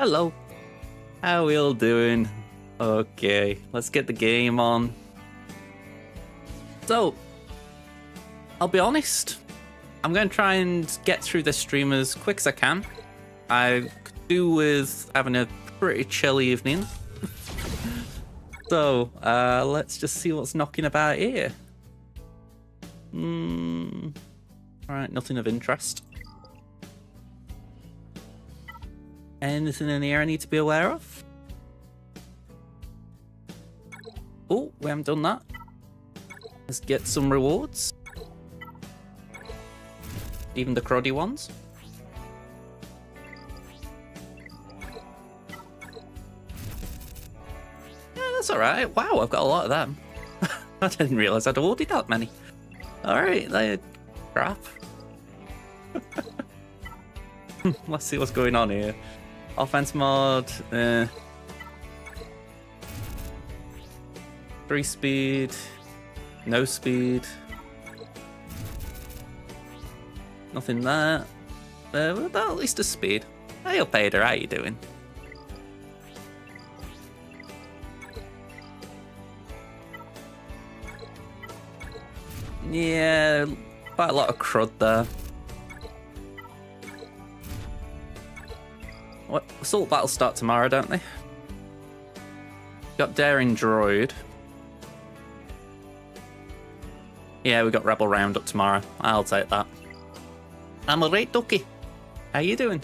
Hello. How we all doing? Okay, let's get the game on. So, I'll be honest, I'm going to try and get through this stream as quick as I can. I could do with having a pretty chill evening. So, let's just see what's knocking about here. Alright, nothing of interest. Anything in the air I need to be aware of? Oh, we haven't done that. Let's get some rewards. Even the cruddy ones. Yeah, that's alright. Wow, I've got a lot of them. I didn't realise I'd ordered that many. Alright, they're crap. Let's see what's going on here. Offense mod, 3 speed, no speed, nothing there. Well, at least a speed. Hey, Peter, how you doing? Yeah, quite a lot of crud there. What? Assault battles start tomorrow, don't they? Got Daring Droid. Yeah, we got Rebel Roundup tomorrow. I'll take that. I'm alright, Ducky. How you doing?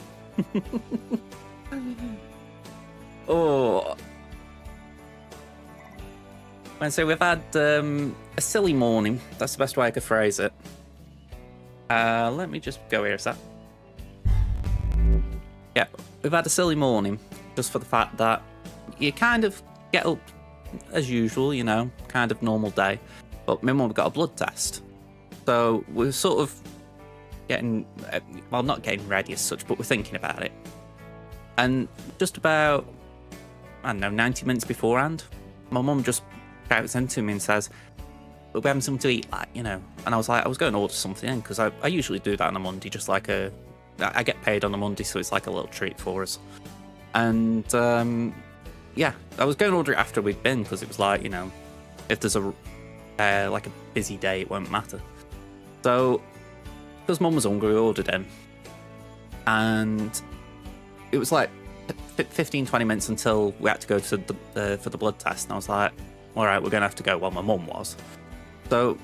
Oh. And so we've had a silly morning. That's the best way I could phrase it. Let me just go here a sec. Yeah, we've had a silly morning, just for the fact that you kind of get up as usual, you know, kind of normal day. But my mum got a blood test. So we're sort of getting, well, not getting ready as such, but we're thinking about it. And just about, I don't know, 90 minutes beforehand, my mum just shouts into me and says, "We're having something to eat, like, you know." And I was like, I was going to order something in because I usually do that on a Monday, just like I get paid on a Monday, so it's like a little treat for us. And yeah, I was going to order it after we'd been because it was like, you know, if there's like a busy day, it won't matter. So because Mum was hungry, we ordered in, and it was like 15-20 minutes until we had to go to for the blood test, and I was like, all right, we're gonna have to go. Well, my mum was. So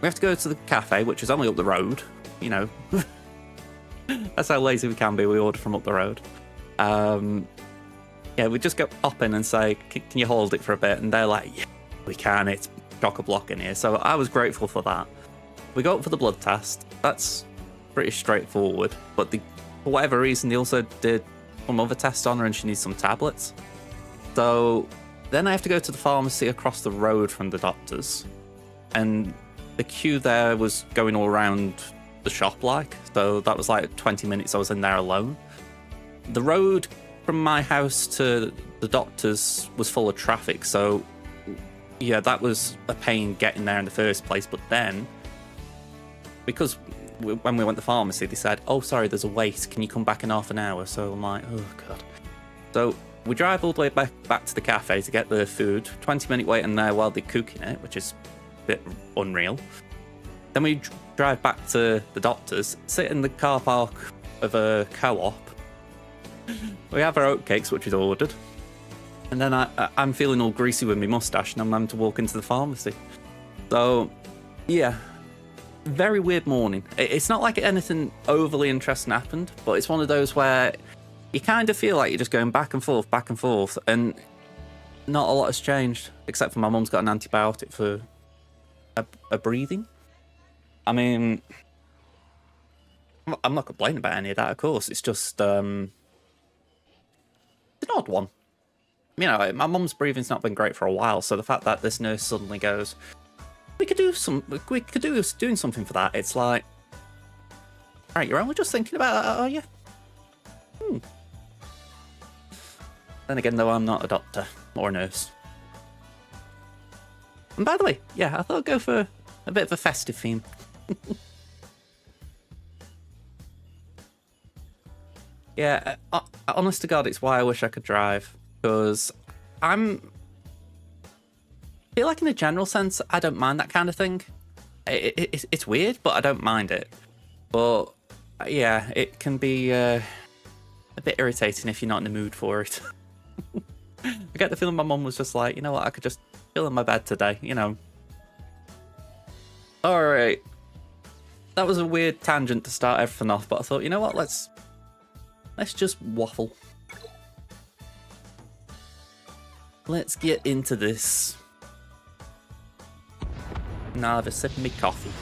we have to go to the cafe, which is only up the road, you know. That's how lazy we can be. We order from up the road. Yeah, we just go pop in and say, can you hold it for a bit? And they're like, yeah, we can. It's chock-a-block in here. So I was grateful for that. We go up for the blood test. That's pretty straightforward. But for whatever reason, they also did some other test on her and she needs some tablets. So then I have to go to the pharmacy across the road from the doctor's. And the queue there was going all around the shop, like. So that was like 20 minutes I was in there alone. The road from my house to the doctor's was full of traffic. So yeah, that was a pain getting there in the first place. But then, because when we went to the pharmacy, they said, oh, sorry, there's a wait. Can you come back in half an hour? So I'm like, oh, God. So we drive all the way back to the cafe to get the food. 20-minute wait in there while they're cooking it, which is a bit unreal. Then we drive back to the doctor's, sit in the car park of a co-op. We have our oatcakes, which is ordered. And then I'm feeling all greasy with my mustache, and I'm having to walk into the pharmacy. So, yeah. Very weird morning. It's not like anything overly interesting happened, but it's one of those where you kind of feel like you're just going back and forth, and not a lot has changed, except for my mum's got an antibiotic for a breathing. I mean, I'm not complaining about any of that, of course. It's just an odd one. You know, my mum's breathing's not been great for a while, so the fact that this nurse suddenly goes, we could do doing something for that. It's like, all right, you're only just thinking about that, are you? Then again, though, I'm not a doctor or a nurse. And by the way, yeah, I thought I'd go for a bit of a festive theme. Yeah, honest to God, it's why I wish I could drive, because I feel like in a general sense, I don't mind that kind of thing. It's weird, but I don't mind it. But yeah, it can be a bit irritating if you're not in the mood for it. I get the feeling my mum was just like, you know what, I could just chill in my bed today, you know. Alright. That was a weird tangent to start everything off, but I thought, you know what, let's just waffle. Let's get into this. Now I'll have a sip of my coffee.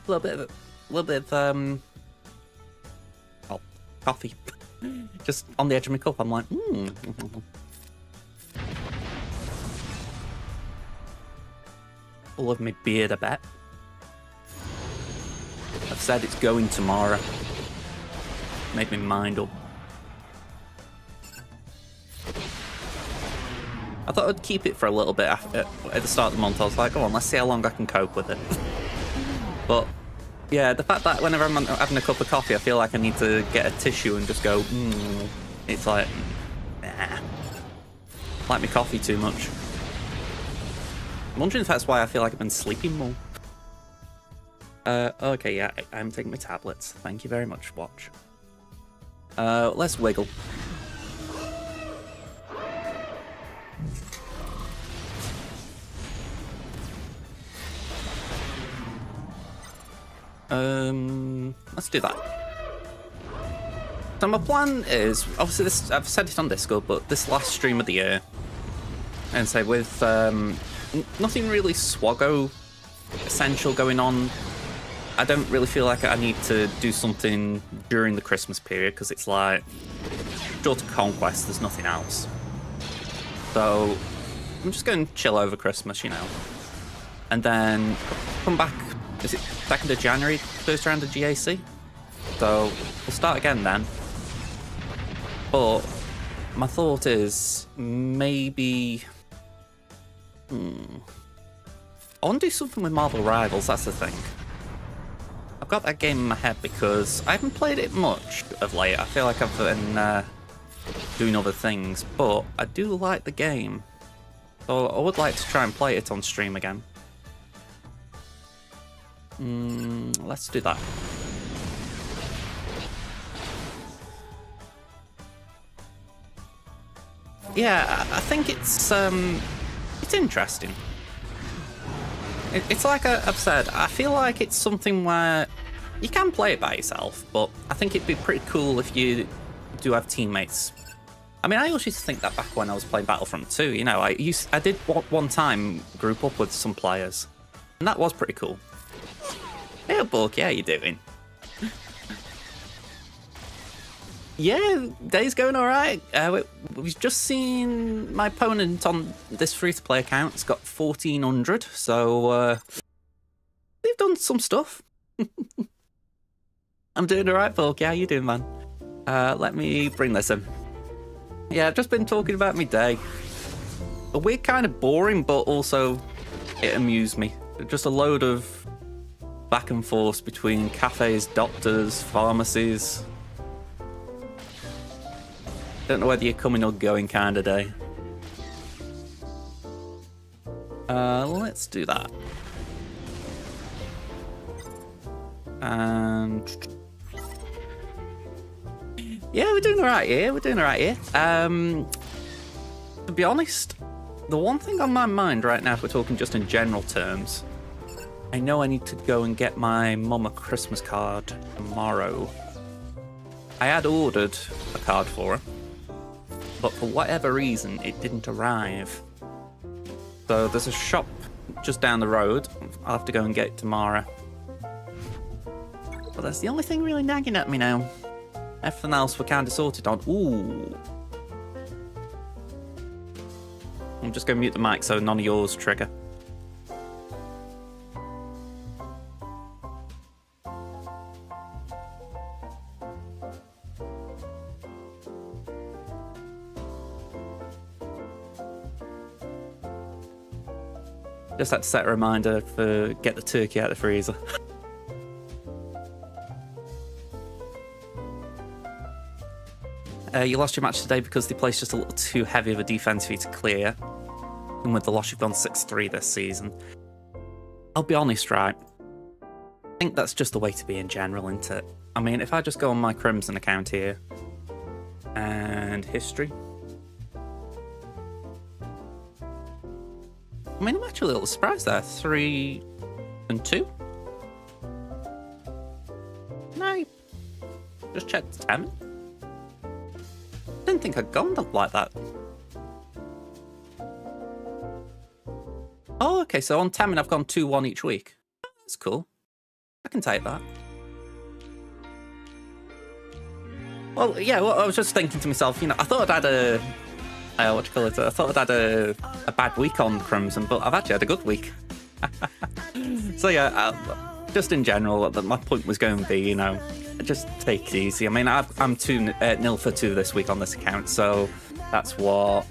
A little bit of well, coffee. Just on the edge of my cup, I'm like, Full of my beard, I bet. I've said it's going tomorrow. Made my mind up. I thought I'd keep it for a little bit at the start of the month. I was like, oh, let's see how long I can cope with it. But yeah, the fact that whenever I'm having a cup of coffee, I feel like I need to get a tissue and just go, it's like, nah. Like my coffee too much. I'm wondering if that's why I feel like I've been sleeping more. Okay, yeah, I'm taking my tablets. Thank you very much, Watch. Let's wiggle. Let's do that. So my plan is, obviously this, I've said it on Discord, but this last stream of the year, and say with nothing really Swaggo essential going on, I don't really feel like I need to do something during the Christmas period, because it's like, short of Conquest, there's nothing else. So I'm just going to chill over Christmas, you know. and then come back. Is it 2nd of January, first round of GAC? So we'll start again then. But my thought is maybe. I want to do something with Marvel Rivals. That's the thing. I've got that game in my head because I haven't played it much of late. I feel like I've been doing other things, but I do like the game. So I would like to try and play it on stream again. Let's do that. Yeah, I think it's interesting. It's like I've said, I feel like it's something where you can play it by yourself, but I think it'd be pretty cool if you do have teammates. I mean, I always used to think that back when I was playing Battlefront 2, you know, I did one time group up with some players, and that was pretty cool. Hey, Buck, how you doing? Yeah, day's going alright. We've just seen my opponent on this free-to-play account. It's got 1,400, so they've done some stuff. I'm doing alright, Bulky. How you doing, man? Let me bring this in. Yeah, I've just been talking about my day. We're kind of boring, but also it amused me. Just a load of back and forth between cafes, doctors, pharmacies. Don't know whether you're coming or going kind of day. Let's do that. And yeah, we're doing alright here. To be honest, the one thing on my mind right now, if we're talking just in general terms, I know I need to go and get my mum a Christmas card tomorrow. I had ordered a card for her, but for whatever reason, it didn't arrive. So there's a shop just down the road. I'll have to go and get it tomorrow. But that's the only thing really nagging at me now. Everything else we're kind of sorted on. Ooh. I'm just going to mute the mic so none of yours trigger. Just had to set a reminder for get the turkey out of the freezer. You lost your match today because they placed just a little too heavy of a defense for you to clear. And with the loss, you've gone 6-3 this season. I'll be honest, right? I think that's just the way to be in general, isn't it? I mean, if I just go on my Crimson account here and history. I mean, I'm actually a little surprised there. 3-2. No, just checked 10. I didn't think I'd gone like that. Oh, okay, so on Tamin I've gone 2-1 each week. That's cool. I can take that. Well, yeah, well, I was just thinking to myself, you know, I thought I'd had a... what do you call it? I thought I'd had a bad week on Crimson, but I've actually had a good week. So yeah, just in general, my point was going to be, you know, just take it easy. I mean, I'm 2-0 for 2 this week on this account, so that's what...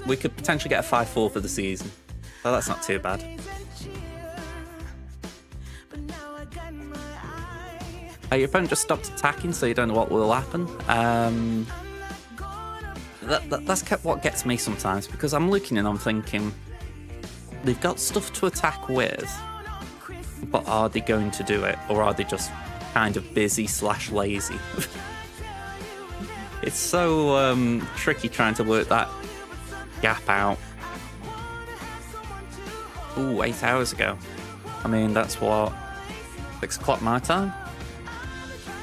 We could potentially get a 5-4 for the season. So that's not too bad. Your opponent just stopped attacking, so you don't know what will happen. That's what gets me sometimes, because I'm looking and I'm thinking, they've got stuff to attack with, but are they going to do it, or are they just kind of busy / lazy? It's so tricky trying to work that gap out. Ooh, 8 hours ago. I mean, that's what, 6 o'clock my time?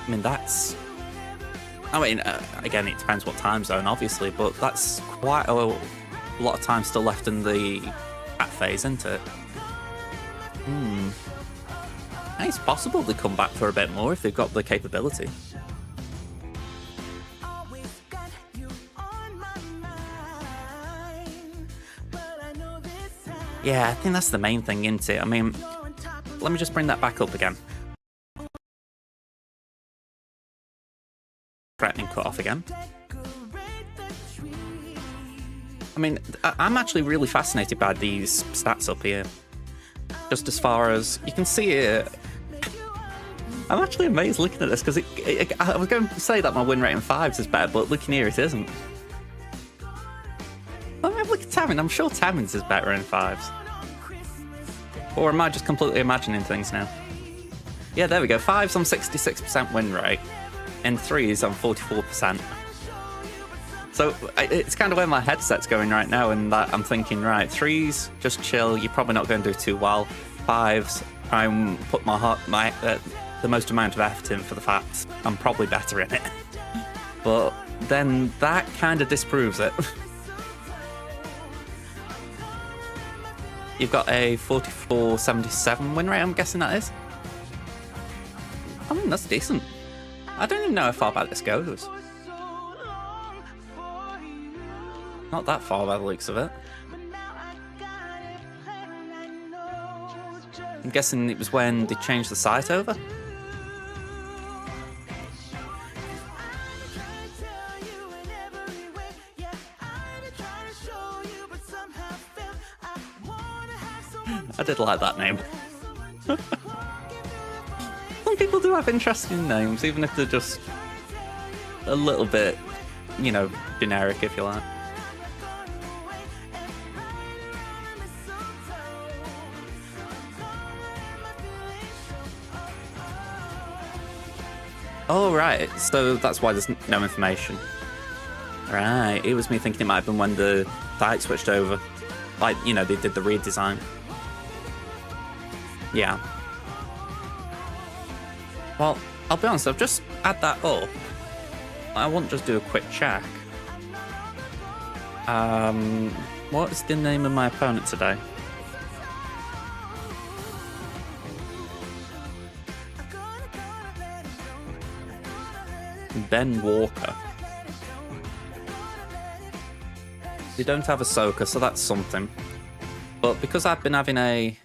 I mean, that's... I mean, again, it depends what time zone, obviously, but that's quite a lot of time still left in the chat phase, isn't it? It's possible they come back for a bit more if they've got the capability. Yeah, I think that's the main thing, isn't it? I mean, let me just bring that back up again. Threatening cut off again. I mean, I'm actually really fascinated by these stats up here. Just as far as you can see it, I'm actually amazed looking at this because I was going to say that my win rate in 5s is better, but looking here, it isn't. Let me have a look at Tammins. I'm sure Tammins is better in 5s. Or am I just completely imagining things now? Yeah, there we go. 5s on 66% win rate. In 3s on 44%. So it's kind of where my headset's going right now, and that I'm thinking, right, 3s, just chill. You're probably not going to do too well. 5s, I'm put the most amount of effort in for the fact I'm probably better in it. But then that kind of disproves it. You've got a 44.77 win rate, I'm guessing that is. I mean, that's decent. I don't even know how far back this goes. Not that far by the looks of it. I'm guessing it was when they changed the site over. I did like that name. Some people do have interesting names, even if they're just a little bit, you know, generic, if you like. Oh, right. So that's why there's no information. Right. It was me thinking it might have been when the site switched over. Like, you know, they did the redesign. Yeah. Well, I'll be honest, I've just add that up. I want to just do a quick check. What is the name of my opponent today? Ben Walker. They don't have Ahsoka, so that's something. But because I've been having I'm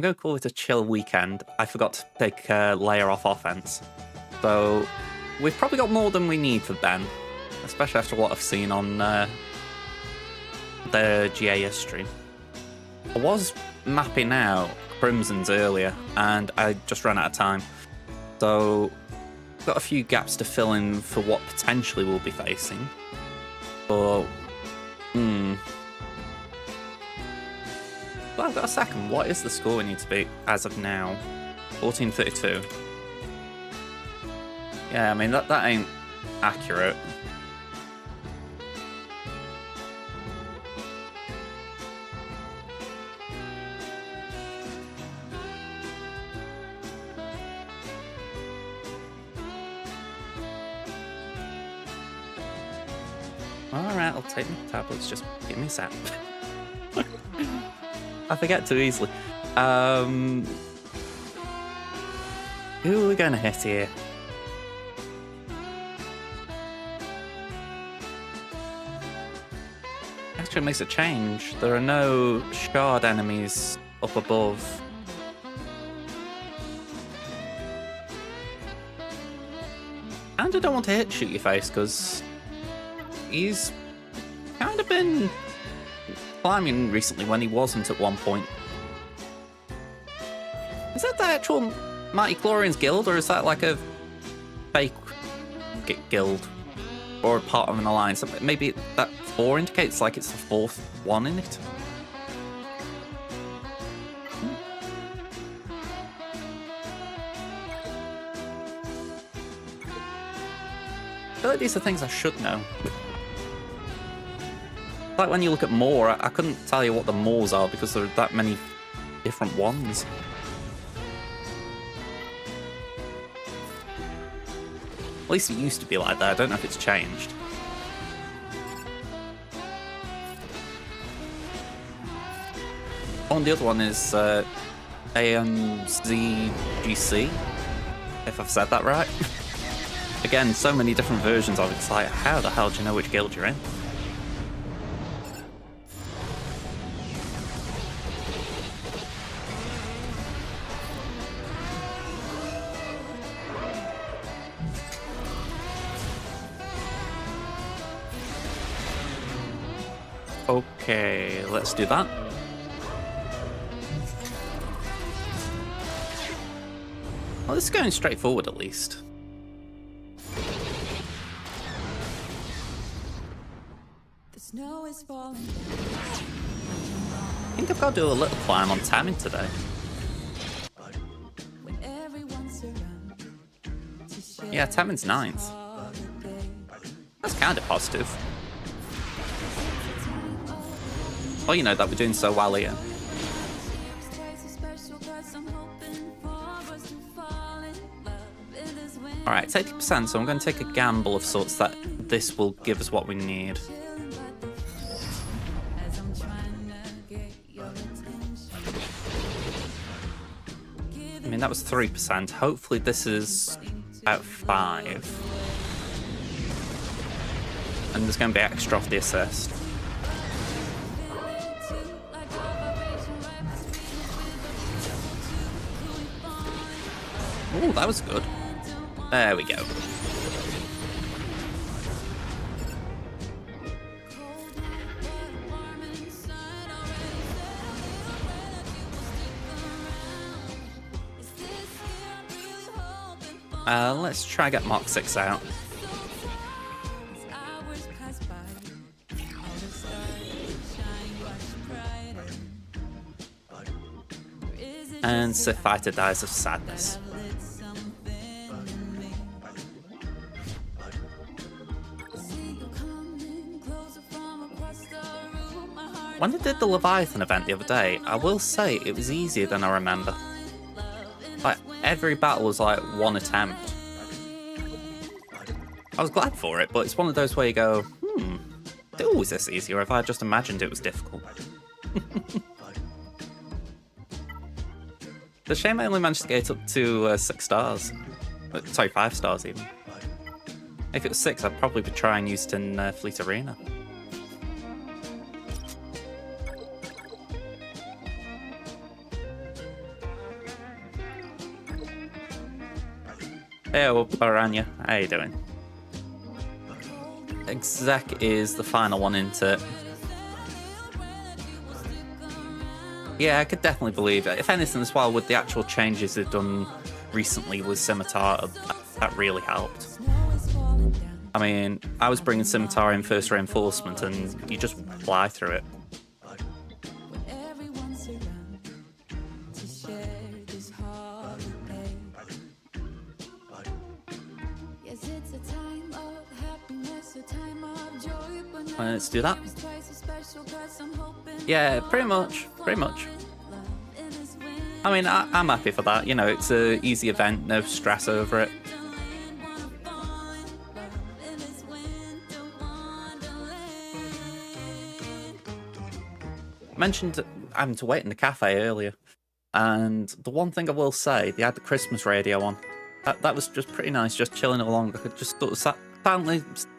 going to call it a chill weekend, I forgot to take Leia off offense. So we've probably got more than we need for Ben, especially after what I've seen on the GAS stream. I was mapping out Crimson's earlier, and I just ran out of time. So got a few gaps to fill in for what potentially we'll be facing. But, Well, I've got a second. What is the score we need to beat as of now? 1432. Yeah, I mean, that ain't accurate. Alright, I'll take my tablets. Just give me a sec. I forget too easily. Who are we going to hit here? Actually, it makes a change. There are no shard enemies up above. And I don't want to hit Shoot Your Face because he's kind of been climbing recently when he wasn't at one point. Is that the actual Mighty Chlorians guild, or is that like a fake guild or part of an alliance? Maybe that 4 indicates like it's the 4th one in it. I feel like these are things I should know. Like when you look at Maw, I couldn't tell you what the Maws are because there are that many different ones. At least it used to be like that. I don't know if it's changed. Oh, and the other one is AMZGC, if I've said that right. Again, so many different versions of it. It's like, how the hell do you know which guild you're in? Okay, let's do that. Well, this is going straight forward at least. The snow is falling. I think I've got to do a little climb on Tamming today. When everyone's around to share Yeah, Tamming's 9th. holiday. That's kind of positive. Well, you know that we're doing so well here. Seems twice as special 'cause I'm hoping for us to fall in love in this winter. Alright, it's 80%, so I'm going to take a gamble of sorts that this will give us what we need. Chilling by the fire as I'm trying to get your attention. I mean, that was 3%. Hopefully this is about 5. And there's going to be extra off the assist. Oh, that was good. There we go. Let's try get Mach 6 out. And Sith Fighter dies of sadness. When I did the Leviathan event the other day, I will say it was easier than I remember. Like, every battle was like one attempt. I was glad for it, but it's one of those where you go, was this easier? If I just imagined it was difficult. The shame I only managed to get up to 6 stars. Sorry, 5 stars even. If it was 6, I'd probably be trying used in Fleet Arena. Hey, Baranya, how you doing? Exec is the final one into it. Yeah, I could definitely believe it. If anything, as well, with the actual changes they've done recently with Scimitar, that really helped. I mean, I was bringing Scimitar in first reinforcement, and you just fly through it. Let's do that. Yeah, pretty much. Pretty much. I mean, I'm happy for that. You know, it's an easy event, no stress over it. I mentioned having to wait in the cafe earlier, and the one thing I will say, they had the Christmas radio on. That was just pretty nice, just chilling along. I could just sort of I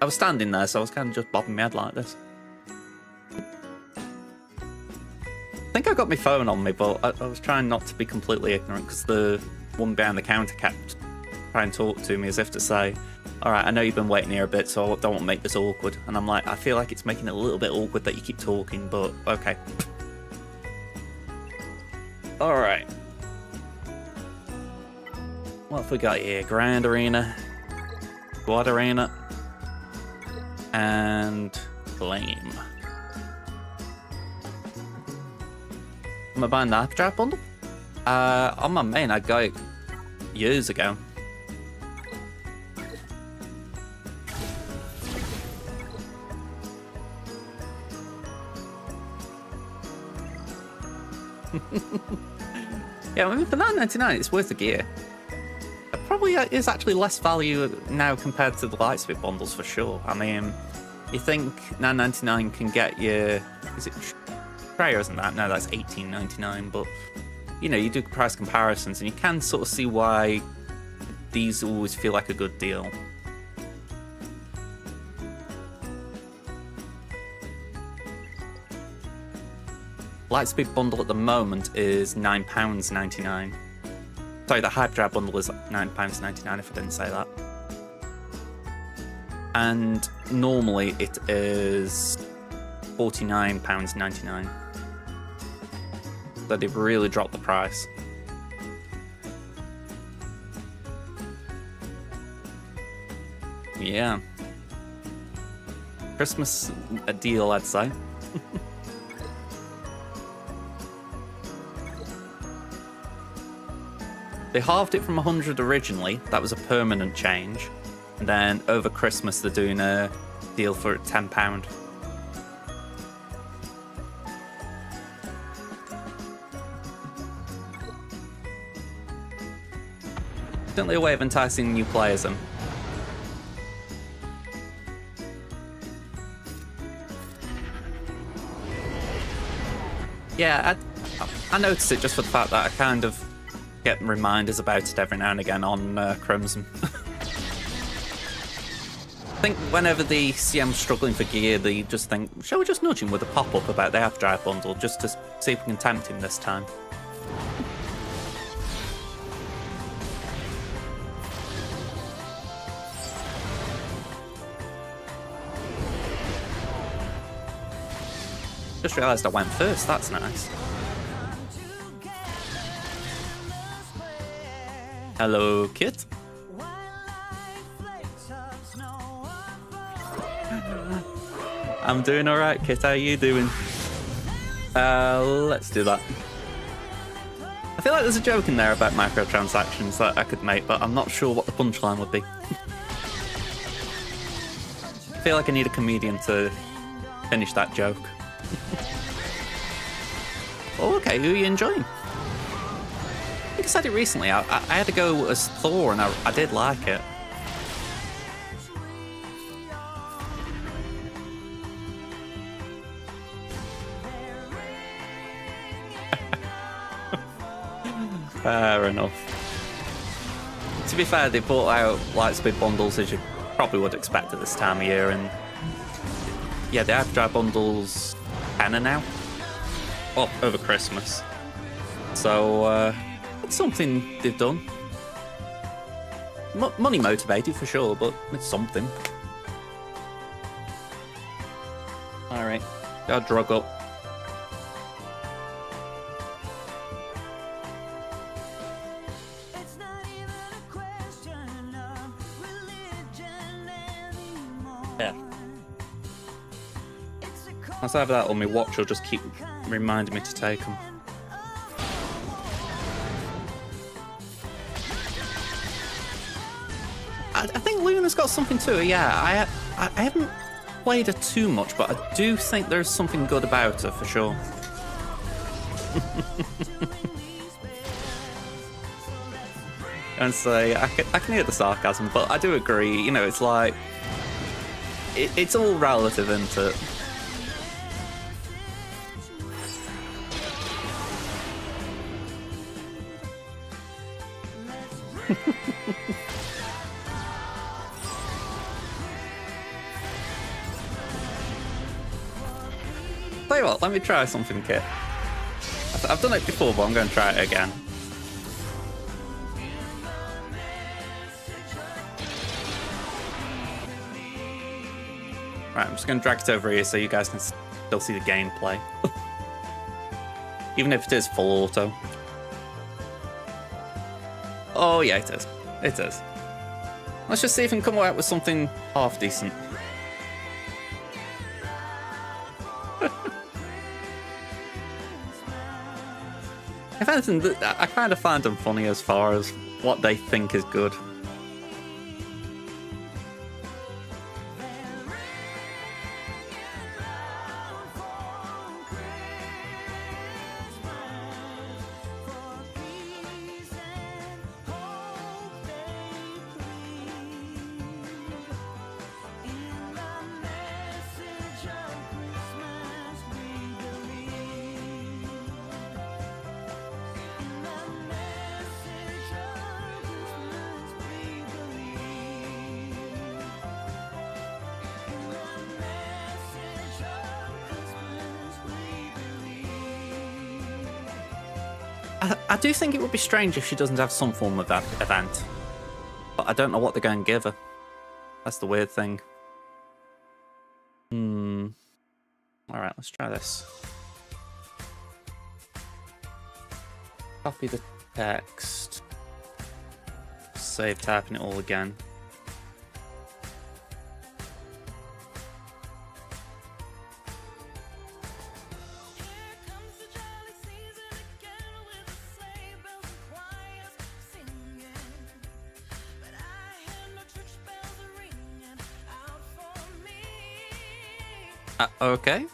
was standing there, so I was kind of just bobbing my head like this. I think I got my phone on me, but I was trying not to be completely ignorant because the woman behind the counter kept trying to talk to me as if to say, alright, I know you've been waiting here a bit, so I don't want to make this awkward. And I'm like, I feel like it's making it a little bit awkward that you keep talking, but okay. Alright. What have we got here? Grand Arena, Squad Arena, and Flame. Am I buying the Hyperdrive bundle? On my main, I got it years ago. Yeah, I mean, for $9.99, it's worth the gear. It probably is actually less value now compared to the Lightspeed bundles for sure. I mean, you think $9.99 can get you... Is it Trey, isn't that? No, that's $18.99. But, you know, you do price comparisons and you can sort of see why these always feel like a good deal. Lightspeed bundle at the moment is £9.99. Sorry, the Hyperdrive bundle is £9.99 if I didn't say that. And normally it is £49.99. So they've really dropped the price. Yeah. Christmas a deal, I'd say. They halved it from 100 originally. That was a permanent change. And then over Christmas, they're doing a deal for £10. Definitely a way of enticing new players in. Yeah, I noticed it just for the fact that I kind of get reminders about it every now and again on Crimson. I think whenever they see I'm struggling for gear, they just think, shall we just nudge him with a pop-up about the F-Drive bundle just to see if we can tempt him this time? Just realised I went first, that's nice. Hello, Kit. I'm doing alright, Kit, how are you doing? Let's do that. I feel like there's a joke in there about microtransactions that I could make, but I'm not sure what the punchline would be. I feel like I need a comedian to finish that joke. Oh, okay, who are you enjoying? I think I said it recently. I had to go as Thor, and I did like it. Fair enough. To be fair, they brought out Lightspeed bundles as you probably would expect at this time of year, and yeah, the F-Drive bundles tenner now, well, over Christmas. So it's something they've done. Money motivated for sure, but it's something. All right, gotta drug up. Yeah. Once I have that on my watch, will just keep reminding me to take them. I think Luna's got something to it, yeah. I haven't played her too much, but I do think there's something good about her, for sure. And say, I can hear the sarcasm, but I do agree, you know, it's like... It's all relative, isn't it? Tell you what, let me try something, Kit. I've done it before, but I'm going to try it again. Right, I'm just going to drag it over here so you guys can still see the gameplay. Even if it is full auto. Oh yeah, it is. It is. Let's just see if we can come out with something half decent. If anything, I kind of find them funny as far as what they think is good. I do think it would be strange if she doesn't have some form of that event. But I don't know what they're going to give her. That's the weird thing. Alright, Alright, let's try this. Copy the text. Save typing it all again. Okay.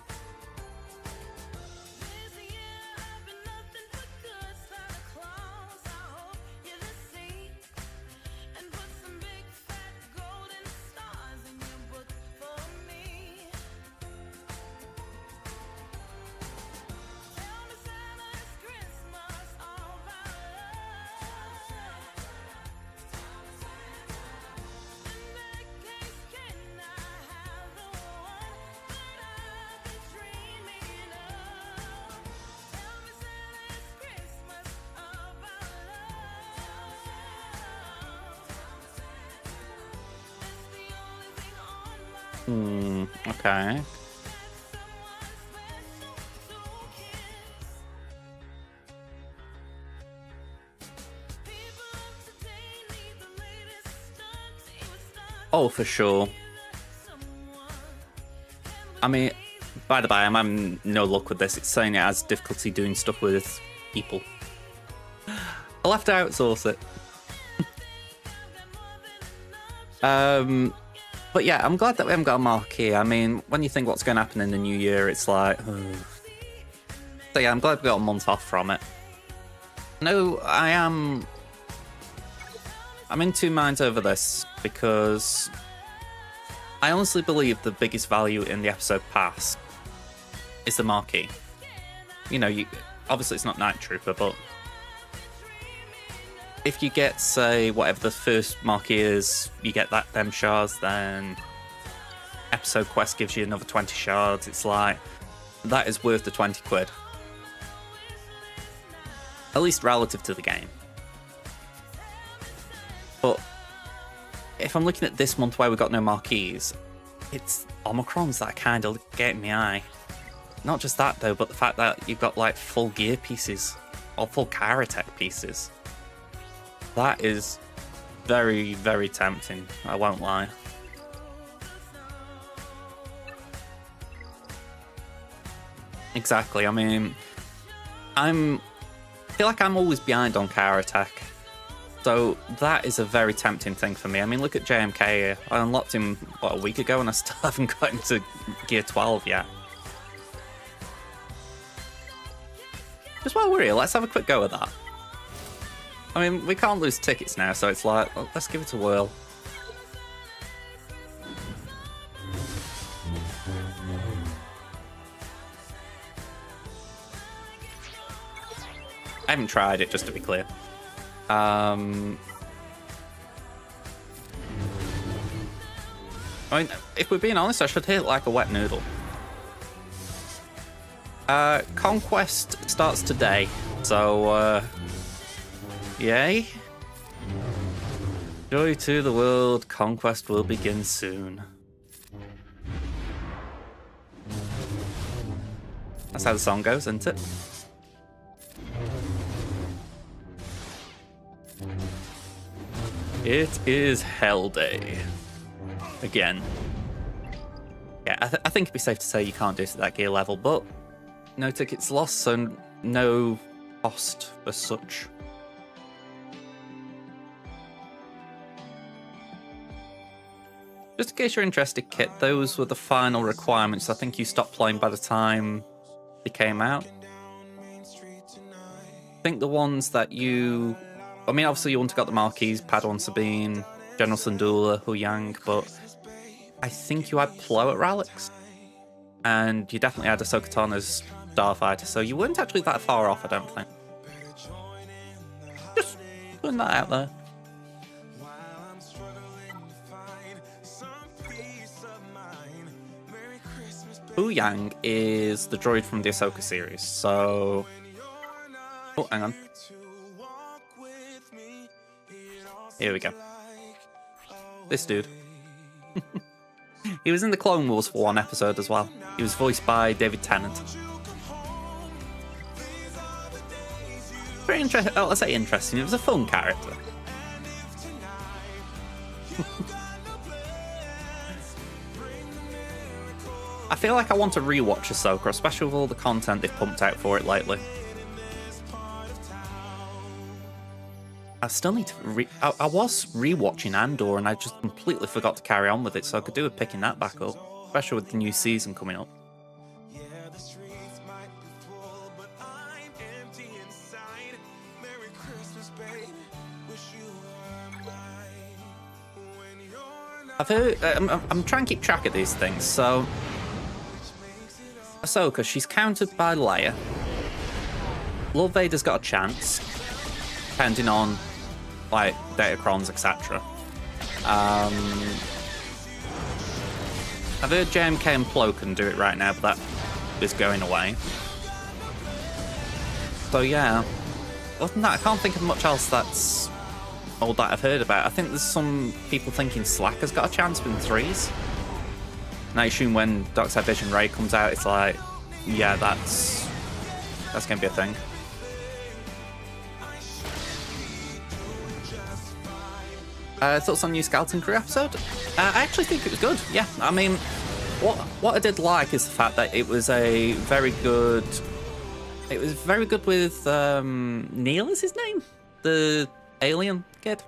Okay. Oh, for sure. I mean, by the by, I'm having no luck with this. It's saying it has difficulty doing stuff with people. I'll have to outsource it. But yeah, I'm glad that we haven't got a marquee. I mean, when you think what's going to happen in the new year, it's like... So yeah, I'm glad we got a month off from it. No, I'm in two minds over this, because I honestly believe the biggest value in the episode pass is the marquee. You know, obviously it's not Night Trooper, but if you get, say, whatever the first marquee is, you get them shards, then episode quest gives you another 20 shards. It's like, that is worth the 20 quid. At least relative to the game. But if I'm looking at this month where we've got no marquees, it's Omicrons that kind of get in my eye. Not just that though, but the fact that you've got like full gear pieces, or full Karatech pieces. That is very, very tempting, I won't lie. Exactly, I mean, I feel like I'm always behind on Karatech. So that is a very tempting thing for me. I mean, look at JMK here. I unlocked him, what, a week ago, and I still haven't got into Gear 12 yet. Just while we're here, let's have a quick go at that. I mean, we can't lose tickets now, so it's like, well, let's give it a whirl. I haven't tried it, just to be clear. I mean, if we're being honest, I should hit it like a wet noodle. Conquest starts today, so, yay. Joy to the world, Conquest will begin soon. That's how the song goes, isn't it? It is Hell Day. Again. Yeah, I think it'd be safe to say you can't do it at that gear level, but no tickets lost, so no cost as such. Just in case you're interested, Kit, those were the final requirements. I think you stopped playing by the time they came out. I think the ones that you... I mean, obviously you wouldn't have got the marquees, Padawan Sabine, General Syndulla, Hu Yang, but I think you had Plo at Ralix. And you definitely had Ahsoka Tano's Starfighter, so you weren't actually that far off, I don't think. Just putting that out there. Hu Yang is the droid from the Ahsoka series, so... Oh, hang on. Here we go. This dude. He was in the Clone Wars for one episode as well. He was voiced by David Tennant. Very interesting. Oh, let's say interesting. It was a fun character. I feel like I want to rewatch Ahsoka, especially with all the content they've pumped out for it lately. I still need to I was rewatching Andor and I just completely forgot to carry on with it, so I could do with picking that back up, especially with the new season coming up. I've heard. I'm trying to keep track of these things. So, Ahsoka, she's countered by Leia. Lord Vader's got a chance, depending on like datacrons, etc. I've heard JMK and Plo can do it right now, but that is going away. So yeah, other than that, I can't think of much else that's all that I've heard about. I think there's some people thinking Slack has got a chance with threes. And I assume when Dark Side Vision Ray comes out, it's like, yeah, that's gonna be a thing. Thoughts on new Skeleton Crew episode? I actually think it was good. Yeah, I mean, what I did like is the fact that it was a very good. It was very good with Neil is his name, the alien kid.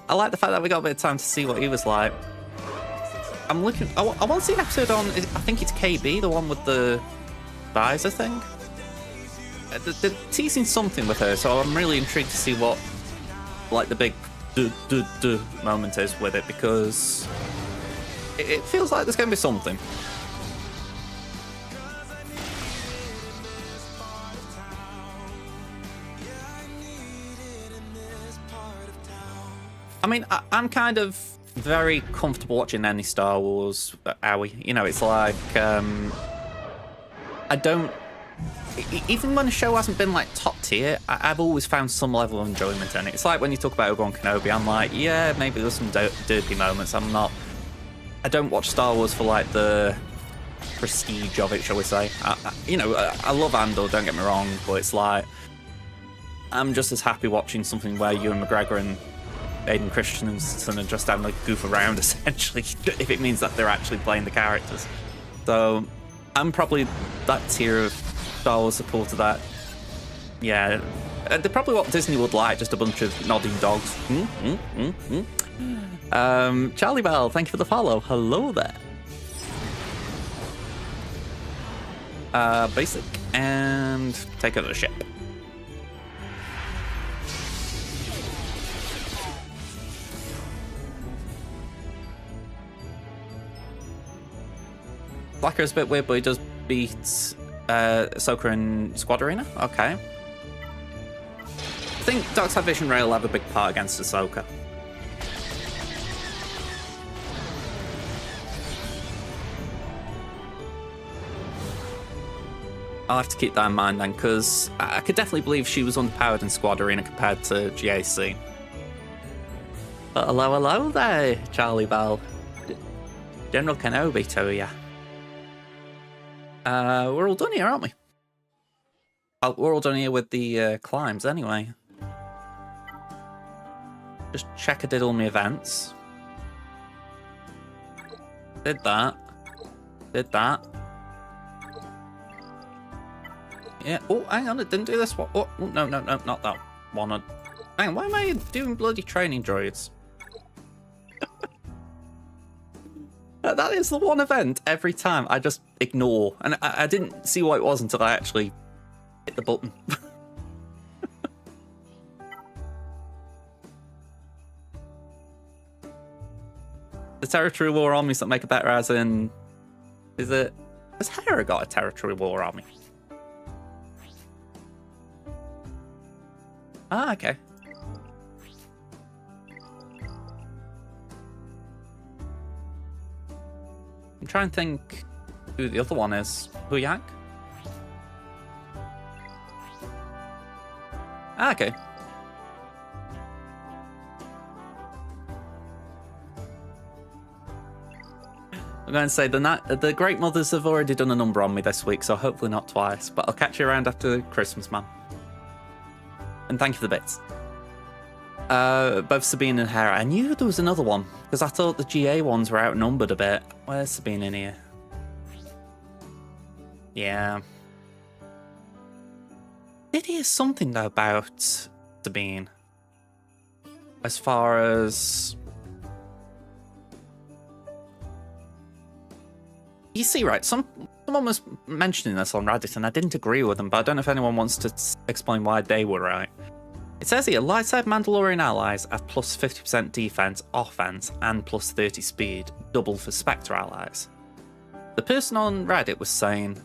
I like the fact that we got a bit of time to see what he was like. I'm looking. I want to see an episode on. I think it's KB, the one with the visor thing. They're teasing something with her, so I'm really intrigued to see what, like, the big moment is with it, because it feels like there's going to be something. I mean, I'm kind of very comfortable watching any Star Wars, owie. You know, it's like, I don't... Even when a show hasn't been, like, top tier, I've always found some level of enjoyment in it. It's like when you talk about Obi-Wan Kenobi, I'm like, yeah, maybe there's some derpy moments. I don't watch Star Wars for, like, the prestige of it, shall we say. I love Andor, don't get me wrong, but it's like, I'm just as happy watching something where Ewan McGregor and Aiden Christensen are just having a goof around, essentially, if it means that they're actually playing the characters. So I'm probably that tier of Star Wars supporter that, yeah, they're probably what Disney would like, just a bunch of nodding dogs. Charlie Bell, thank you for the follow. Hello there. Basic, and take over the ship. Blacker is a bit weird, but he does beat Ahsoka in Squad Arena. Okay. I think Dark Side Vision Ray will have a big part against Ahsoka. I'll have to keep that in mind then, because I could definitely believe she was underpowered in Squad Arena compared to GAC. But hello there, Charlie Bell. General Kenobi to ya. We're all done here, aren't we? We're all done here with the climbs anyway. Just check I did all my events. Did that. Did that. Yeah. Oh, hang on, it didn't do this one. Oh, no, not that one. Hang on, why am I doing bloody training droids? That is the one event every time I just ignore. And I didn't see what it was until I actually hit the button. The Territory War armies that make it better, as in... Has Hera got a Territory War army? Ah, okay. I'm trying to think who the other one is. Huyang? Ah, okay. I'm going to say the Great Mothers have already done a number on me this week, so hopefully not twice. But I'll catch you around after Christmas, man. And thank you for the bits. Both Sabine and Hera. I knew there was another one, because I thought the GA ones were outnumbered a bit. Where's Sabine in here? Yeah. Did hear something, though, about Sabine? As far as... You see, right, someone was mentioning this on Reddit, and I didn't agree with them, but I don't know if anyone wants to explain why they were right. It says here, light side Mandalorian allies have plus 50% defense, offense, and plus 30 speed, double for Spectre allies. The person on Reddit was saying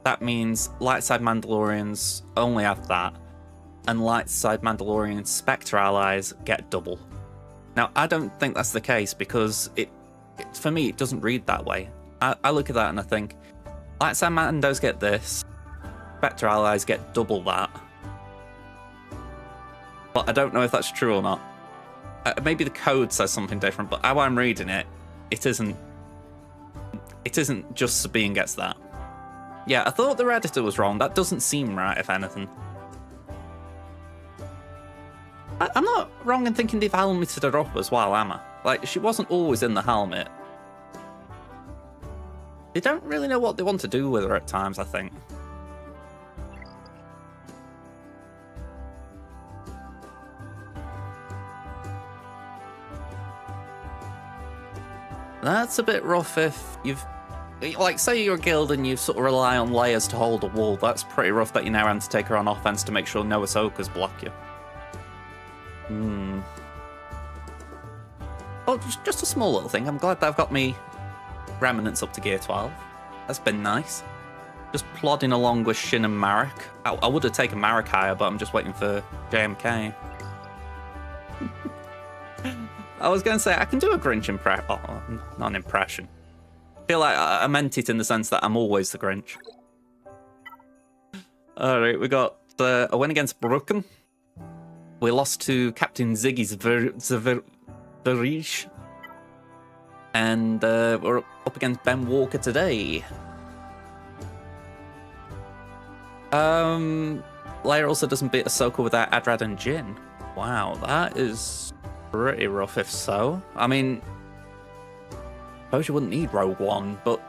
that means light side Mandalorians only have that, and light side Mandalorian Spectre allies get double. Now, I don't think that's the case, because for me, it doesn't read that way. I look at that and I think, light side Mandos get this, Spectre allies get double that. But I don't know if that's true or not. Maybe the code says something different, but how I'm reading it, it isn't just Sabine gets that. Yeah, I thought the Redditor was wrong. That doesn't seem right, if anything. I'm not wrong in thinking they've helmeted her up as well, am I? Like, she wasn't always in the helmet. They don't really know what they want to do with her at times, I think. That's a bit rough if you've... Like, say you're a guild and you sort of rely on layers to hold a wall. That's pretty rough that you now have to take her on offense to make sure no Ahsokas block you. Oh, just a small little thing. I'm glad that I've got me remnants up to gear 12. That's been nice. Just plodding along with Shin and Marek. I would have taken Marek higher, but I'm just waiting for JMK. I was going to say, I can do a Grinch impression. Oh, not an impression. I feel like I meant it in the sense that I'm always the Grinch. Alright, we got a win against Broken. We lost to Captain Ziggy's Verish. And we're up against Ben Walker today. Leia also doesn't beat Ahsoka without Adrad and Jin. Wow, that is pretty rough if so. I mean, I suppose you wouldn't need Rogue One, but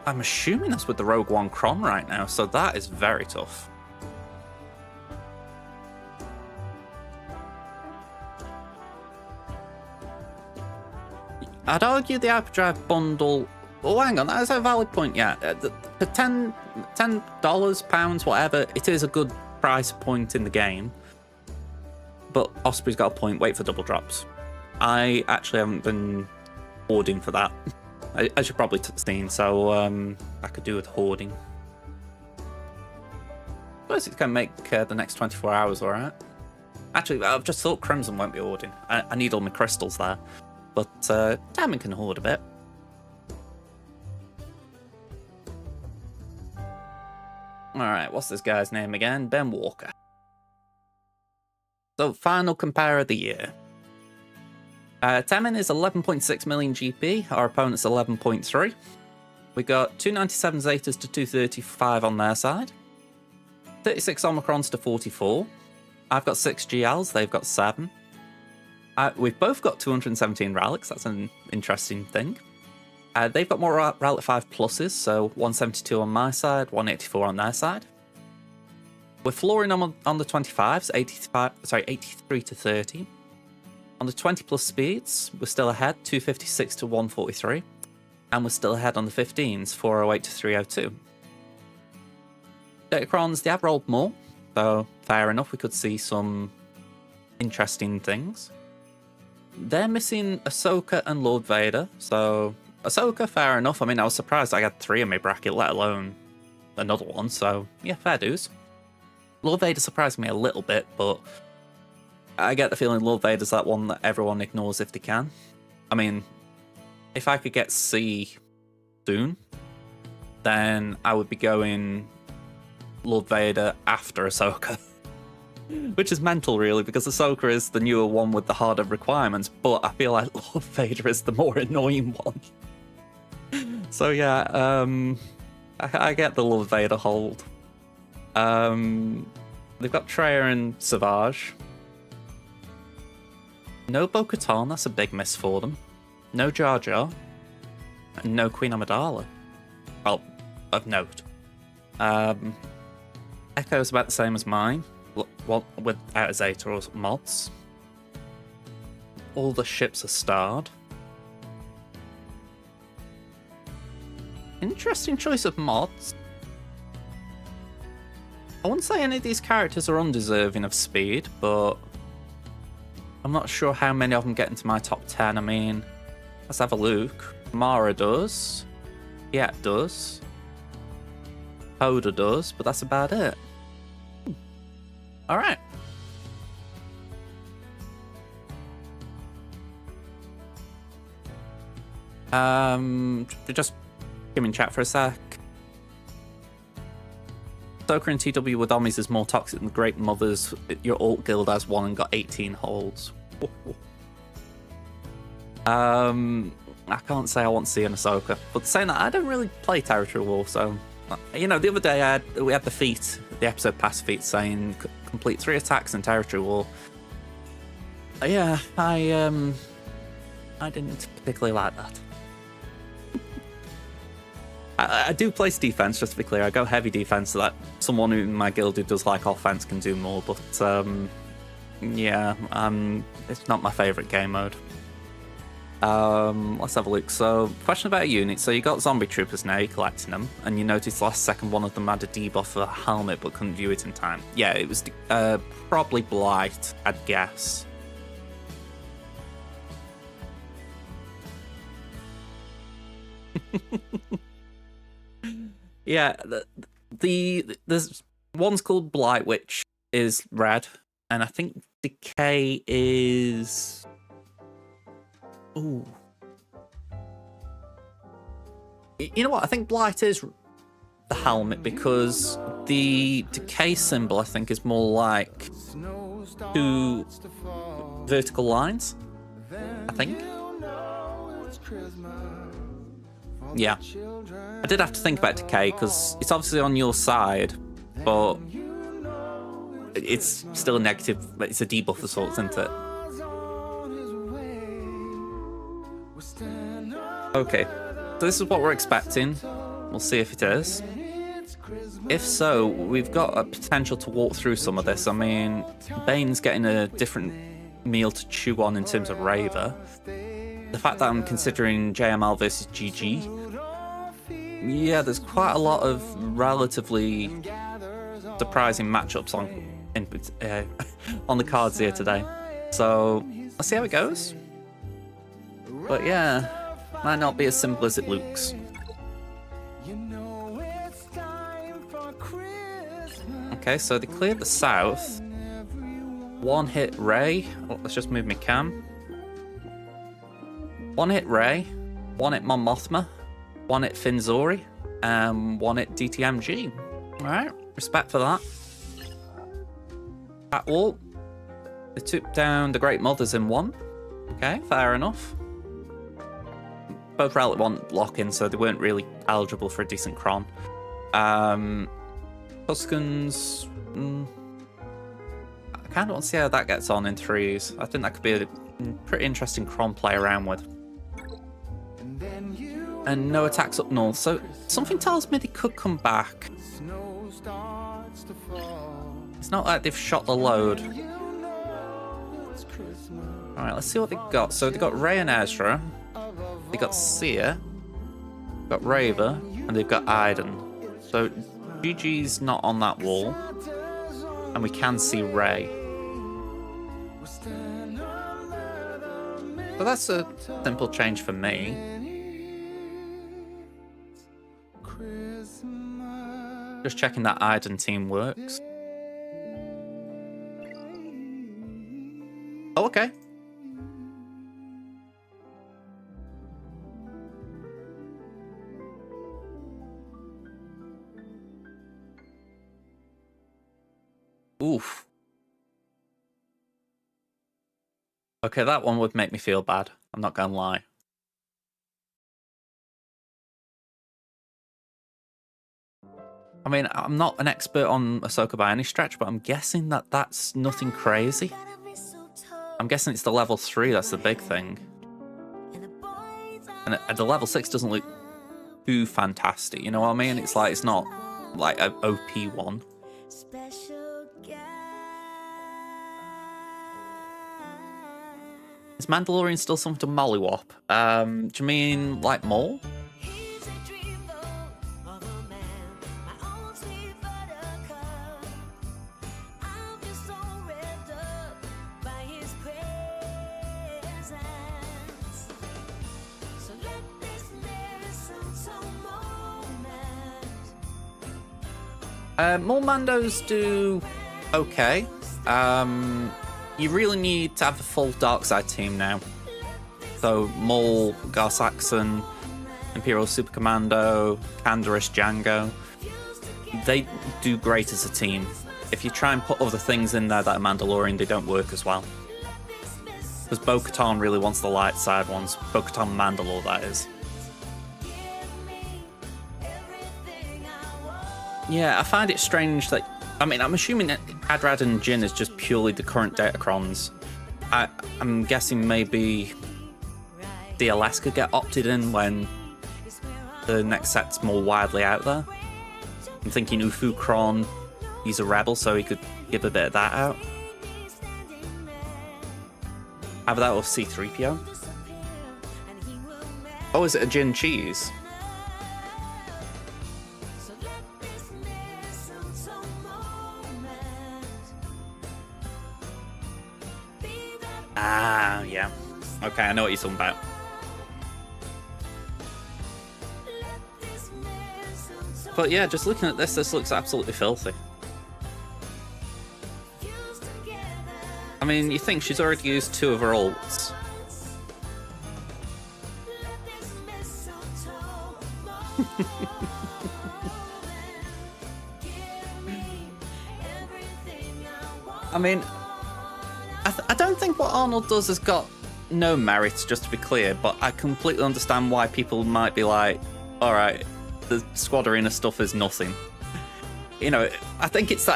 I'm assuming that's with the Rogue One Cron right now, so that is very tough. I'd argue the Hyperdrive bundle... Oh, hang on, that is a valid point, yeah. For $10, pounds, whatever, it is a good price point in the game. But Osprey's got a point, wait for double drops. I actually haven't been hoarding for that. As you probably seen, so I could do with hoarding. I suppose it's going to make the next 24 hours alright. Actually, I've just thought Crimson won't be hoarding. I need all my crystals there. But Diamond can hoard a bit. Alright, what's this guy's name again? Ben Walker. So, final compare of the year. Temin is 11.6 million GP, our opponent's 11.3. We got 297 Zetas to 235 on their side. 36 Omicrons to 44. I've got 6 GLs, they've got 7. We've both got 217 relics, that's an interesting thing. They've got more Relic 5 pluses, so 172 on my side, 184 on their side. We're flooring on the 25s, 83 to 30. On the 20 plus speeds, we're still ahead, 256 to 143. And we're still ahead on the 15s, 408 to 302. Datacrons, they have rolled more, so fair enough, we could see some interesting things. They're missing Ahsoka and Lord Vader, so Ahsoka, fair enough. I mean, I was surprised I had 3 in my bracket, let alone another one, so yeah, fair dues. Lord Vader surprised me a little bit, but I get the feeling Lord Vader's that one that everyone ignores if they can. I mean, if I could get C soon, then I would be going Lord Vader after Ahsoka. Which is mental, really, because Ahsoka is the newer one with the harder requirements, but I feel like Lord Vader is the more annoying one. So yeah, I get the Lord Vader hold. They've got Traya and Savage. No Bo-Katan, that's a big miss for them. No Jar Jar. And no Queen Amidala. Well, of note. Echo's about the same as mine, without Zeta or mods. All the ships are starred. Interesting choice of mods. I wouldn't say any of these characters are undeserving of speed, but I'm not sure how many of them get into my top 10. I mean, let's have a look. Mara does. Yet does. Hoda does, but that's about it. Alright. Just give me chat for a sec. Stoker and TW with Omnis is more toxic than Great Mothers. Your alt guild has one and got 18 holds. I can't say I want to see an Ahsoka, but saying that, I don't really play Territory War, so you know, the other day we had the feat, the episode pass feat saying complete 3 attacks in Territory War. Yeah, I didn't particularly like that. I do place defense, just to be clear. I go heavy defense so that someone in my guild who does like offense can do more, but yeah, it's not my favorite game mode. Let's have a look. So, question about units. So you got zombie troopers now, you're collecting them, and you noticed last second one of them had a debuff for a helmet but couldn't view it in time. Yeah, it was probably Blight, I'd guess. Yeah, there's one's called Blight, which is red, and I think Decay is... Ooh. You know what? I think Blight is the helmet because the Decay symbol, I think, is more like 2 vertical lines. I think. Yeah. I did have to think about Decay because it's obviously on your side, but it's still a negative. It's a debuff of sorts, isn't it? Okay, so this is what we're expecting. We'll see if it is. If so, we've got a potential to walk through some of this. I mean, Bane's getting a different meal to chew on in terms of Raver. The fact that I'm considering JML versus GG. Yeah, there's quite a lot of relatively surprising matchups on the cards here today. So, let's see how it goes. But yeah, might not be as simple as it looks. Okay, so they cleared the south. One hit Rey. Oh, let's just move my cam. One hit Rey. One hit Mon Mothma. One hit Finzori. And one hit DTMG. Alright, respect for that. At wall. They took down the Great Mothers in one. Okay, fair enough. Both Relic want lock-in, so they weren't really eligible for a decent Cron. Tuskens... I kind of want to see how that gets on in 3s. I think that could be a pretty interesting Cron play around with. And no attacks up north, so something tells me they could come back. It's not like they've shot the load. Alright, let's see what they got. So they got Rey and Ezra. They got Seer, got Raver, and they've got Iden. So GG's not on that wall, and we can see Rey. So that's a simple change for me. Just checking that Iden team works. Oh, okay. Oof. Okay, that one would make me feel bad. I'm not gonna lie. I mean, I'm not an expert on Ahsoka by any stretch, but I'm guessing that that's nothing crazy. I'm guessing it's the level 3 that's the big thing. And the level 6 doesn't look too fantastic, you know what I mean? It's like, it's not like an OP one. Is Mandalorian still something to mollywop? Do you mean like Maul? Maul Mandos do okay. You really need to have a full dark side team now. So Maul, Gar Saxon, Imperial Super Commando, Canderous, Django. They do great as a team. If you try and put other things in there that are Mandalorian, they don't work as well. Because Bo-Katan really wants the light side ones. Bo-Katan Mandalore, that is. Yeah, I find it strange that... I mean, I'm assuming that Adrad and Jin is just purely the current Datacrons. I'm guessing maybe DLS could get opted in when the next set's more widely out there. I'm thinking Ufu Kron, he's a rebel, so he could give a bit of that out. Either that or C-3PO. Oh, is it a Jin cheese? Ah, yeah. Okay, I know what you're talking about. But yeah, just looking at this looks absolutely filthy. I mean, you think she's already used 2 of her ults. I mean, I don't think what Arnold does has got no merits, just to be clear, but I completely understand why people might be like, alright, the Squad Arena stuff is nothing. You know, I think it's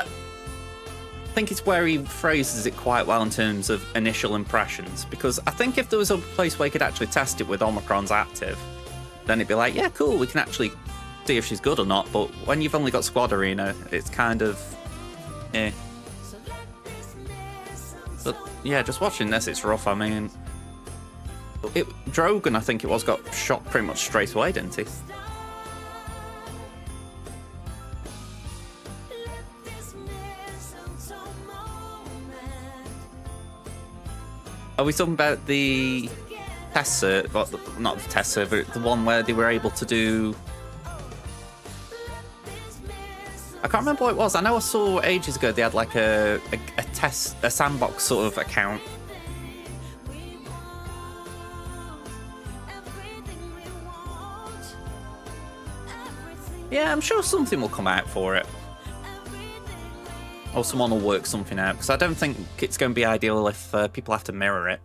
where he phrases it quite well in terms of initial impressions, because I think if there was a place where you could actually test it with Omicron's active, then it'd be like, yeah, cool, we can actually see if she's good or not, but when you've only got Squad Arena, it's kind of, eh. But yeah, just watching this, it's rough. I mean, Drogon, I think it was, got shot pretty much straight away, didn't he? Are we talking about the test server? Well, not the test server, the one where they were able to do... I can't remember what it was. I know I saw ages ago they had like a sandbox sort of account. Yeah, I'm sure something will come out for it. Or someone will work something out, because I don't think it's going to be ideal if people have to mirror it.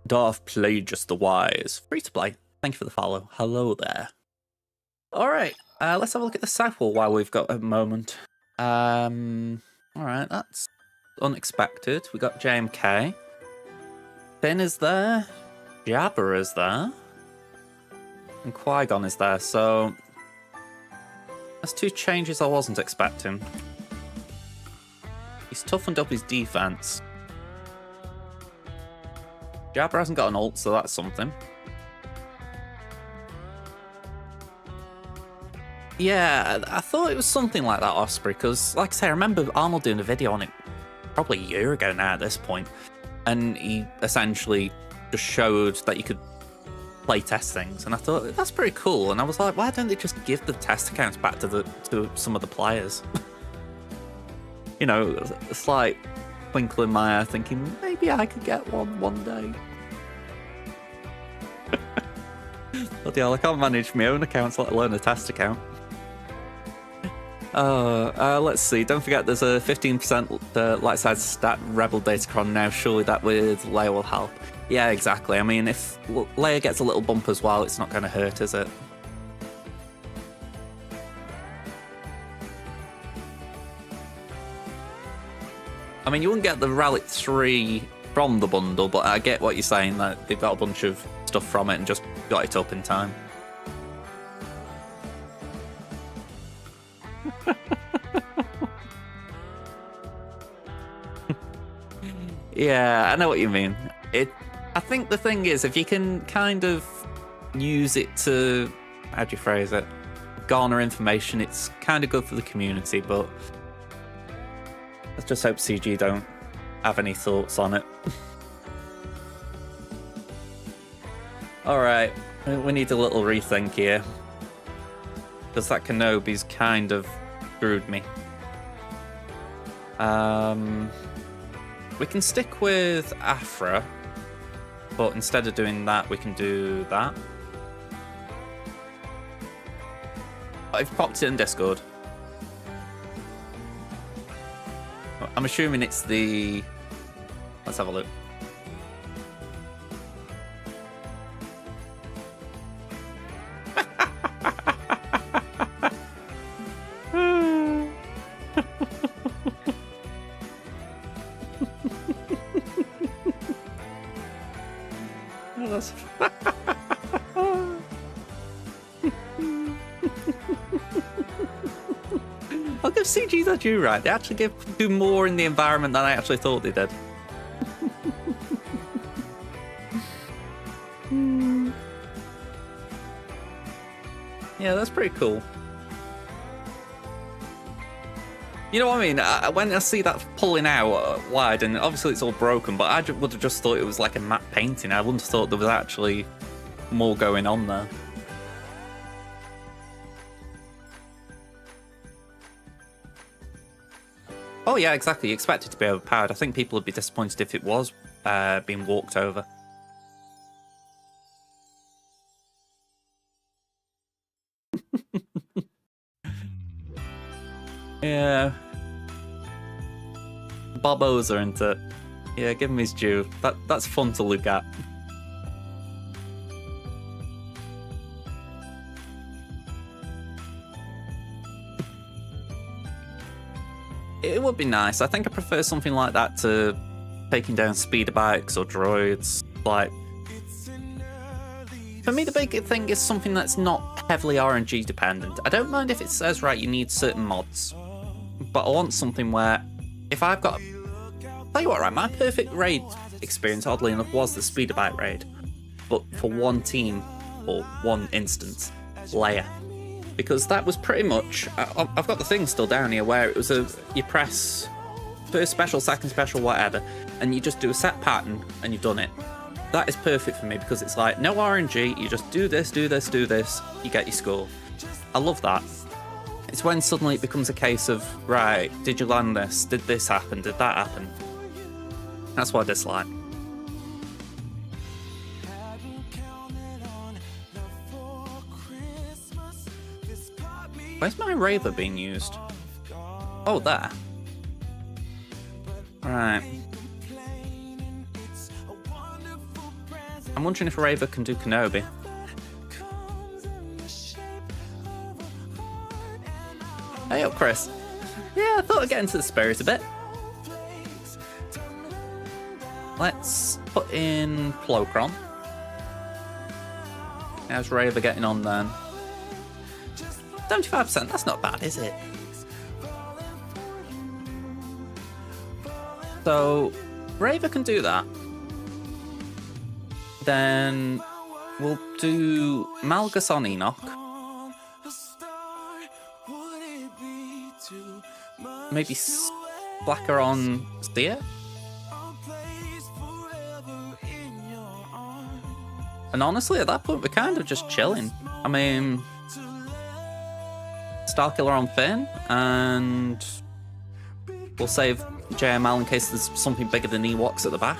Darth Plagueis the Wise. Free to play. Thank you for the follow. Hello there. Alright, let's have a look at the South Wall while we've got a moment. Alright, that's unexpected. We got JMK. Finn is there. Jabba is there. And Qui-Gon is there, so... That's 2 changes I wasn't expecting. He's toughened up his defense. Jabba hasn't got an ult, so that's something. Yeah, I thought it was something like that, Osprey, because, like I say, I remember Arnold doing a video on it probably a year ago now at this point, and he essentially just showed that you could play test things, and I thought, that's pretty cool, and I was like, why don't they just give the test accounts back to some of the players? You know, a slight twinkle in my eye thinking, maybe I could get one day. Bloody hell, I can't manage my own accounts, let alone a test account. Let's see. Don't forget, there's a 15% light side stat Rebel Datacron now. Surely that with Leia will help. Yeah, exactly. I mean, if Leia gets a little bump as well, it's not going to hurt, is it? I mean, you wouldn't get the Relic 3 from the bundle, but I get what you're saying, that they've got a bunch of stuff from it and just got it up in time. Yeah, I know what you mean. I think the thing is, if you can kind of use it to, how do you phrase it, garner information, it's kind of good for the community, but let's just hope CG don't have any thoughts on it. Alright, we need a little rethink here, because that Kenobi's kind of screwed me. We can stick with Afra, but instead of doing that, we can do that. I've popped it in Discord. I'm assuming it's the... Let's have a look. I'll give CG that due, right? They actually do more in the environment than I actually thought they did. Yeah, that's pretty cool. You know what I mean? When I see that pulling out wide, and obviously it's all broken, but I would have just thought it was like a matte painting. I wouldn't have thought there was actually more going on there. Oh yeah, exactly. You expect it to be overpowered. I think people would be disappointed if it was being walked over. Yeah. Bob Ozer, isn't it? Yeah, give him his due. That's fun to look at. It would be nice. I think I prefer something like that to taking down speeder bikes or droids. Like, for me, the big thing is something that's not heavily RNG dependent. I don't mind if it says, right, you need certain mods, but I want something where if I've got... Tell you what, right, my perfect raid experience, oddly enough, was the speeder bike raid, but for one team or one instance, Leia. Because that was pretty much... I've got the thing still down here where it was you press first special, second special, whatever, and you just do a set pattern and you've done it. That is perfect for me because it's like no RNG, you just do this, do this, do this, you get your score. I love that. It's when suddenly it becomes a case of, right, did you land this? Did this happen? Did that happen? That's what I dislike. Where's my Raver being used? Oh, there. Right. I'm wondering if Raver can do Kenobi. Hey up, Chris. Yeah, I thought I'd get into the spirit a bit. Let's put in Plocron. How's Raver getting on then? 75%, that's not bad, is it? So, Raver can do that. Then we'll do Malgus on Enoch. Maybe Blacker on Steer. And honestly, at that point, we're kind of just chilling. I mean, Starkiller on Finn, and we'll save JML in case there's something bigger than Ewoks at the back.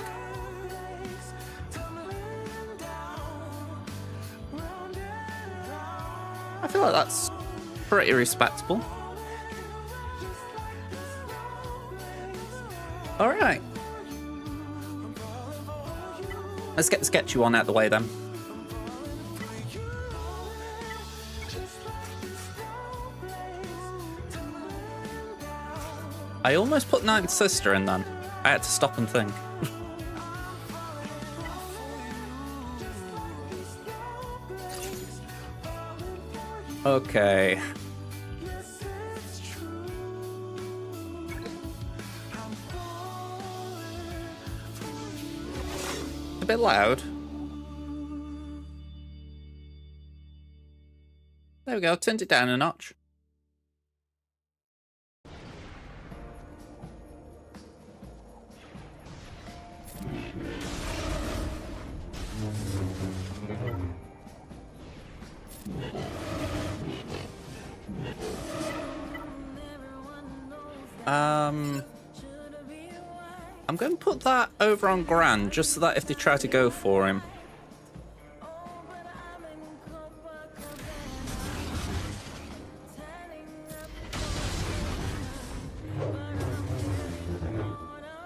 I feel like that's pretty respectable. Alright. Let's get the sketchy one out of the way then. I almost put Ninth Sister in then. I had to stop and think. Okay. A bit loud. There we go, turned it down a notch. I'm going to put that over on Gran, just so that if they try to go for him.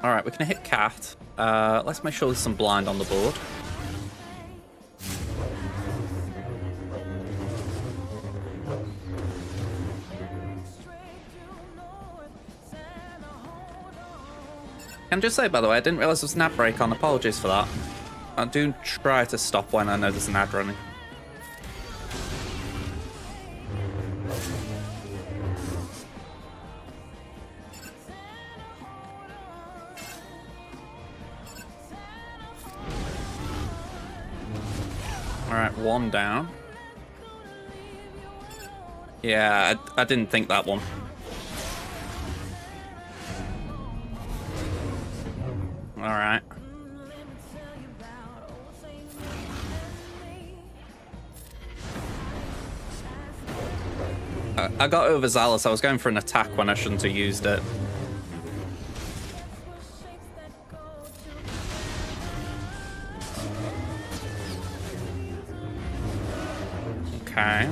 Alright, we're going to hit Cat. Let's make sure there's some blind on the board. Can I just say, by the way, I didn't realise there was an ad break on. Apologies for that. I do try to stop when I know there's an ad running. Alright, one down. Yeah, I didn't think that one. Alright. I got overzealous. I was going for an attack when I shouldn't have used it. Okay.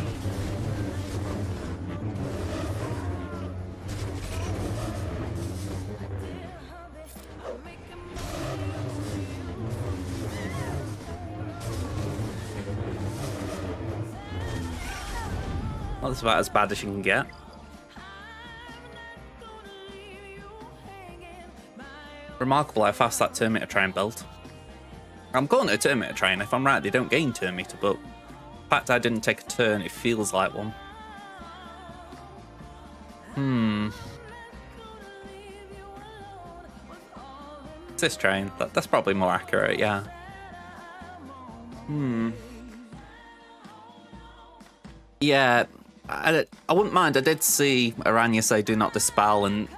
Well, that's about as bad as you can get. Remarkable how fast that Terminator train built. I'm calling it a Terminator train. If I'm right, they don't gain Terminator, but the fact I didn't take a turn, it feels like one. It's this train. That's probably more accurate, yeah. Yeah, I wouldn't mind. I did see Aranya say do not dispel, and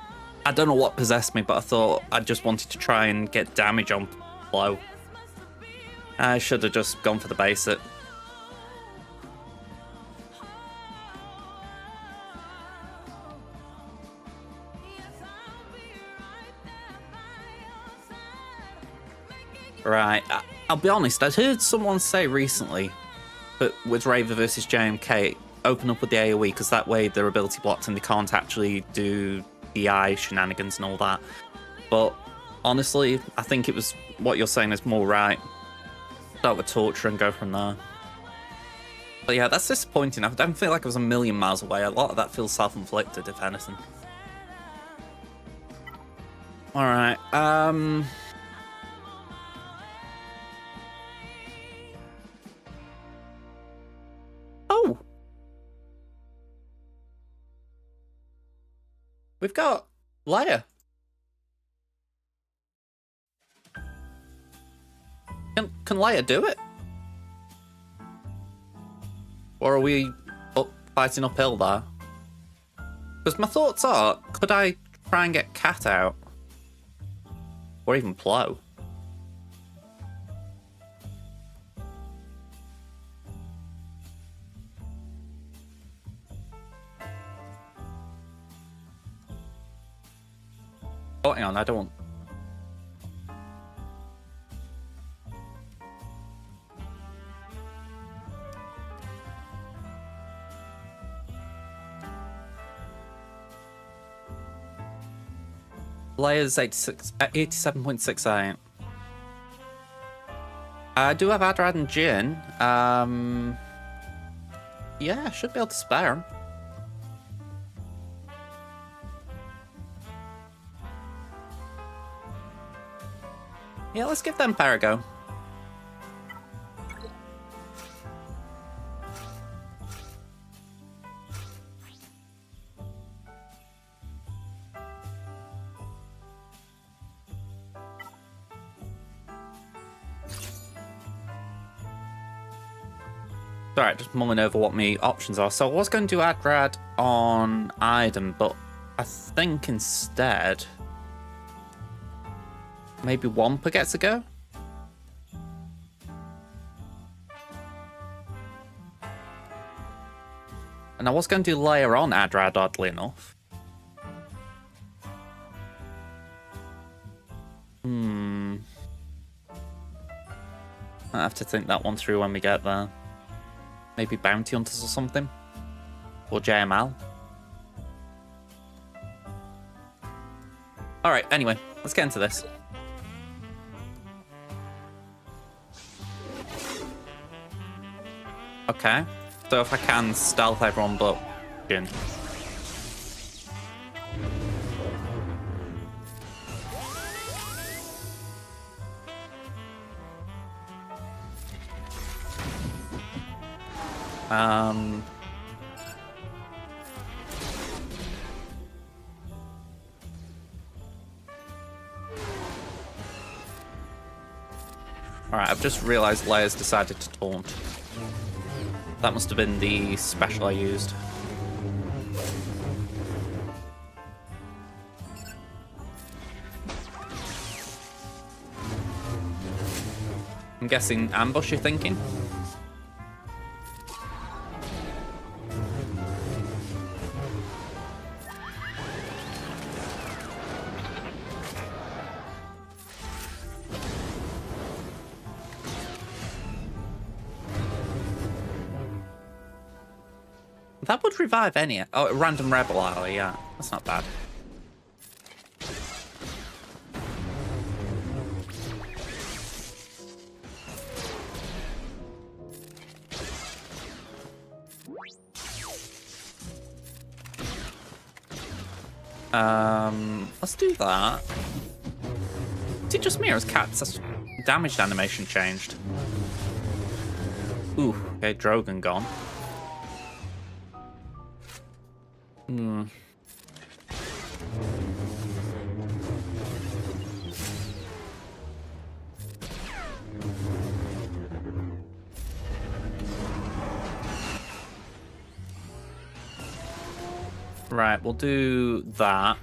I don't know what possessed me, but I thought I just wanted to try and get damage on blow. I should have just gone for the basic. Right, I'll be honest, I'd heard someone say recently that with Raver versus JMK, open up with the AoE, because that way their ability blocks and they can't actually do DI shenanigans and all that. But honestly, I think it was what you're saying is more right. Start with Torture and go from there. But yeah, that's disappointing. I don't feel like I was a million miles away. A lot of that feels self-inflicted, if anything. Alright, Oh! We've got Leia. Can Leia do it? Or are we fighting uphill there? Because my thoughts are, could I try and get Cat out? Or even Plo? Oh, hang on, I don't want... Leia's 87.68. I do have Adrad and Jin. Yeah, I should be able to spare him. Yeah, let's give them Pair a go. Alright, just mulling over what my options are. So I was going to do Adrad on Iden, but I think instead maybe Wampa gets a go? And I was going to do layer on Adrad, oddly enough. I have to think that one through when we get there. Maybe Bounty Hunters or something? Or JML? Alright, anyway, let's get into this. Okay, so if I can stealth everyone but Jhin. Alright, I've just realised Leia's decided to taunt. That must have been the special I used. I'm guessing ambush, you're thinking? That would revive any... Oh, random rebel ally, yeah. That's not bad. Let's do that. Is it just me or has Cat's damaged animation changed? Ooh, okay, Drogon gone. Right, we'll do that.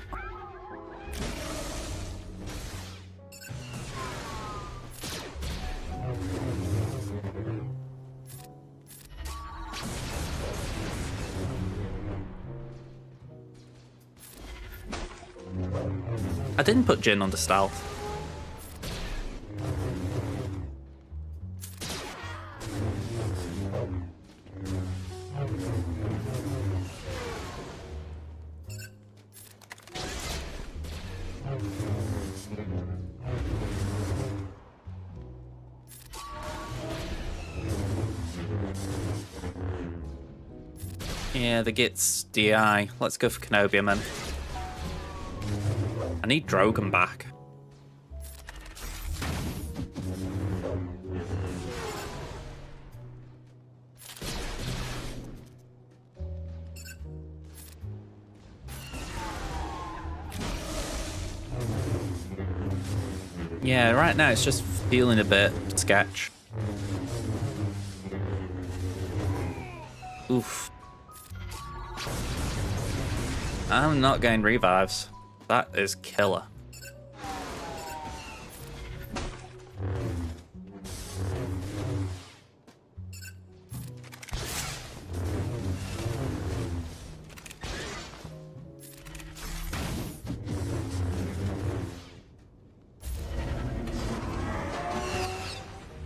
I didn't put Jhin under stealth. Yeah, the Git's DI. Let's go for Kenobium then. I need Drogon back. Yeah, right now it's just feeling a bit sketch. Oof. I'm not getting revives. That is killer.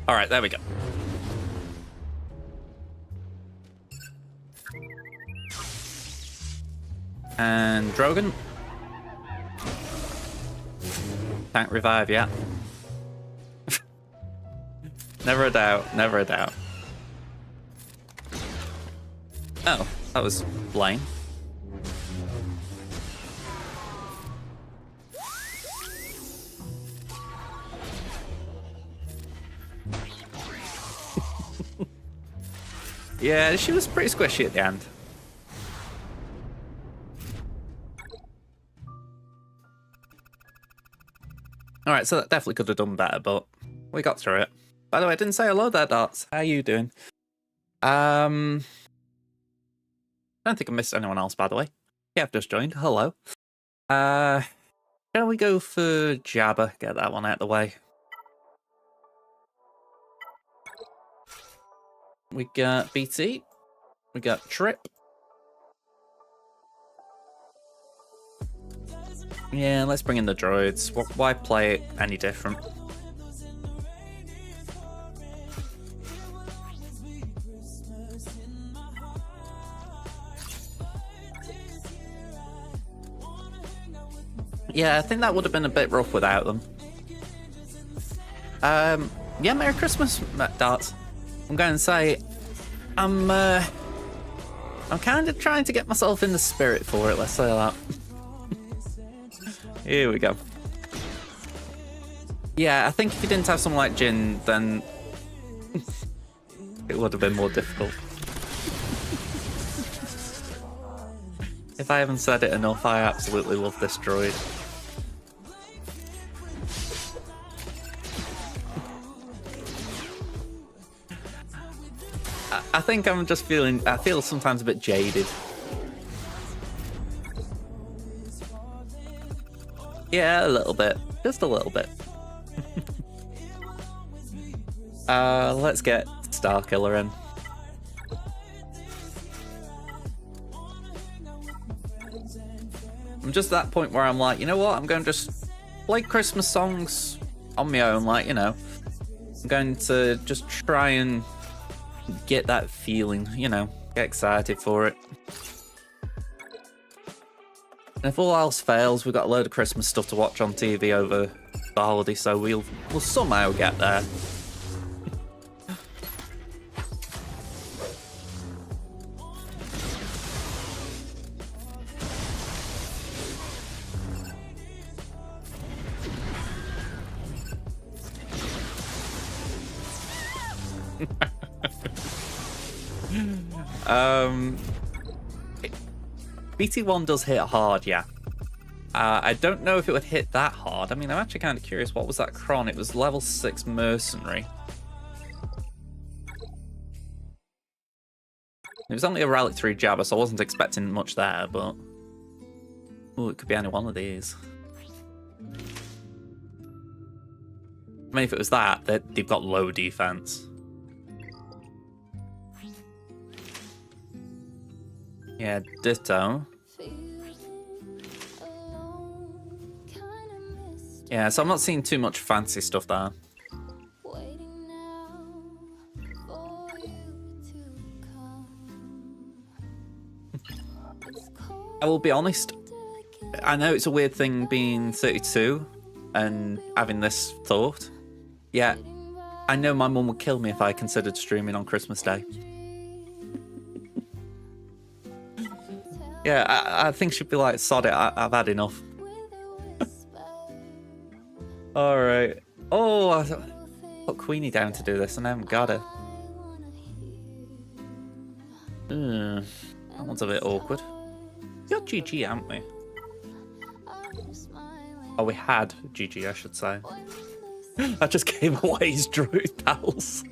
All right, there we go. And Drogon. Tank revive, yeah. Never a doubt, never a doubt. Oh, that was lame. Yeah, she was pretty squishy at the end. Alright, so that definitely could have done better, but we got through it. By the way, I didn't say hello there, Darts. How are you doing? I don't think I missed anyone else, by the way. Yeah, I've just joined. Hello. Shall we go for Jabba? Get that one out of the way. We got BT. We got Trip. Yeah, let's bring in the droids. Why play it any different? Yeah, I think that would have been a bit rough without them. Yeah, Merry Christmas, Darts. I'm going to say, I'm kind of trying to get myself in the spirit for it, let's say that. Here we go. Yeah, I think if you didn't have someone like Jin, then it would have been more difficult. If I haven't said it enough, I absolutely love this droid. I think I'm just I feel sometimes a bit jaded. Yeah, a little bit. Just a little bit. Let's get Starkiller in. I'm just at that point where I'm like, you know what? I'm going to just play Christmas songs on my own, like, you know. I'm going to just try and get that feeling, you know, get excited for it. And if all else fails, we've got a load of Christmas stuff to watch on TV over the holiday, so we'll somehow get there. BT1 does hit hard, yeah. I don't know if it would hit that hard. I mean, I'm actually kind of curious. What was that Kron? It was level 6 mercenary. It was only a Relic 3 Jabba, so I wasn't expecting much there, but... Ooh, it could be any one of these. I mean, if it was that, they've got low defense. Yeah, ditto. Yeah, so I'm not seeing too much fancy stuff there. I will be honest, I know it's a weird thing being 32 and having this thought. Yeah, I know my mum would kill me if I considered streaming on Christmas Day. Yeah, I think she'd be like, sod it, I've had enough. Alright. Oh, I put Queenie down to do this and I haven't got her. That one's a bit awkward. We got GG, haven't we? Oh, we had GG, I should say. I just gave away his druid pals.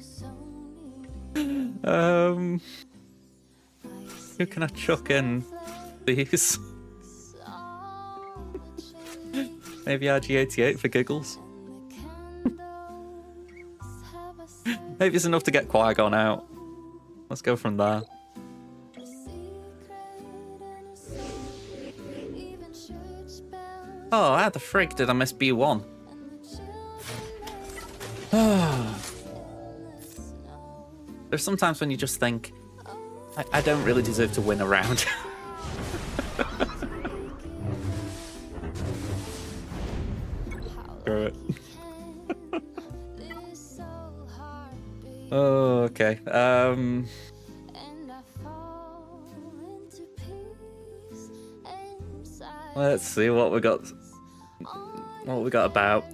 Who can I chuck in? These. Maybe RG88 for giggles. Maybe it's enough to get Qui-Gon out. Let's go from there. Oh, how the frig did I miss B1? There's sometimes when you just think, I don't really deserve to win a round. Screw it. Oh, okay. Let's see what we got. What we got about.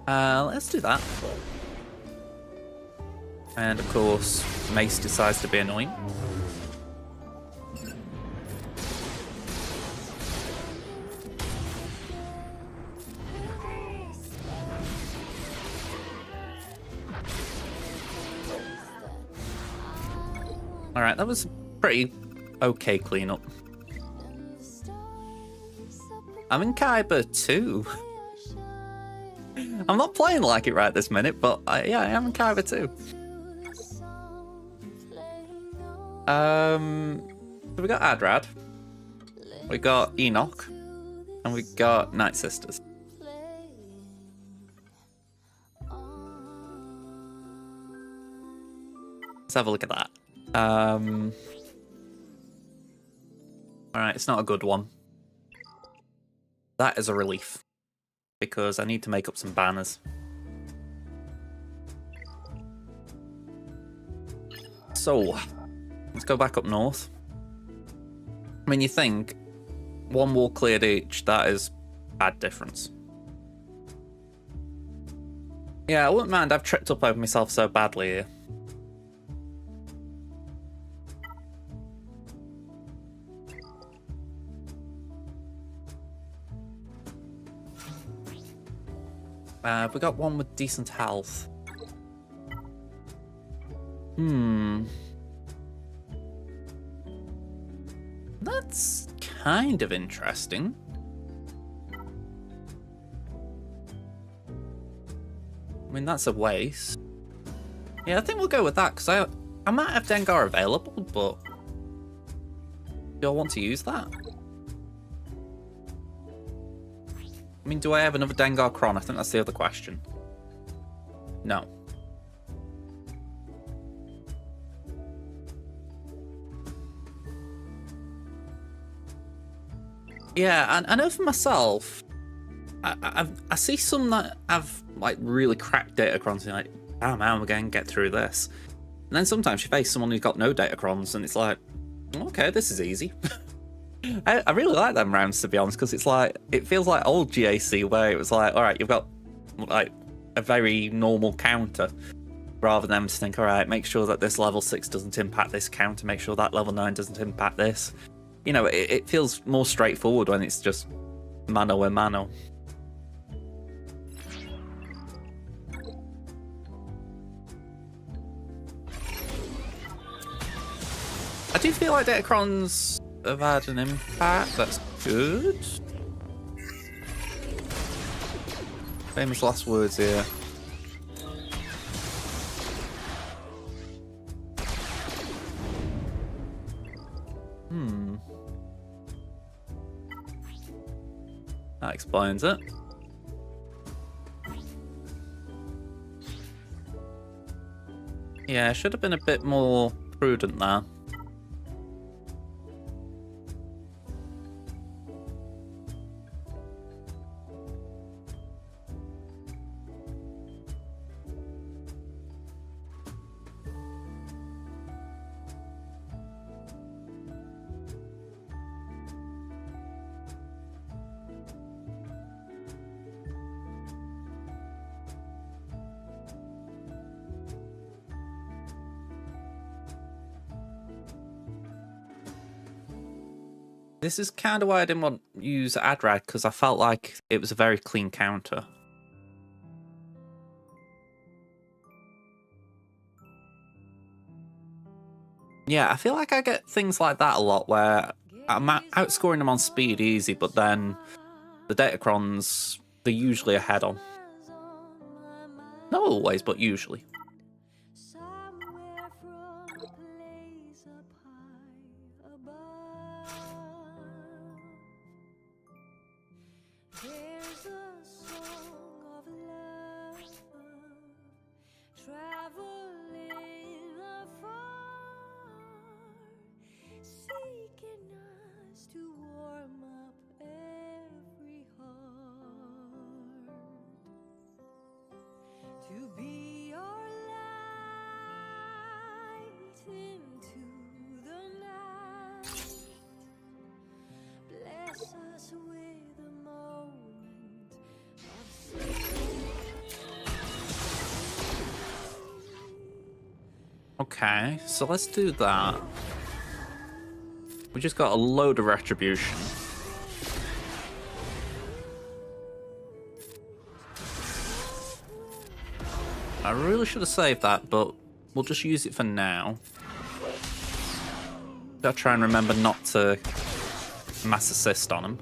Let's do that. And of course, Mace decides to be annoying. Alright, that was pretty okay cleanup. I'm in Kaiba too. I'm not playing like it right this minute, but yeah, I am in Kaiba too. So we got Adrad, we got Enoch, and we got Night Sisters. Let's have a look at that. Alright, it's not a good one. That is a relief, because I need to make up some banners. So, let's go back up north. I mean, you think, one wall cleared each, that is bad difference. Yeah, I wouldn't mind, I've tripped up over myself so badly here. We got one with decent health. That's kind of interesting. I mean, that's a waste. Yeah, I think we'll go with that, because I might have Dengar available, but do I want to use that? I mean, do I have another Dengar Kron? I think that's the other question. No. Yeah, and I know for myself, I see some that have like really cracked Datacrons and like, damn, how am I going to get through this? And then sometimes you face someone who's got no Datacrons and it's like, okay, this is easy. I really like them rounds, to be honest, because it's like, it feels like old GAC where it was like, all right, you've got like a very normal counter, rather than to think, all right, make sure that this level 6 doesn't impact this counter, make sure that level 9 doesn't impact this. You know, it feels more straightforward when it's just mano a mano. I do feel like Datacrons have had an impact. That's good. Famous last words here. That explains it. Yeah, I should have been a bit more prudent there. This is kind of why I didn't want to use Adrad, because I felt like it was a very clean counter. Yeah, I feel like I get things like that a lot, where I'm outscoring them on speed easy, but then the Datacrons, they're usually ahead on. Not always, but usually. To be your light into the night. Bless us with a moment of sleep. Okay, so let's do that. We just got a load of retribution. I really should have saved that, but we'll just use it for now. Gotta try and remember not to mass assist on him.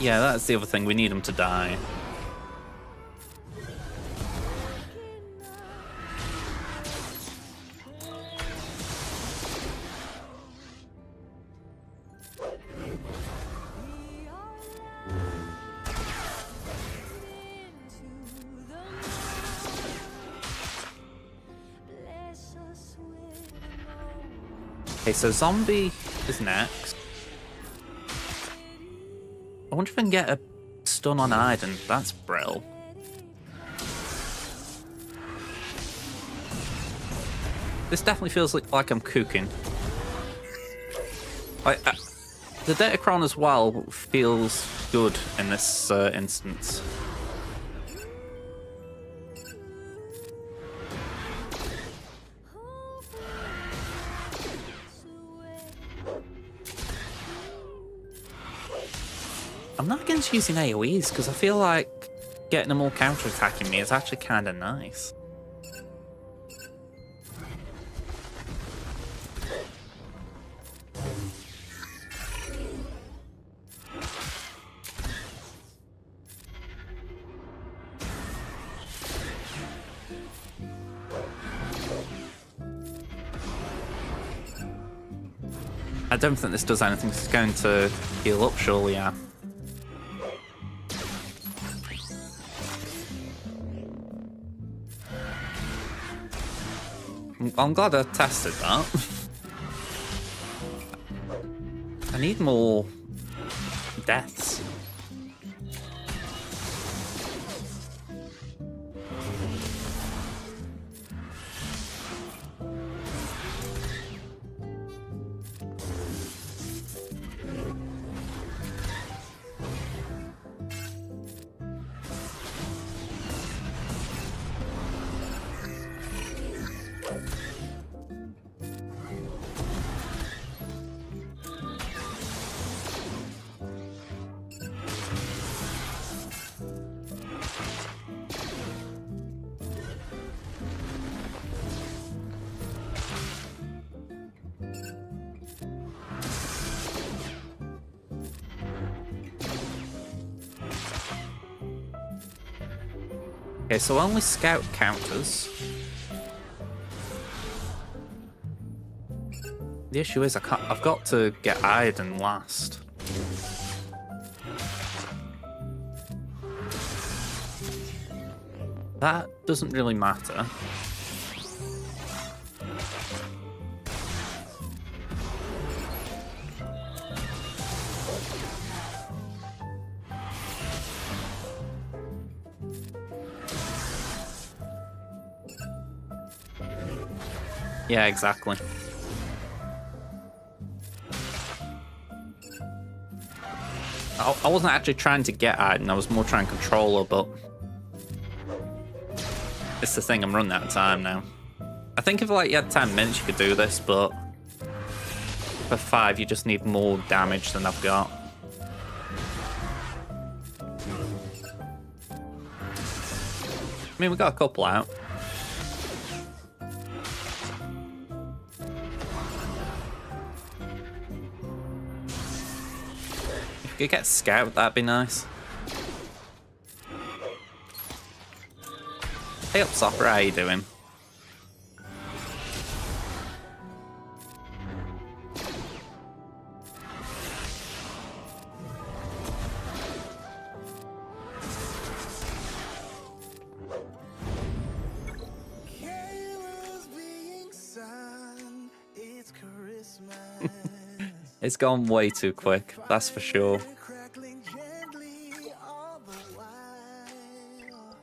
Yeah, that's the other thing. We need him to die. Okay, so zombie is next. I wonder if I can get a stun on Aiden. That's brill. This definitely feels like I'm cooking. The Datacron as well feels good in this instance. I'm not against using AoEs because I feel like getting them all counter-attacking me is actually kind of nice. I don't think this does anything. It's going to heal up, surely, yeah. I'm glad I tested that. I need more deaths. Okay, so only scout counters. The issue is I've got to get Aiden last. That doesn't really matter. Yeah, exactly. I wasn't actually trying to get Aiden, I was more trying to control her, but it's the thing, I'm running out of time now. I think if like you had 10 minutes you could do this, but for 5 you just need more damage than I've got. I mean, we got a couple out. If you could get Scout, that'd be nice. Hey up, Sopper, how you doing? Kayla's being sun, it's Christmas It's gone way too quick, that's for sure. Crackling gently all the while.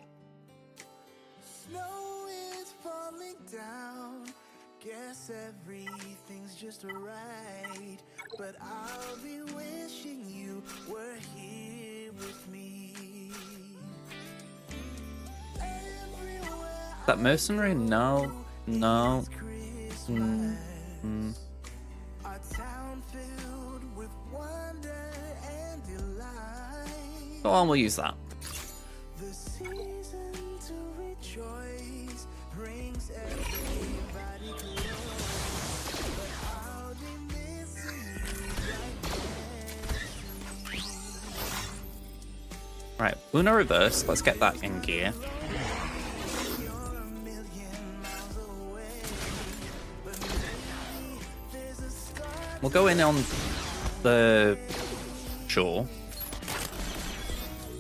Snow is falling down. Guess everything's just right. But I'll be wishing you were here with me. Everywhere That mercenary? No. No. Christmas. Our town filled with wonder and delight. Go on, we'll use that. The season to rejoice brings everybody close. But I'll be missing you right next to me. Right, Luna reverse. Let's get that in gear. You're a million miles away, but maybe there's a star. We'll go in on the shore.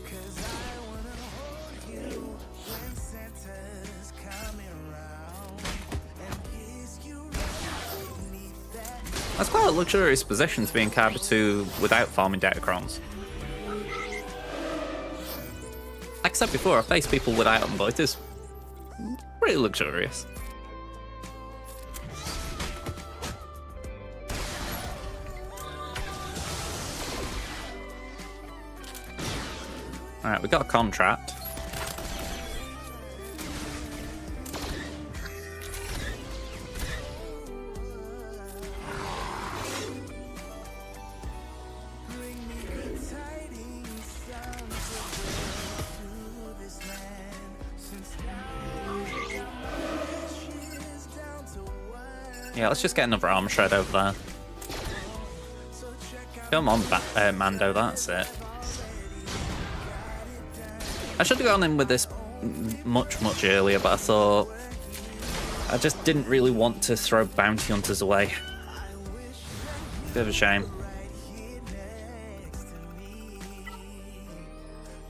Cause I wanna hold you when Santa's coming round and kiss you right beneath that. That's quite a luxurious position to be in Kabuto without farming Datacrons. Like I said before, I face people without them, but it is pretty luxurious. Alright, we got a contract. Bring me good tidings, sons of to this land. Since now we got wishes down to one. Yeah, let's just get another armor shred over there. So check out Come on, Mando, that's it. I should have gone in with this much earlier, but I thought I just didn't really want to throw bounty hunters away. Bit of a shame. right here next to me.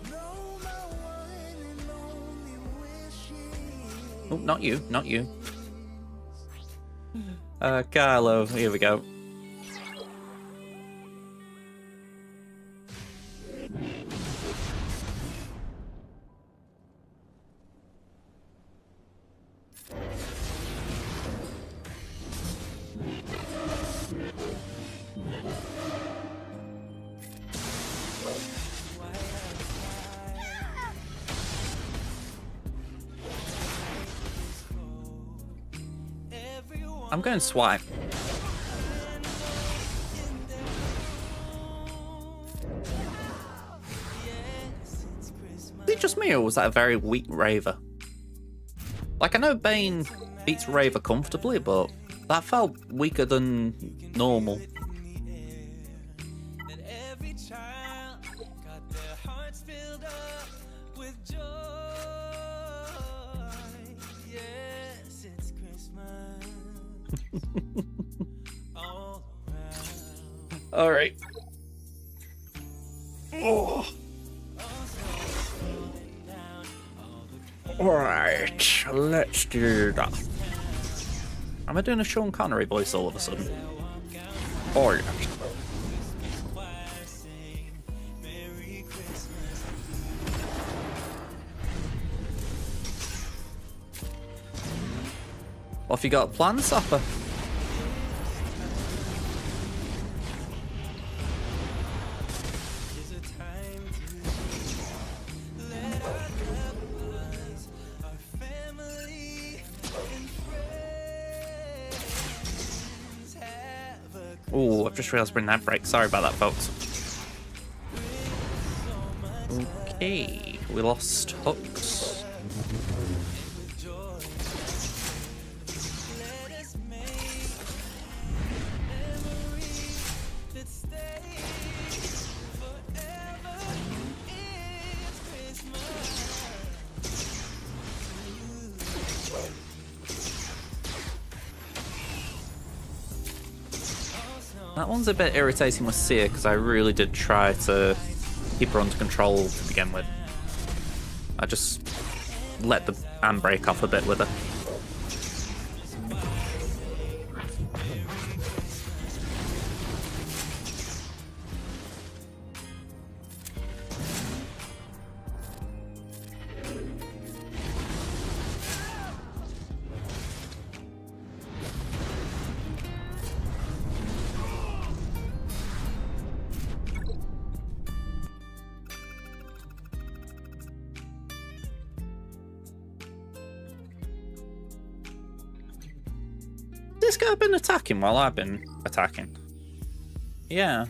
No, my one and only wishing. Oh, not you, not you. Carlo, here we go. I'm going swipe. Is it just me, or was that a very weak Raver? Like, I know Bane beats Raver comfortably, but that felt weaker than normal. That every child got their hearts filled up with joy. Yes, it's Christmas all around. Alright. Oh. Alright, let's do that. Am I doing a Sean Connery voice all of a sudden? Oh, yes. Merry Christmas. What have you got planned, Sopper? Is a time to let our loved ones, our family and friends have a Oh, I've just realised we're in that break. Sorry about that, folks. Okay, we lost Hooks. joy. Let us make memories that stay forever. It's Christmas. That one's a bit irritating with Seer because I really did try to keep her under control to begin with. I just let the handbrake off a bit with her. this guy been attacking while I've been attacking? Yeah.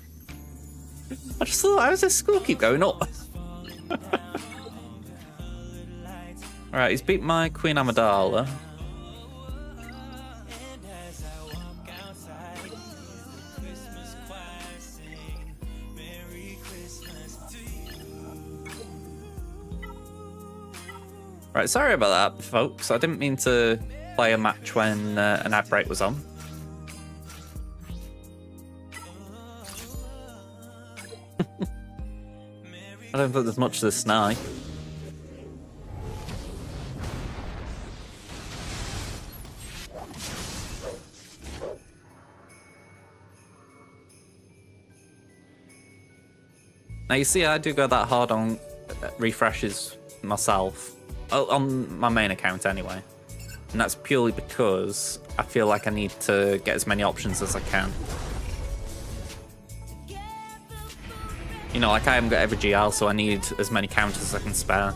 I just thought, how does this score keep going up? Alright, he's beat my Queen Amidala. Right, sorry about that, folks. I didn't mean to play a match when an ad break was on. I don't think there's much to this Snai. Now you see, I do go that hard on refreshes myself. On my main account anyway. And that's purely because I feel like I need to get as many options as I can. You know, like I haven't got every GL, so I need as many counters as I can spare.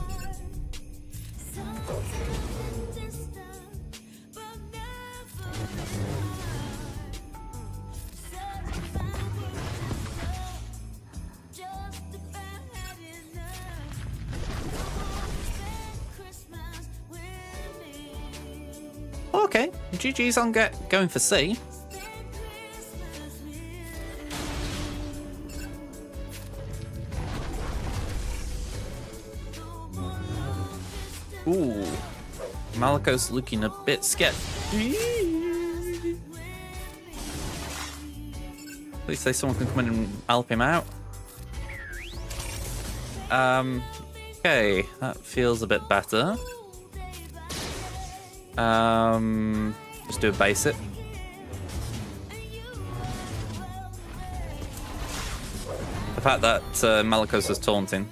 Okay, GG's on going for C. Ooh, Malikos looking a bit scared. At least say someone can come in and help him out. Okay, that feels a bit better. Just do a basic. The fact that Malikos is taunting.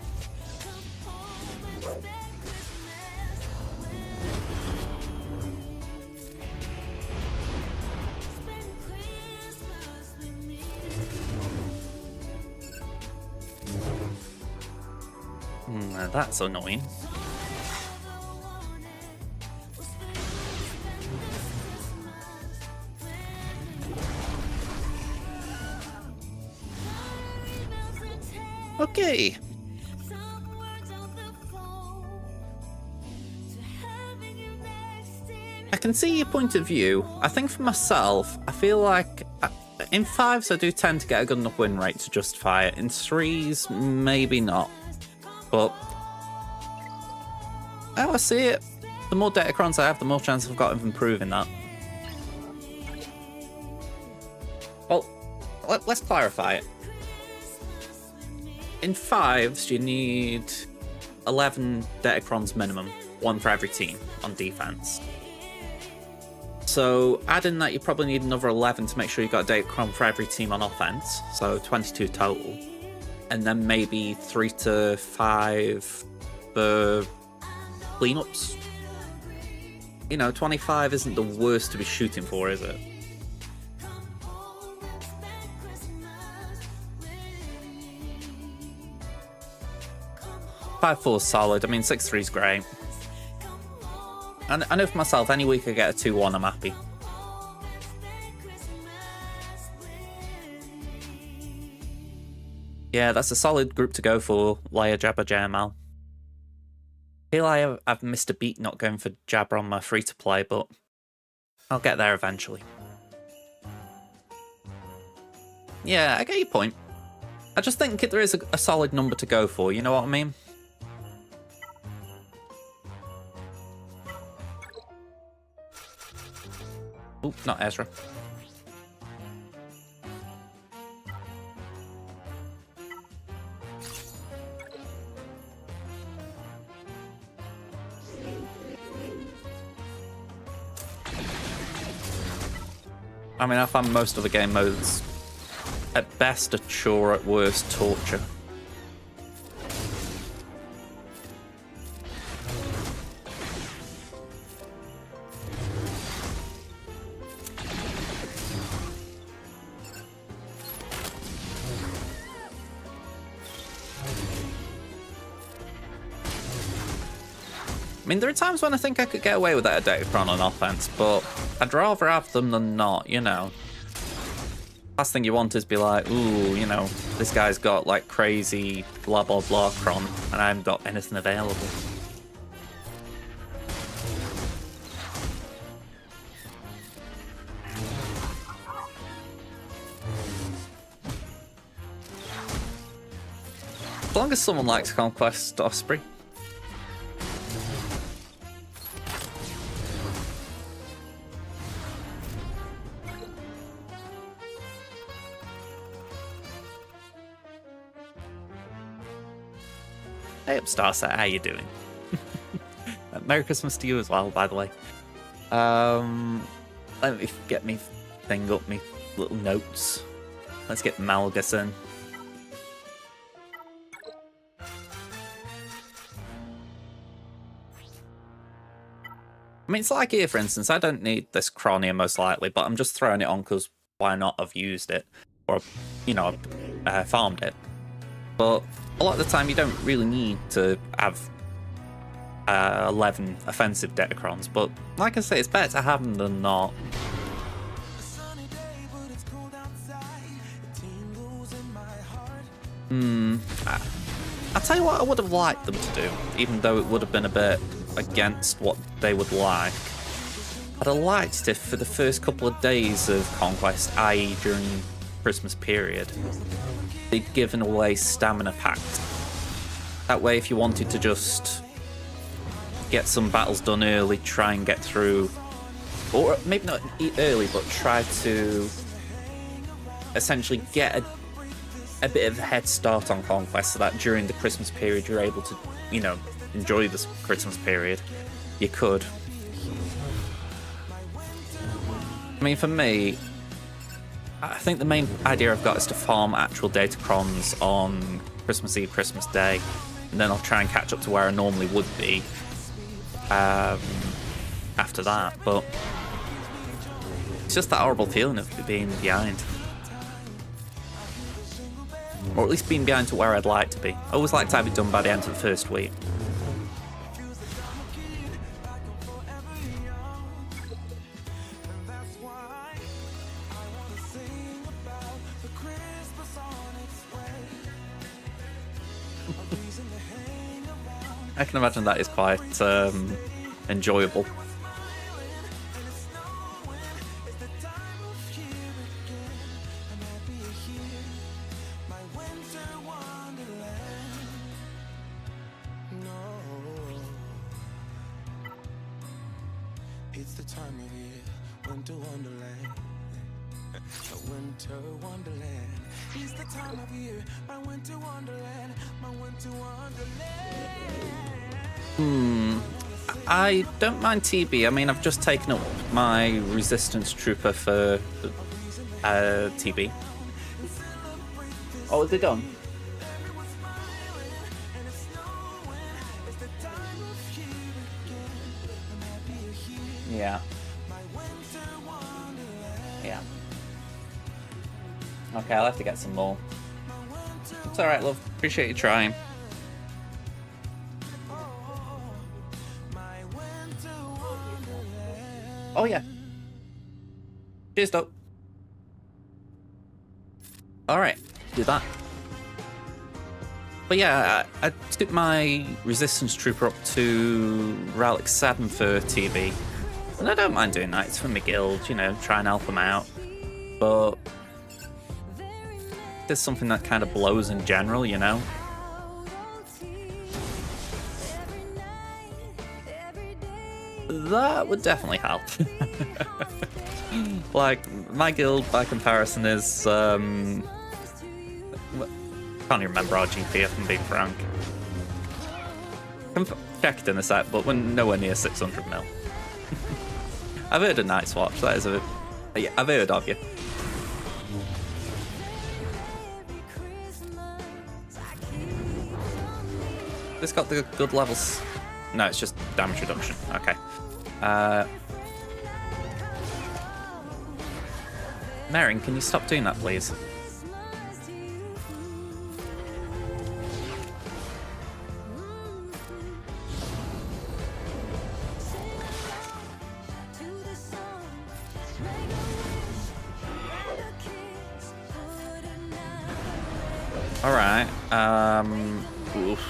That's annoying. Okay. I can see your point of view. I think for myself, I feel like in 5s I do tend to get a good enough win rate to justify it. In 3s, maybe not. But how I see it, the more Datacrons I have, the more chance I've got of improving that. Well, let's clarify it. In 5s, you need 11 Datacrons minimum, 1 for every team on defense. So adding that, you probably need another 11 to make sure you've got a Datacron for every team on offense, so 22 total. And then maybe 3 to 5 for cleanups. You know, 25 isn't the worst to be shooting for, is it? 5-4 is solid. I mean, 6-3 is great. And I know for myself, any week I get a 2-1, I'm happy. Yeah, that's a solid group to go for, Leia, Jabba, JML. I feel like I've missed a beat not going for Jabba on my free-to-play, but I'll get there eventually. Yeah, I get your point. I just think there is a solid number to go for, you know what I mean? Oop, not Ezra. I mean, I find most of the game modes at best a chore, at worst torture. mean, there are times when I think I could get away with that Datacron on offense, but I'd rather have them than not, you know. Last thing you want is be like, ooh, you know, this guy's got like crazy blah blah blah cron, and I haven't got anything available. As long as someone likes Conquest Osprey. Hey up, Starset, how you doing? Merry Christmas to you as well, by the way. Let me get me thing up, me little notes. Let's get Malgus in. I mean, it's like here, for instance, I don't need this Cronia most likely, but I'm just throwing it on because why not? I've used it, or, you know, farmed it. But a lot of the time you don't really need to have 11 offensive Datacrons, but like I say, it's better to have them than not. A sunny day, but it's cold outside. It tingles in my heart. I'll tell you what I would have liked them to do, even though it would have been a bit against what they would like. I'd have liked it if for the first couple of days of Conquest, i.e. during Christmas period, they'd given away stamina packs. That way, if you wanted to just get some battles done early, try and get through, or maybe not early, but try to essentially get a bit of a head start on Conquest, so that during the Christmas period you're able to, you know, enjoy this Christmas period. You could. I mean, for me, I think the main idea I've got is to farm actual Datacrons on Christmas Eve, Christmas Day, and then I'll try and catch up to where I normally would be after that. But it's just that horrible feeling of being behind. Or at least being behind to where I'd like to be. I always like to have it done by the end of the first week. I can imagine that is quite enjoyable. It's the time of year, winter wonderland. A winter wonderland. It's the time of year, my winter wonderland, my winter wonderland. I don't mind TB. I mean, I've just taken up my Resistance Trooper for TB. Oh, is it done? Yeah. Yeah. Okay, I'll have to get some more. It's alright, love. Appreciate you trying. Oh, yeah. Cheers, dope. Alright, do that. But yeah, I took my Resistance Trooper up to Relic 7 for TB. And I don't mind doing that, it's for my guild, you know, try and help them out. But there's something that kind of blows in general, you know? That would definitely help. Like, my guild by comparison is, can't even remember our GP if I'm being frank. I can check it in a sec, but we're nowhere near 600 mil. I've heard of Night Swatch, that is a... Yeah, I've heard of you. This got the good levels. No, it's just damage reduction. Okay. Merrin, can you stop doing that, please? All right. Oof.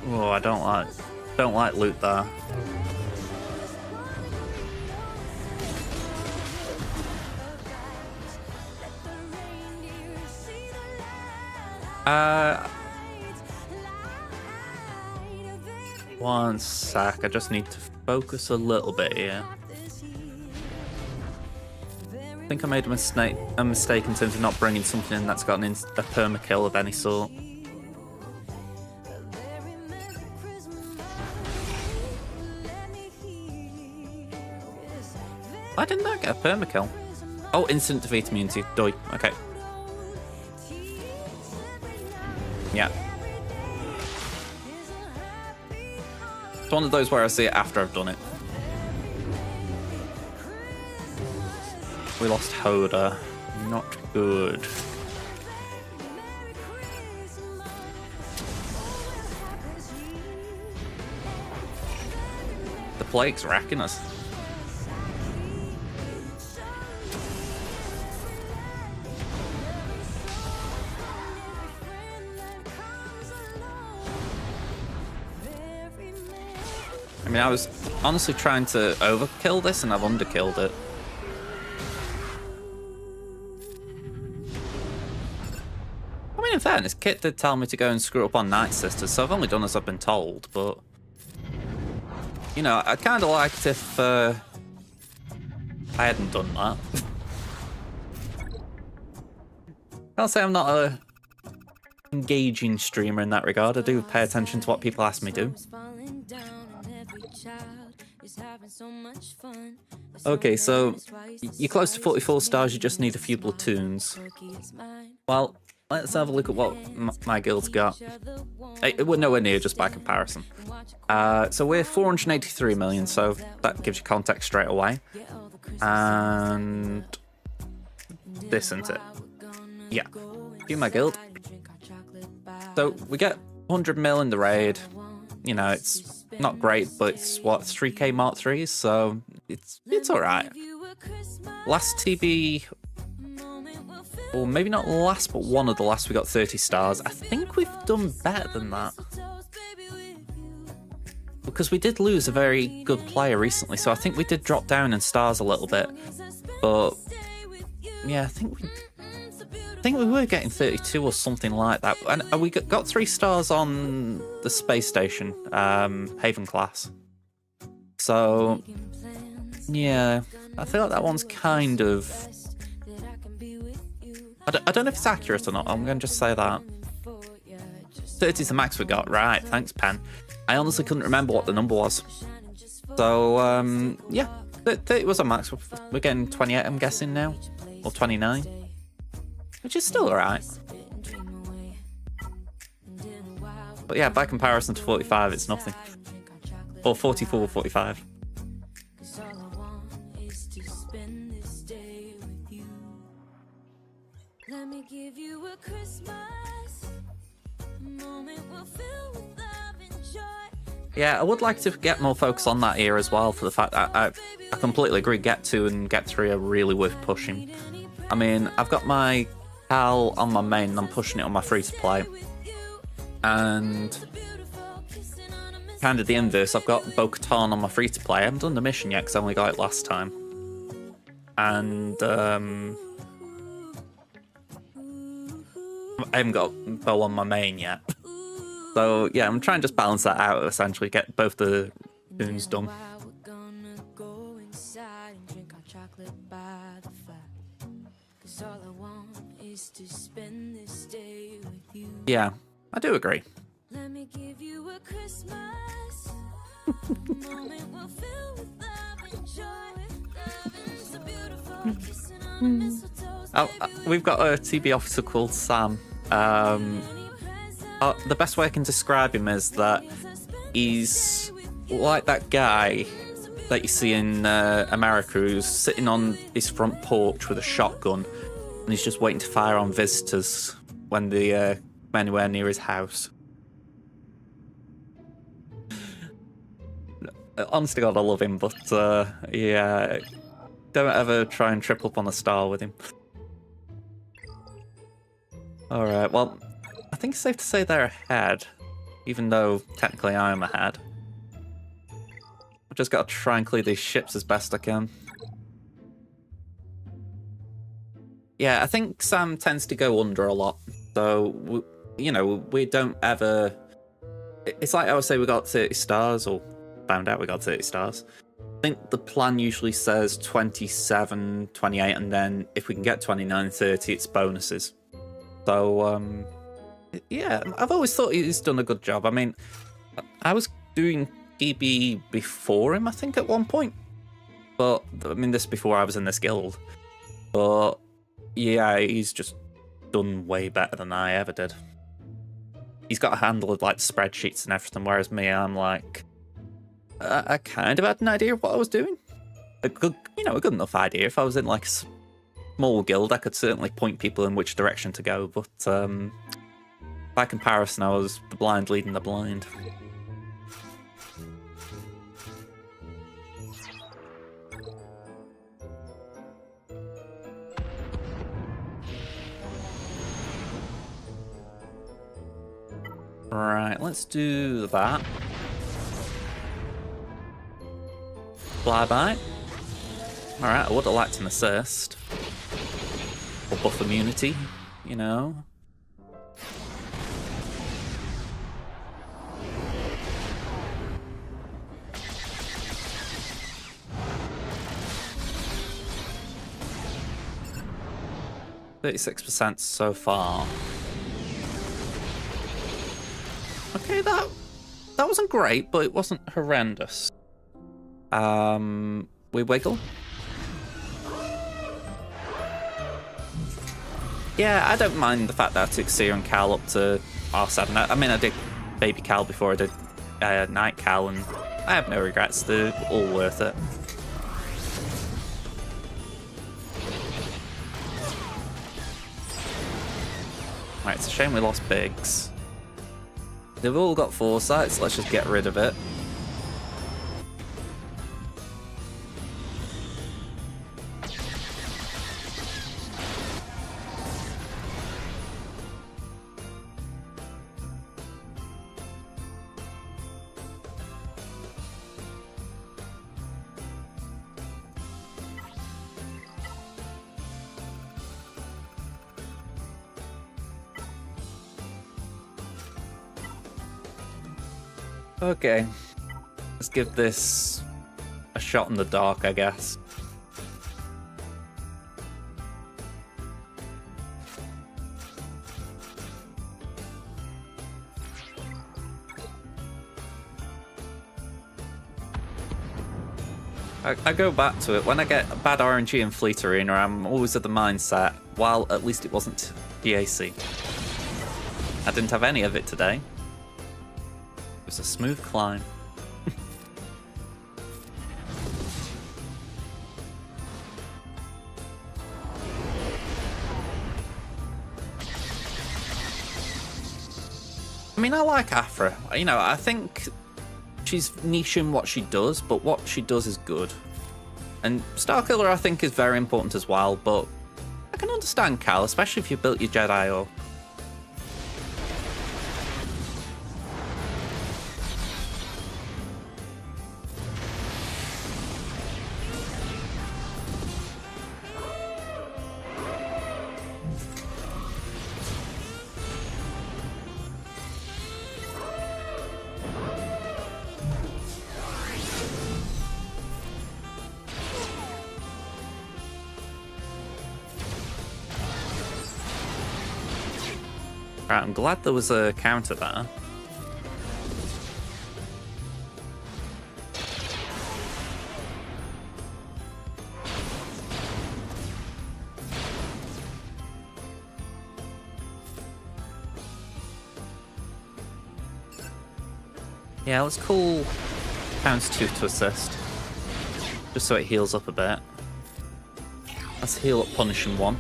Oh, I don't like loot there. One sec. I just need to focus a little bit here. I think I made a mistake in terms of not bringing something in that's got a permakill of any sort. Why didn't that get a permakill? Oh, instant defeat immunity. Doi. Okay. Yeah. It's one of those where I see it after I've done it. We lost Hoda. Not good. The plague's wrecking us. I mean, I was honestly trying to overkill this and I've underkilled it. I mean, in fairness, Kit did tell me to go and screw up on Night Sisters, so I've only done as I've been told, but... You know, I'd kind of liked if I hadn't done that. I'll say I'm not a engaging streamer in that regard. I do pay attention to what people ask me to. Okay, so you're close to 44 stars, you just need a few platoons. Well, let's have a look at what my guild's got. We're nowhere near just by comparison. So we're 483 million, so that gives you context straight away. And this isn't it. Yeah, do my guild. So we get 100 mil in the raid. You know, it's not great, but it's what, 3k Mark 3s, so it's alright. Last TB, or maybe not last, but one of the last, we got 30 stars. I think we've done better than that. Because we did lose a very good player recently, so I think we did drop down in stars a little bit. But yeah, I think we were getting 32 or something like that. And we got 3 stars on the space station, Haven class. So yeah, I feel like that one's kind of... I don't know if it's accurate or not. I'm going to just say that. 30 is the max we got. Right, thanks, Pen. I honestly couldn't remember what the number was. So, yeah, 30 was a max. We're getting 28, I'm guessing, now. Or 29. Which is still alright. But yeah, by comparison to 45, it's nothing. Or 44, 45. Let me give you a Christmas moment we'll fill with love and joy. Yeah, I would like to get more focus on that here as well, for the fact that I completely agree Get 2 and Get 3 are really worth pushing. I mean, I've got my Cal on my main and I'm pushing it on my free-to-play. And kind of the inverse, I've got Bo-Katan on my free-to-play. I haven't done the mission yet because I only got it last time. And I haven't got Bo on my main yet. So yeah, I'm trying to just balance that out, essentially, get both the tunes done. Yeah, I do agree. Let me give you a Christmas moment we'll fill with love and joy. Loving's a beautiful kissing on a mistletoe. Oh, we've got a TB officer called Sam. The best way I can describe him is that he's like that guy that you see in America who's sitting on his front porch with a shotgun and he's just waiting to fire on visitors when they come anywhere near his house. Honest to God, I love him, but yeah, don't ever try and trip up on a star with him. Alright, well, I think it's safe to say they're ahead, even though technically I am ahead. I've just got to try and clear these ships as best I can. Yeah, I think Sam tends to go under a lot, so, we don't ever... It's like I would say we got 30 stars, or found out we got 30 stars. I think the plan usually says 27, 28, and then if we can get 29, 30, it's bonuses. So, yeah, I've always thought he's done a good job. I mean, I was doing PB before him, I think, at one point. But, I mean, this before I was in this guild. But, yeah, he's just done way better than I ever did. He's got a handle of, like, spreadsheets and everything, whereas me, I'm like... I kind of had an idea of what I was doing. A good idea. If I was in, like, a small guild, I could certainly point people in which direction to go, but, by comparison, I was the blind leading the blind. Right, let's do that. Flyby. Alright, I would have liked an assist. Or buff immunity, you know. %36% so far. Okay, that wasn't great, but it wasn't horrendous. We wiggle. Yeah, I don't mind the fact that I took Seer and Cal up to R7. I mean, I did Baby Cal before I did Night Cal, and I have no regrets. They're all worth it. Right, it's a shame we lost Biggs. They've all got foresight, so let's just get rid of it. Okay, let's give this a shot in the dark, I guess. I go back to it. When I get bad RNG in Fleet Arena, I'm always of the mindset, well, at least it wasn't DAC. I didn't have any of it today. It was a smooth climb. I mean, I like Aphra. You know, I think she's niche in what she does, but what she does is good. And Starkiller, I think, is very important as well, but I can understand Cal, especially if you built your Jedi up. Right, I'm glad there was a counter there. Yeah, let's call Pounds 2 to assist. Just so it heals up a bit. Let's heal up Punishing 1.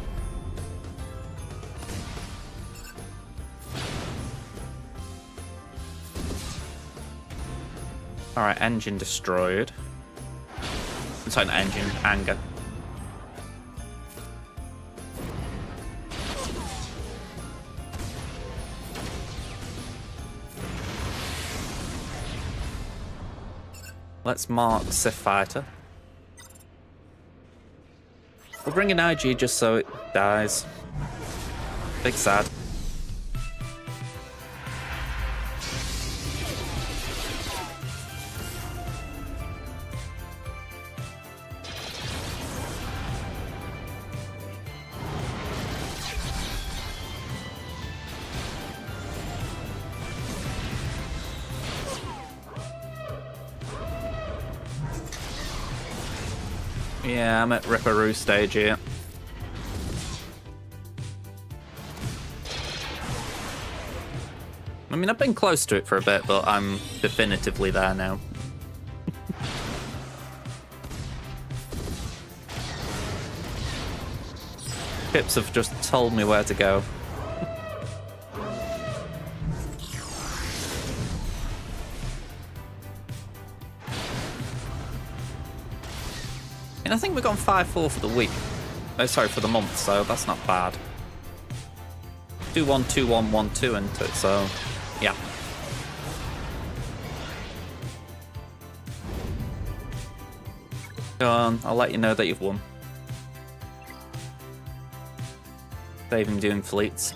Alright, engine destroyed. Sorry, not engine, anger. Let's mark Sith Fighter. We'll bring in IG just so it dies. Big sad. Yeah, I'm at Ripperoo stage here. I mean, I've been close to it for a bit, but I'm definitively there now. Chips have just told me where to go. And I think we've gone 5-4 for the week. Oh, sorry, for the month, so that's not bad. 2-1, 2-1, 1-2 into it, so yeah. Go on, I'll let you know that you've won. Saving doing fleets.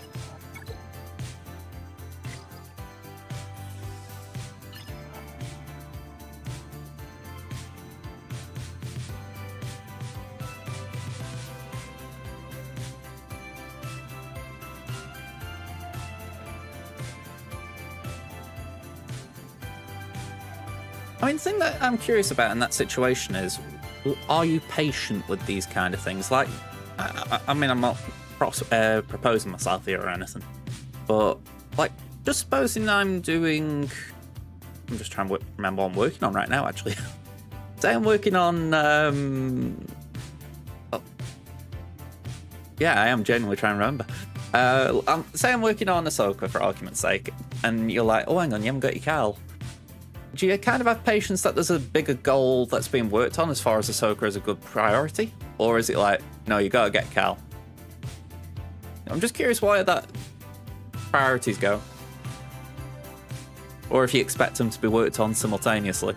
I mean, the thing that I'm curious about in that situation is, are you patient with these kind of things? Like, I mean, I'm not proposing myself here or anything, but like, just supposing I'm doing, I'm just trying to remember what I'm working on right now, actually. Say I'm working on, oh, yeah, I am genuinely trying to remember. Say I'm working on Ahsoka for argument's sake, and you're like, oh, hang on, you haven't got your Cal. Do you kind of have patience that there's a bigger goal that's being worked on as far as Ahsoka is a good priority? Or is it like, no, you gotta get Cal? I'm just curious why that priorities go. Or if you expect them to be worked on simultaneously.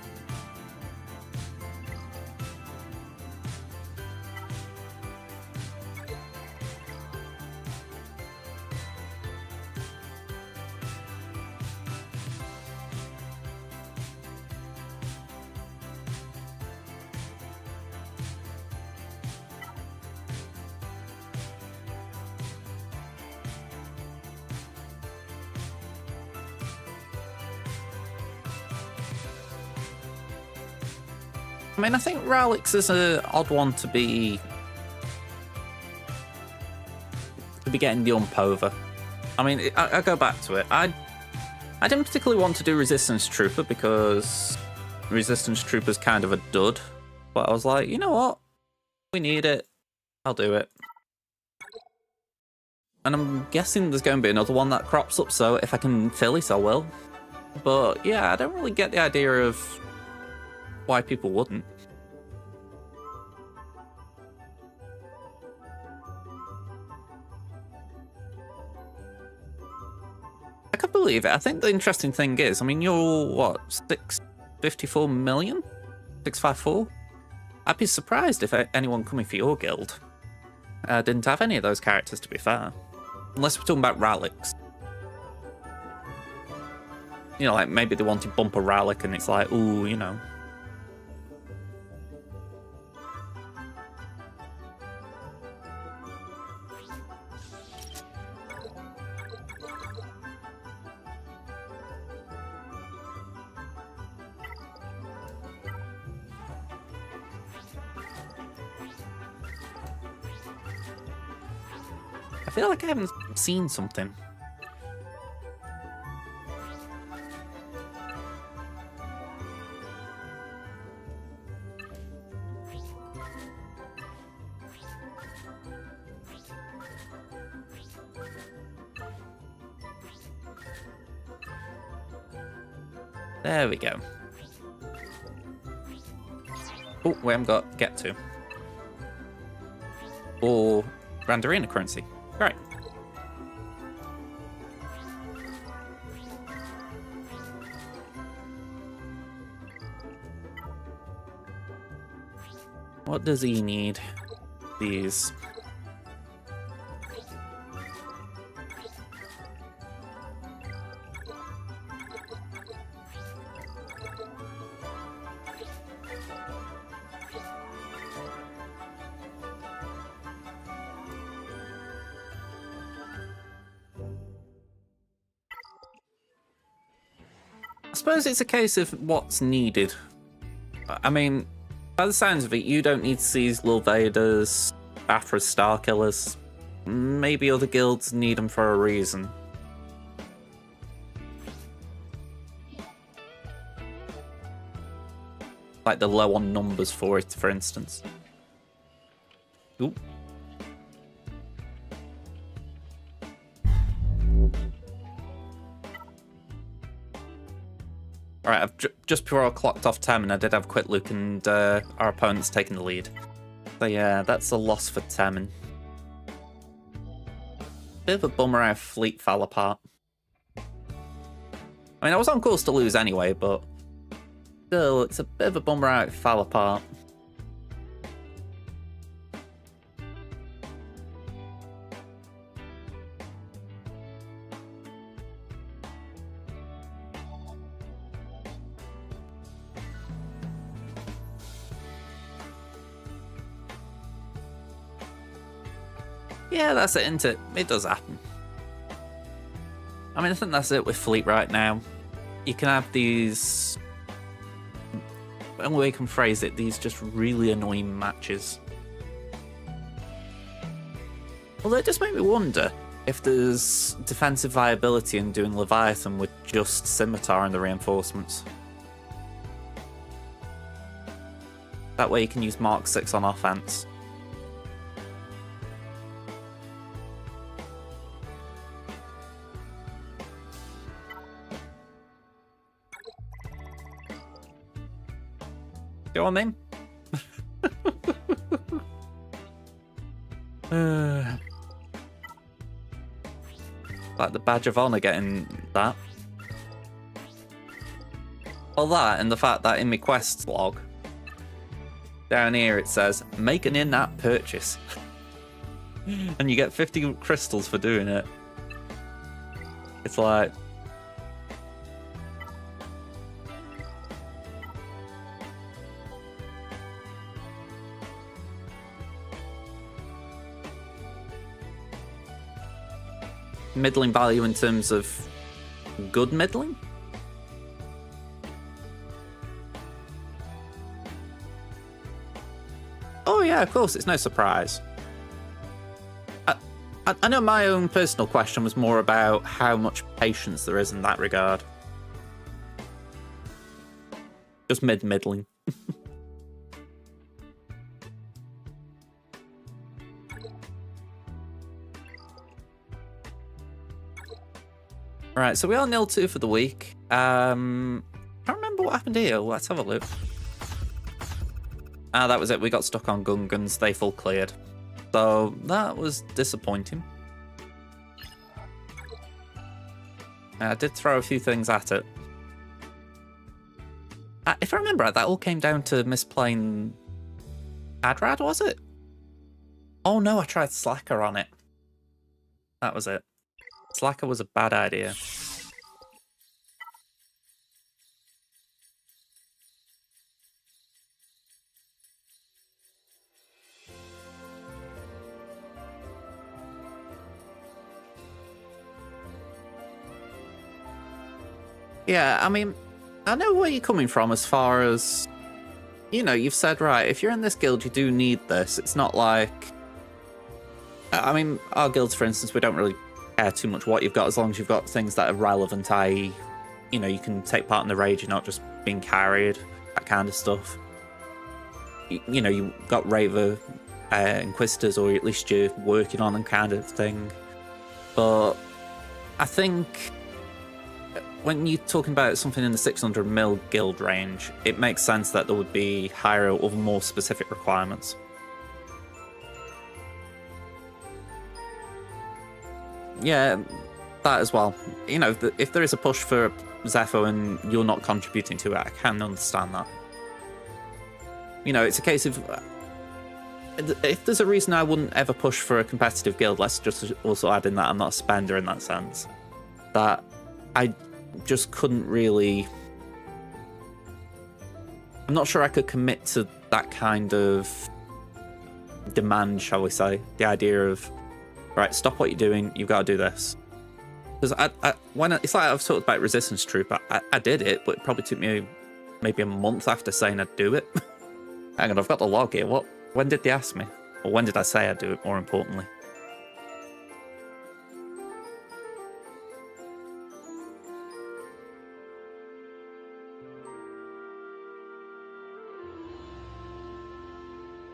I mean, I think Ralix is an odd one to be getting the ump over. I mean, I go back to it. I didn't particularly want to do Resistance Trooper because Resistance Trooper's kind of a dud. But I was like, you know what? We need it. I'll do it. And I'm guessing there's going to be another one that crops up, so if I can fill it, I will. But yeah, I don't really get the idea of why people wouldn't. I can't believe it. I think the interesting thing is, I mean, you're what, 654 million? 654? I'd be surprised if anyone coming for your guild didn't have any of those characters, to be fair. Unless we're talking about Ralix. You know, like maybe they wanted Bumper Rallic and it's like, ooh, you know. I feel like I haven't seen something. There we go. Oh, we haven't got get to. Or Grand Arena currency. Right. What does he need? These. I suppose it's a case of what's needed. I mean, by the sounds of it, you don't need to seize Lulvader's Afra's Star Killers. Maybe other guilds need them for a reason. Like they're low on numbers for it, for instance. Ooh. Alright, just before I clocked off 10, and I did have a quick look, and our opponent's taking the lead. So yeah, that's a loss for Temin. Bit of a bummer how Fleet fell apart. I mean, I was on course to lose anyway, but still, it's a bit of a bummer how it fell apart. Yeah, that's it, isn't it? It does happen. I mean, I think that's it with Fleet right now. You can have these... the only way I can phrase it, these just really annoying matches. Although it does make me wonder if there's defensive viability in doing Leviathan with just Scimitar and the reinforcements. That way you can use Mark 6 on offense. Go on then. Like the badge of honor getting that. Well, that and the fact that in my quests log down here it says make an in-app purchase and you get 50 crystals for doing it. It's like, middling value in terms of good middling? Oh yeah, of course, it's no surprise. I know my own personal question was more about how much patience there is in that regard. Just middling. Alright, so we are 0-2 for the week. I can't remember what happened here. Let's have a look. Ah, that was it. We got stuck on Gungans. They full cleared. So that was disappointing. I did throw a few things at it. If I remember right, that all came down to misplaying Adrad, was it? Oh no, I tried Slacker on it. That was it. Slacker was a bad idea. Yeah, I mean, I know where you're coming from as far as, you know, you've said, right, if you're in this guild, you do need this. It's not like... I mean, our guilds, for instance, we don't really care too much what you've got as long as you've got things that are relevant, i.e., you know, you can take part in the raid, you're not just being carried, that kind of stuff. You know, you've got Raver Inquisitors, or at least you're working on them kind of thing. But I think when you're talking about something in the 600 mil guild range, it makes sense that there would be higher or more specific requirements. Yeah, that as well. You know, if there is a push for Zephyr and you're not contributing to it, I can understand that. You know, it's a case of if there's a reason I wouldn't ever push for a competitive guild, let's just also add in that I'm not a spender in that sense. That I just couldn't really... I'm not sure I could commit to that kind of demand, shall we say. The idea of, right, stop what you're doing, you've got to do this. Because it's like I've talked about Resistance Troop. I did it, but it probably took me maybe a month after saying I'd do it. Hang on, I've got the log here. When did they ask me? Or when did I say I'd do it, more importantly?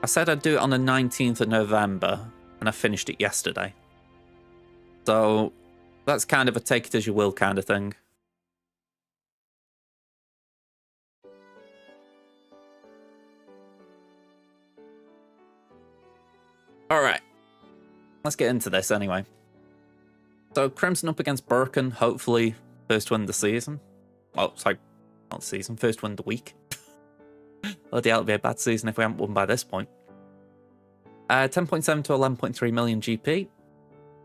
I said I'd do it on the 19th of November, and I finished it yesterday. So that's kind of a take it as you will kind of thing. Alright, let's get into this anyway. So Crimson up against Birkin, hopefully first win of the season. Oh, sorry, not the season, first win of the week. Bloody hell, it'd be a bad season if we haven't won by this point. 10.7 to 11.3 million GP.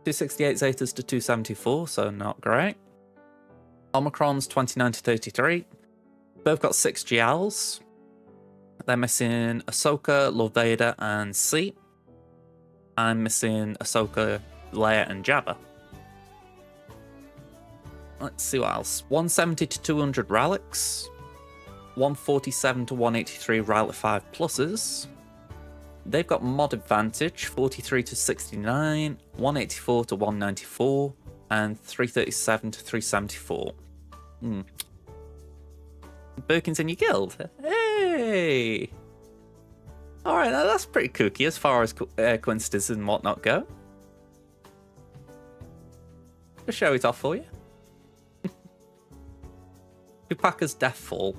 268 Zetas to 274, so not great. Omicron's 29 to 33. Both got 6 GLs. They're missing Ahsoka, Lord Vader, and C. I'm missing Ahsoka, Leia, and Jabba. Let's see what else. 170 to 200 relics. 147 to 183 Relic 5 pluses. They've got mod advantage, 43 to 69, 184 to 194, and 337 to 374. Birkin's in your guild. Hey! Alright, now that's pretty kooky as far as coincidences and whatnot go. Just show it off for you. Chewbacca's Deathfall.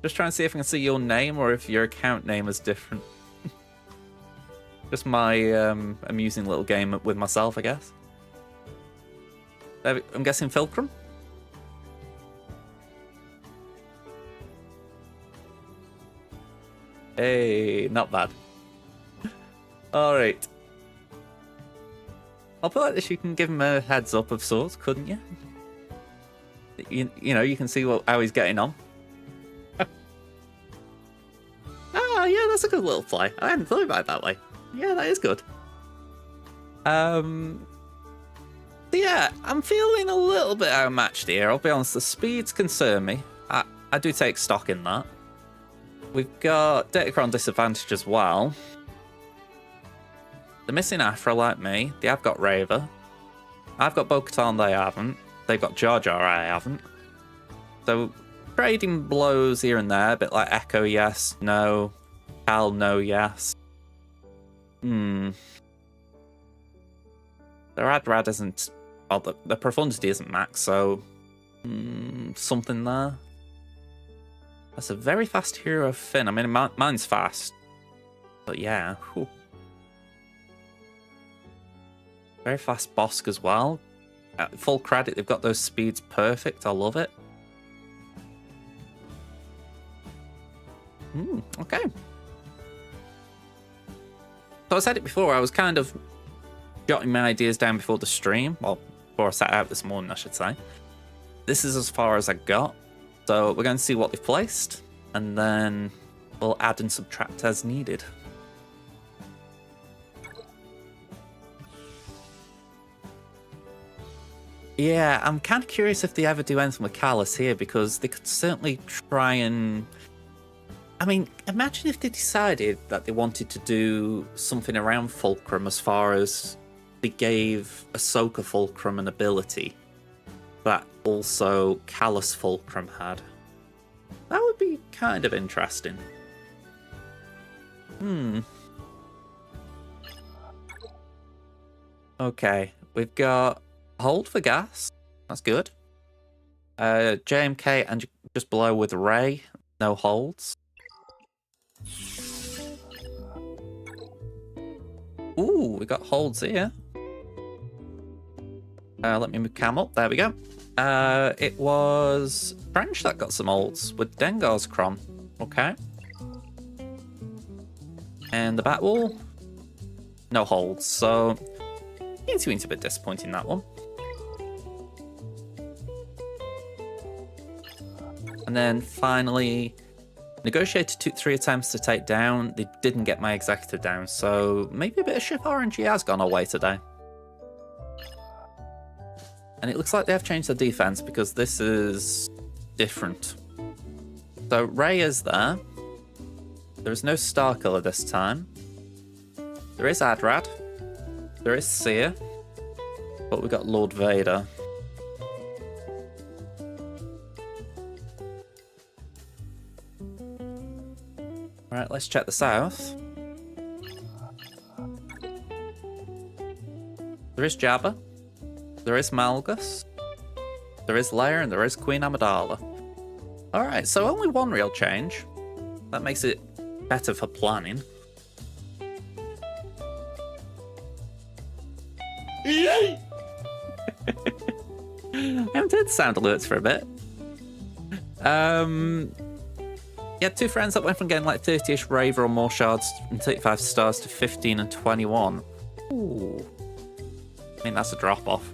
Just trying to see if I can see your name or if your account name is different. Just my amusing little game with myself, I guess. I'm guessing Fulcrum? Hey, not bad. Alright. I'll put like this, you can give him a heads up of sorts, couldn't you? You know, you can see how he's getting on. Ah, yeah, that's a good little play. I hadn't thought about it that way. Yeah, that is good. Yeah, I'm feeling a little bit outmatched here. I'll be honest, the speeds concern me. I do take stock in that. We've got Datacron disadvantage as well. They're missing Aphra like me. They have got Raver. I've got Bo-Katan, they haven't. They've got Jar Jar, I haven't. So, trading blows here and there, a bit like Echo, yes, no. Cal, no, yes. The Rad isn't... Well, the profundity isn't max, so... something there. That's a very fast hero Finn. I mean, mine's fast. But yeah. Whew. Very fast Bosk as well. Full credit, they've got those speeds perfect. I love it. Okay. So I said it before, I was kind of jotting my ideas down before the stream. Well, before I sat out this morning, I should say. This is as far as I got. So we're going to see what they've placed, and then we'll add and subtract as needed. Yeah, I'm kind of curious if they ever do anything with Callus here, because they could certainly try and... I mean, imagine if they decided that they wanted to do something around Fulcrum as far as they gave Ahsoka Fulcrum an ability that also Callus Fulcrum had. That would be kind of interesting. Okay, we've got hold for gas. That's good. JMK and just below with Rey. No holds. Ooh, we got holds here. Let me move Cam up. There we go. It was French that got some holds with Dengar's Cron. Okay. And the back wall? No holds, so Intuit's a bit disappointing, that one. And then finally, Negotiator took 3 attempts to take down. They didn't get my Executive down, so maybe a bit of ship RNG has gone away today. And it looks like they have changed their defense because this is different. So Rey is there. There is no Starkiller this time. There is Adrad. There is Seer. But we got Lord Vader. Alright, let's check the south. There is Jabba. There is Malgus. There is Leia, and there is Queen Amidala. Alright, so only one real change. That makes it better for planning. I haven't did sound alerts for a bit. Yeah, 2 friends that went from getting like 30-ish Raver or more shards and 35 stars to 15 and 21. Ooh. I mean, that's a drop-off.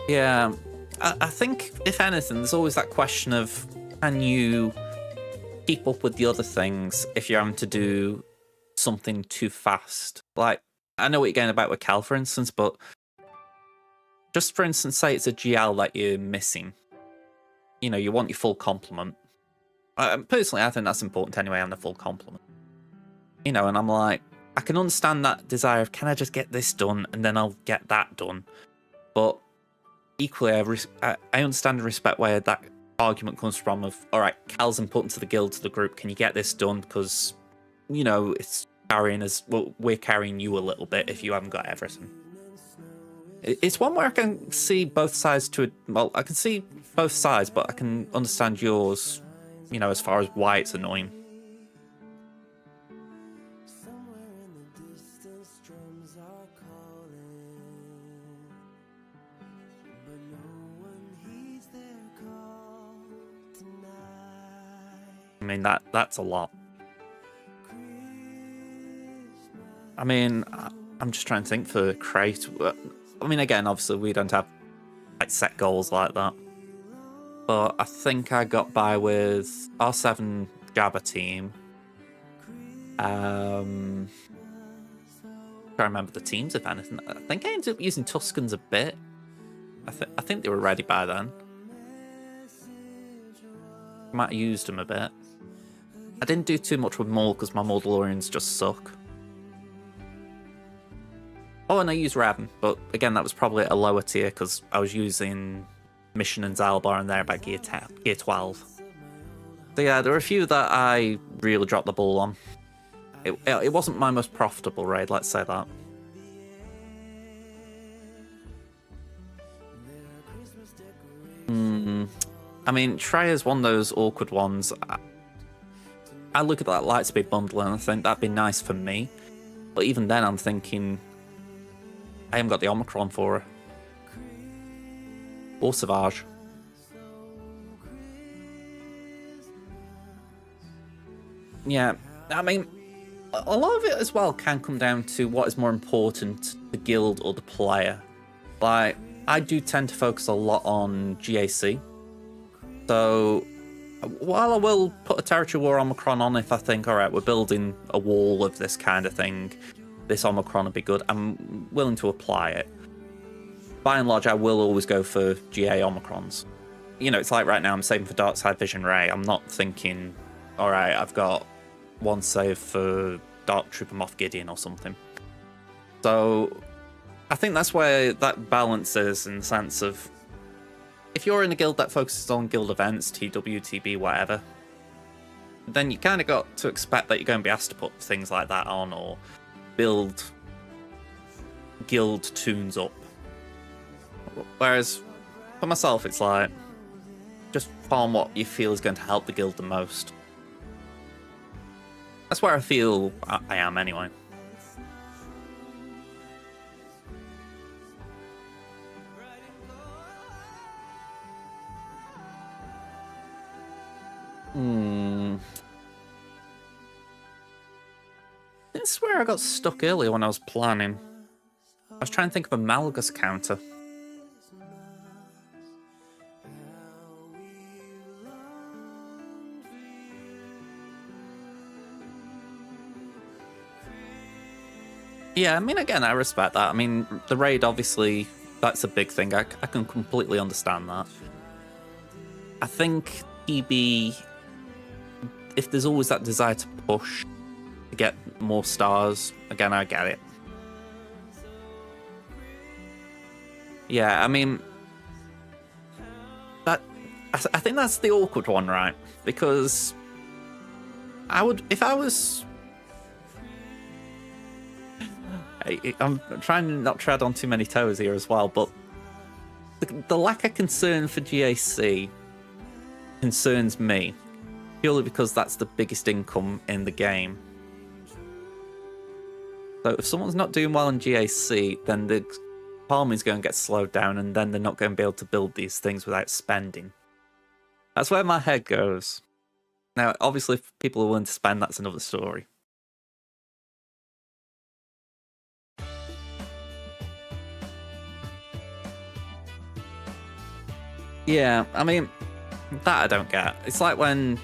Yeah, I think, if anything, there's always that question of, can you keep up with the other things if you're having to do something too fast? Like, I know what you're getting about with Cal, for instance, but just for instance, say it's a GL that you're missing. You know, you want your full complement. Personally, I think that's important anyway, having a full complement. You know, and I'm like, I can understand that desire of, can I just get this done and then I'll get that done? But equally, I understand and respect where that argument comes from of, all right, Cal's important to the guild, to the group, can you get this done? Because, you know, it's carrying us, well, we're carrying you a little bit if you haven't got everything. It's one where I can see both sides well, I can see both sides, but I can understand yours, you know, as far as why it's annoying. I mean, that's a lot. I mean, I'm just trying to think for Crate. I mean, again, obviously we don't have like set goals like that. But I think I got by with R7 Jabba team. Trying to remember the teams, if anything. I think I ended up using Tuscans a bit. I think they were ready by then. Might have used them a bit. I didn't do too much with Maul because my Mandalorians just suck. Oh, and I used Raven, but again, that was probably at a lower tier because I was using Mission and Zalbar and they're about gear 12. So yeah, there were a few that I really dropped the ball on. It wasn't my most profitable raid, let's say that. I mean, Shreya's one of those awkward ones. I look at that Lightspeed bundle and I think that'd be nice for me. But even then, I'm thinking, I haven't got the Omicron for her. Or Savage. Yeah, I mean, a lot of it as well can come down to what is more important, the guild or the player. Like, I do tend to focus a lot on GAC. So, while I will put a Territory War Omicron on if I think, alright, we're building a wall of this kind of thing, this Omicron would be good, I'm willing to apply it. By and large, I will always go for GA Omicrons. You know, it's like right now I'm saving for Darkside Vision Ray. I'm not thinking, alright, I've got one save for Dark Trooper Moff Gideon or something. So, I think that's where that balance is in the sense of, if you're in a guild that focuses on guild events, TW, TB, whatever, then you kind of got to expect that you're going to be asked to put things like that on or build guild tunes up. Whereas for myself, it's like, just farm what you feel is going to help the guild the most. That's where I feel I am anyway. I swear I got stuck earlier when I was planning. I was trying to think of a Malgus counter. Yeah, I mean, again, I respect that. I mean, the raid, obviously, that's a big thing. I can completely understand that. I think PB, if there's always that desire to push, to get more stars, again, I get it. Yeah, I mean, I think that's the awkward one, right? Because if I was... I'm trying to not tread on too many toes here as well, but the lack of concern for GAC concerns me, purely because that's the biggest income in the game. So if someone's not doing well in GAC, then the farming's going to get slowed down, and then they're not going to be able to build these things without spending. That's where my head goes. Now, obviously, if people are willing to spend, that's another story. Yeah, I mean, that I don't get. It's like when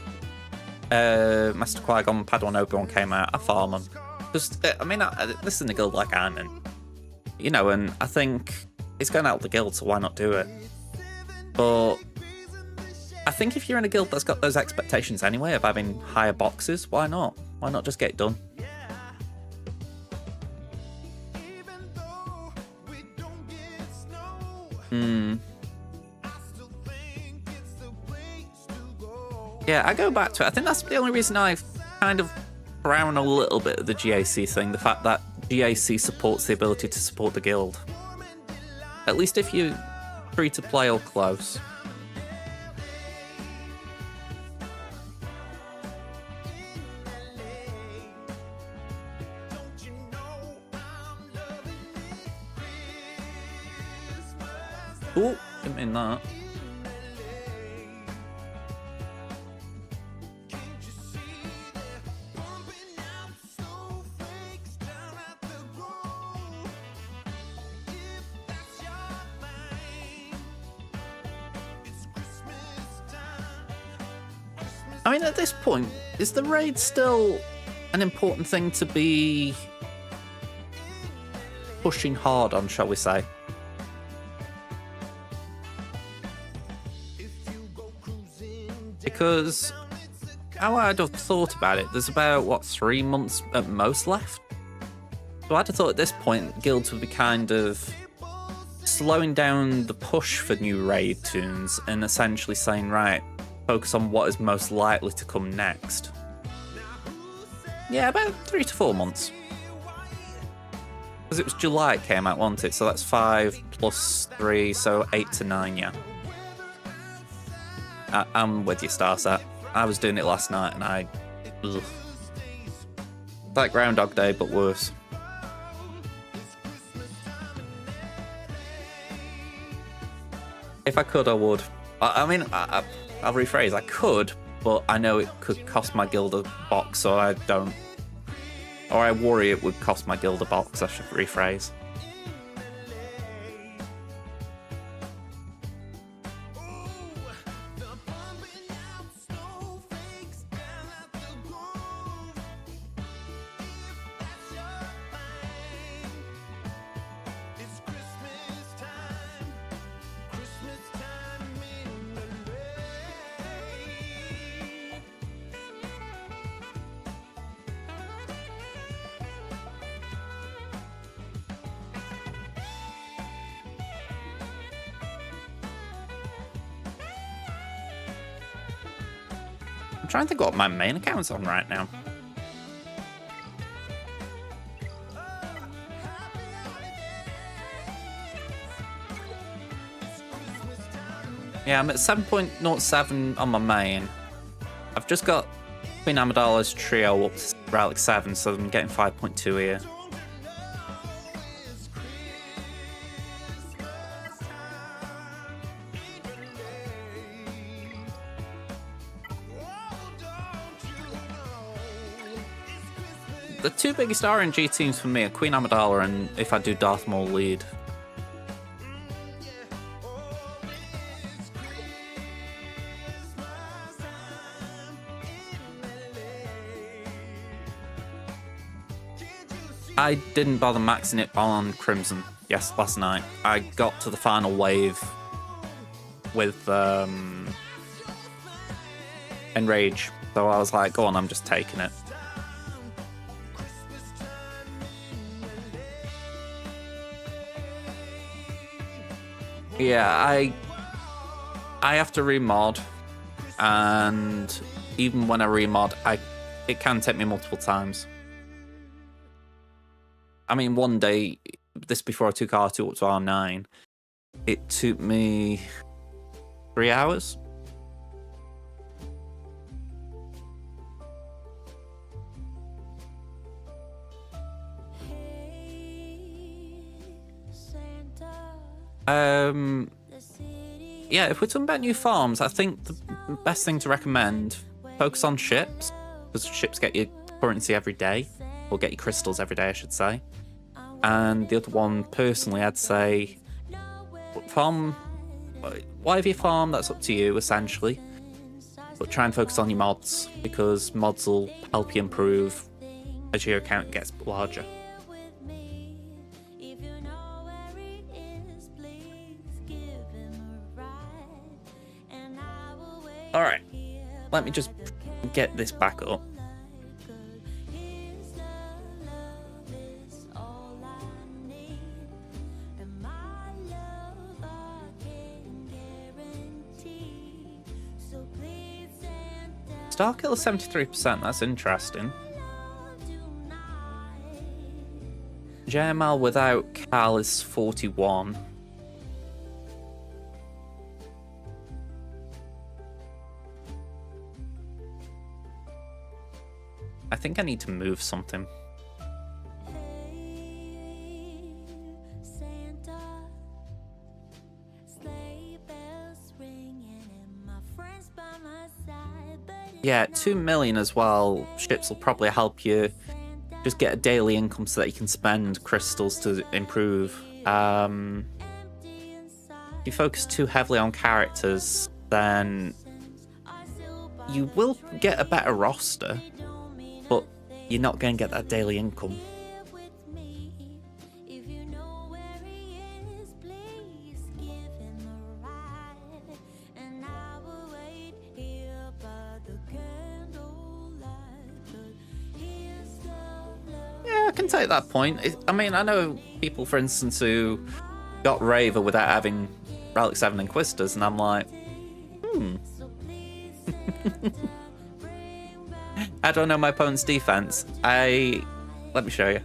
Master Qui-Gon, Padawan Obi-Wan came out, I farm them. Just, I mean, this is a guild like I'm in. You know, and I think it's going to help the guild, so why not do it? But I think if you're in a guild that's got those expectations anyway of having higher boxes, why not? Why not just get it done? Yeah, I go back to it. I think that's the only reason I've kind of frown a little bit at the GAC thing, the fact that GAC supports the ability to support the guild. At least if you're free to play or close. Oh, didn't mean that. I mean, at this point, is the raid still an important thing to be pushing hard on, shall we say? Because how I'd have thought about it, there's about, what, 3 months at most left? So I'd have thought at this point, guilds would be kind of slowing down the push for new raid tunes and essentially saying, right, focus on what is most likely to come next. Yeah, about 3 to 4 months. Because it was July it came out, wasn't it? So that's 5 plus 3, so 8 to 9, yeah. I'm with you, Starset. I was doing it last night and I... Ugh. It's like Groundhog Day, but worse. If I could, I would. I mean, I'll rephrase, I could, but I know it could cost my guild a box, so I don't... Or I worry it would cost my guild a box, I should rephrase. I'm trying to think what my main account's on right now. Yeah, I'm at 7.07 on my main. I've just got Queen Amidala's trio up to Relic 7, so I'm getting 5.2 here. the two biggest RNG teams for me are Queen Amidala and if I do Darth Maul lead. I didn't bother maxing it on Crimson last night. I got to the final wave with Enrage, so I was like, go on, I'm just taking it. Yeah, I have to remod, and even when I remod, it can take me multiple times. I mean, one day, this before I took R2 up to R9, it took me 3 hours. Yeah, if we're talking about new farms, I think the best thing to recommend, focus on ships, because ships get you currency every day, or get you crystals every day, I should say. And the other one, personally, I'd say farm, whatever you farm, that's up to you, essentially. But try and focus on your mods, because mods will help you improve as your account gets larger. Alright, let me just get this back up. Starkill is 73%, that's interesting. JML without Cal is 41. I think I need to move something. Yeah, 2 million as well. Ships will probably help you just get a daily income so that you can spend crystals to improve. If you focus too heavily on characters, then you will get a better roster, but you're not going to get that daily income. Yeah, I can take that point. I mean, I know people, for instance, who got Raver without having Relic 7 Inquisitors, and I'm like, How do I know my opponent's defense? Let me show you.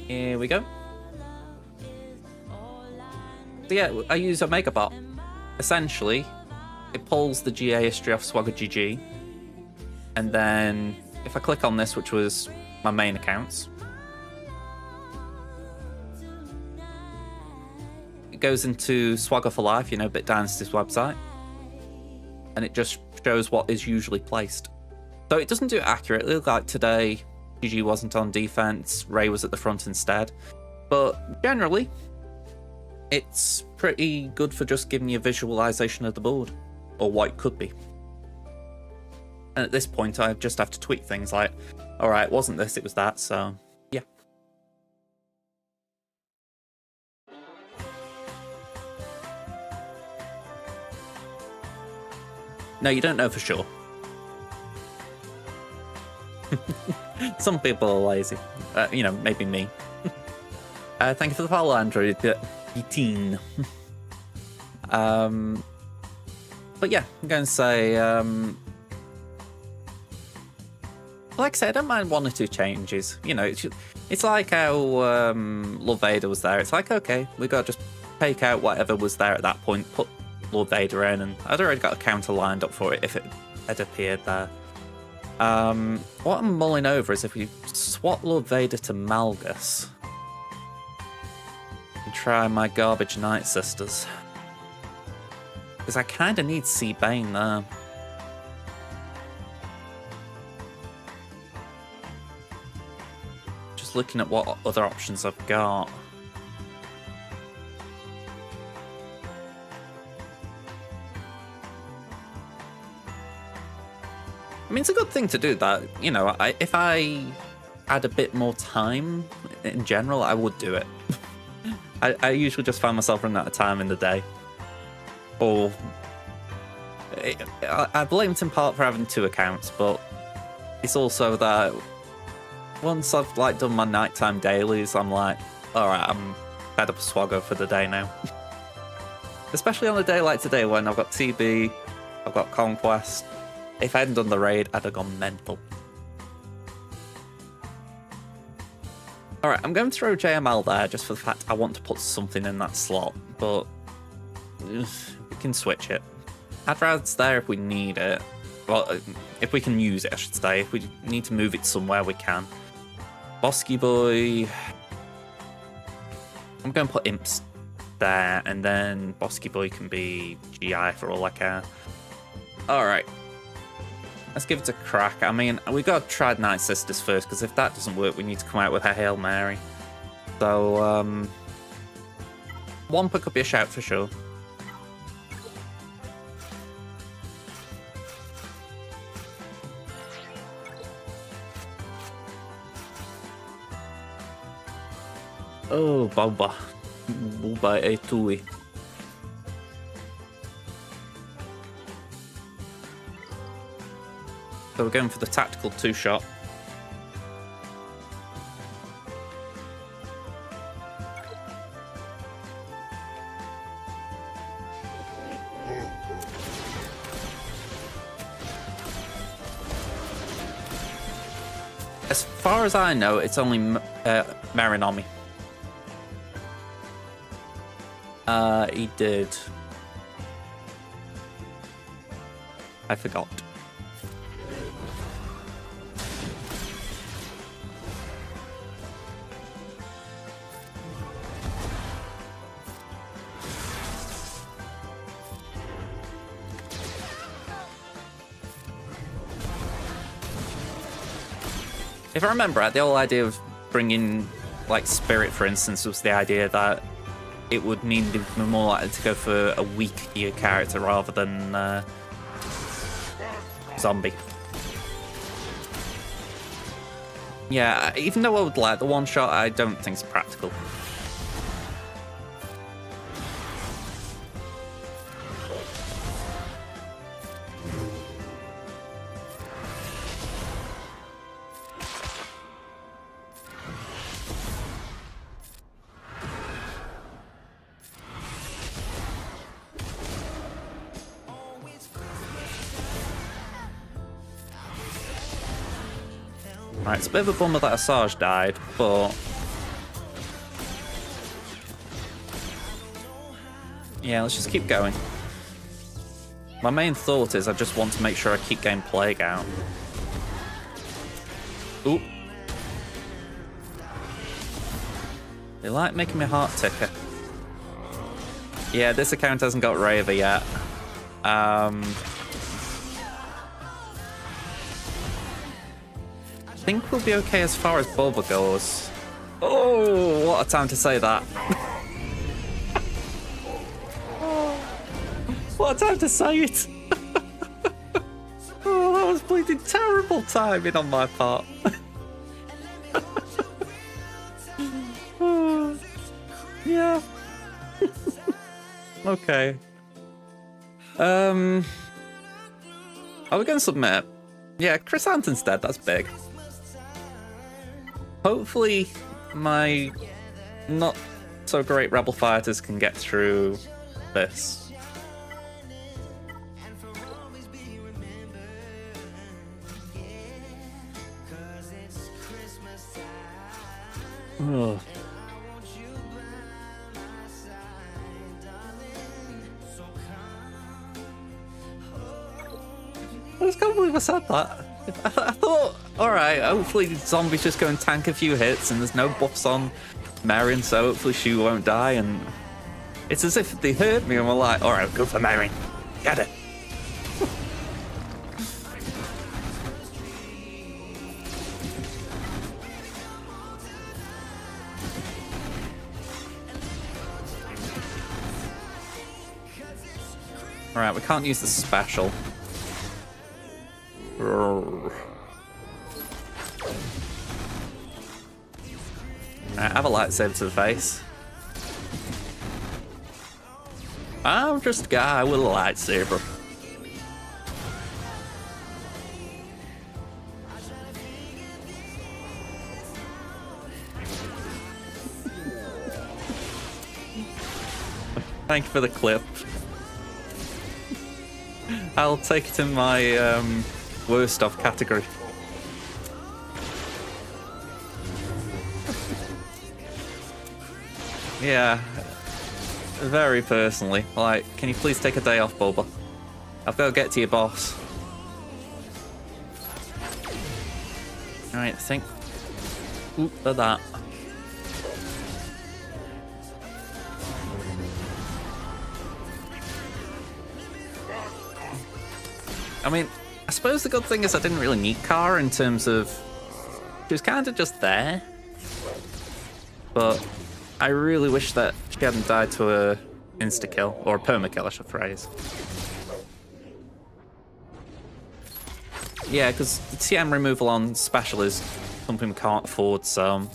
Here we go. So yeah, I use Omega Bot. Essentially, it pulls the GA history off Swagger GG, and then if I click on this, which was my main accounts, it goes into Swagger for Life, you know, Bit Dynasty's website, and it just shows what is usually placed. So it doesn't do it accurately, like today, GG wasn't on defense, Ray was at the front instead, but generally, it's pretty good for just giving you a visualization of the board, or what it could be. And at this point, I just have to tweak things like, alright, it wasn't this, it was that, so yeah. No, you don't know for sure. Some people are lazy. You know, maybe me. Thank you for the follow, Android 18. But yeah, I'm going to say, like I said, I don't mind 1 or 2 changes. You know, it's like how Lord Vader was there. It's like, okay, we got to just take out whatever was there at that point, put Lord Vader in, and I'd already got a counter lined up for it if it had appeared there. What I'm mulling over is if we swap Lord Vader to Malgus and try my garbage Night Sisters. Because I kind of need Sea Bane there. just looking at what other options I've got. I mean, it's a good thing to do that. You know, if I had a bit more time in general, I would do it. I usually just find myself running out of time in the day. Or I blame it in part for having 2 accounts, but it's also that once I've like done my nighttime dailies, I'm like, all right, I'm fed up of Swaggo for the day now. Especially on a day like today when I've got TB, I've got Conquest. If I hadn't done the raid, I'd have gone mental. All right, I'm going to throw JML there just for the fact I want to put something in that slot, but we can switch it. Hadrad's there if we need it. Well, if we can use it, I should say. If we need to move it somewhere, we can. Bosky Boy. I'm going to put Imps there, and then Bosky Boy can be GI for all I care. Alright. Let's give it a crack. I mean, we got to try Night Sisters first, because if that doesn't work, we need to come out with a Hail Mary. So, Wampa could be a shout for sure. Oh, Boba. Boba Etui. So we're going for the tactical 2-shot. As far as I know, it's only Marinomi. He did. I forgot. If I remember right, the whole idea of bringing, like, Spirit, for instance, was the idea that it would mean we're more likely to go for a weak gear character rather than zombie. Yeah, even though I would like the 1-shot, I don't think it's practical. Right, it's a bit of a bummer that Asajj died, but yeah, let's just keep going. My main thought is I just want to make sure I keep getting Plague out. Ooh. They like making me heart ticker. Yeah, this account hasn't got Raver yet. I think we'll be okay as far as Boba goes. Oh, what a time to say that. What a time to say it. Oh, that was bleeding terrible timing on my part. Yeah. Okay. Are we going to submit? Yeah, Chris Anton's dead. That's big. Hopefully, my not so great Rebel fighters can get through this. Ugh. I just can't believe I said that. I thought, alright, hopefully zombies just go and tank a few hits and there's no buffs on Merrin, so hopefully she won't die. And it's as if they heard me and were like, alright, go for Merrin. Get it. Alright, we can't use the special. Alright, have a lightsaber to the face. I'm just a guy with a lightsaber. Thank you for the clip. I'll take it in my worst of category. Yeah, very personally. Like, can you please take a day off, Boba? I've got to get to your boss. Alright, think. Oop, at that. I mean, I suppose the good thing is I didn't really need Kara in terms of... She was kind of just there. But I really wish that she hadn't died to a insta-kill, or a perma-kill, I should phrase. Yeah, because the TM removal on special is something we can't afford, so...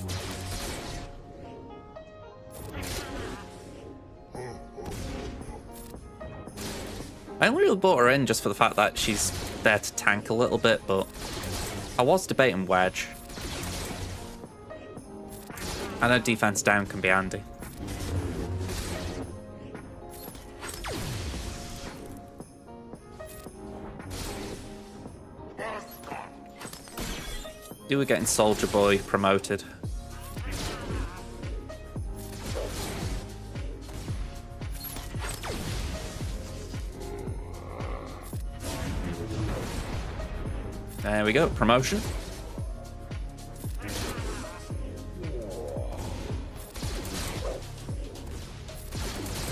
I only really brought her in just for the fact that she's there to tank a little bit, but I was debating Wedge. I know defense down can be handy. You were getting Soldier Boy promoted. There we go, promotion.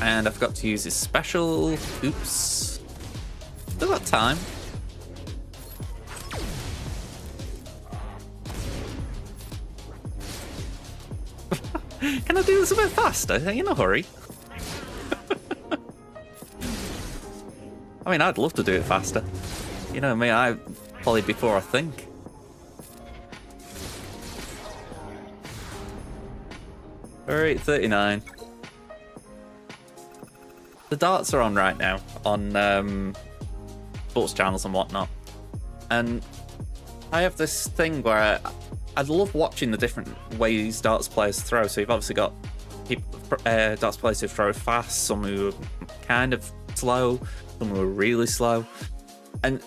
And I forgot to use his special. Oops. Still got time. Can I do this a bit faster? In a hurry. I mean, I'd love to do it faster. You know me, I volley before I think. Alright, 39. The darts are on right now, on sports channels and whatnot. And I have this thing where I love watching the different ways darts players throw. So you've obviously got people, darts players who throw fast, some who are kind of slow, some who are really slow. And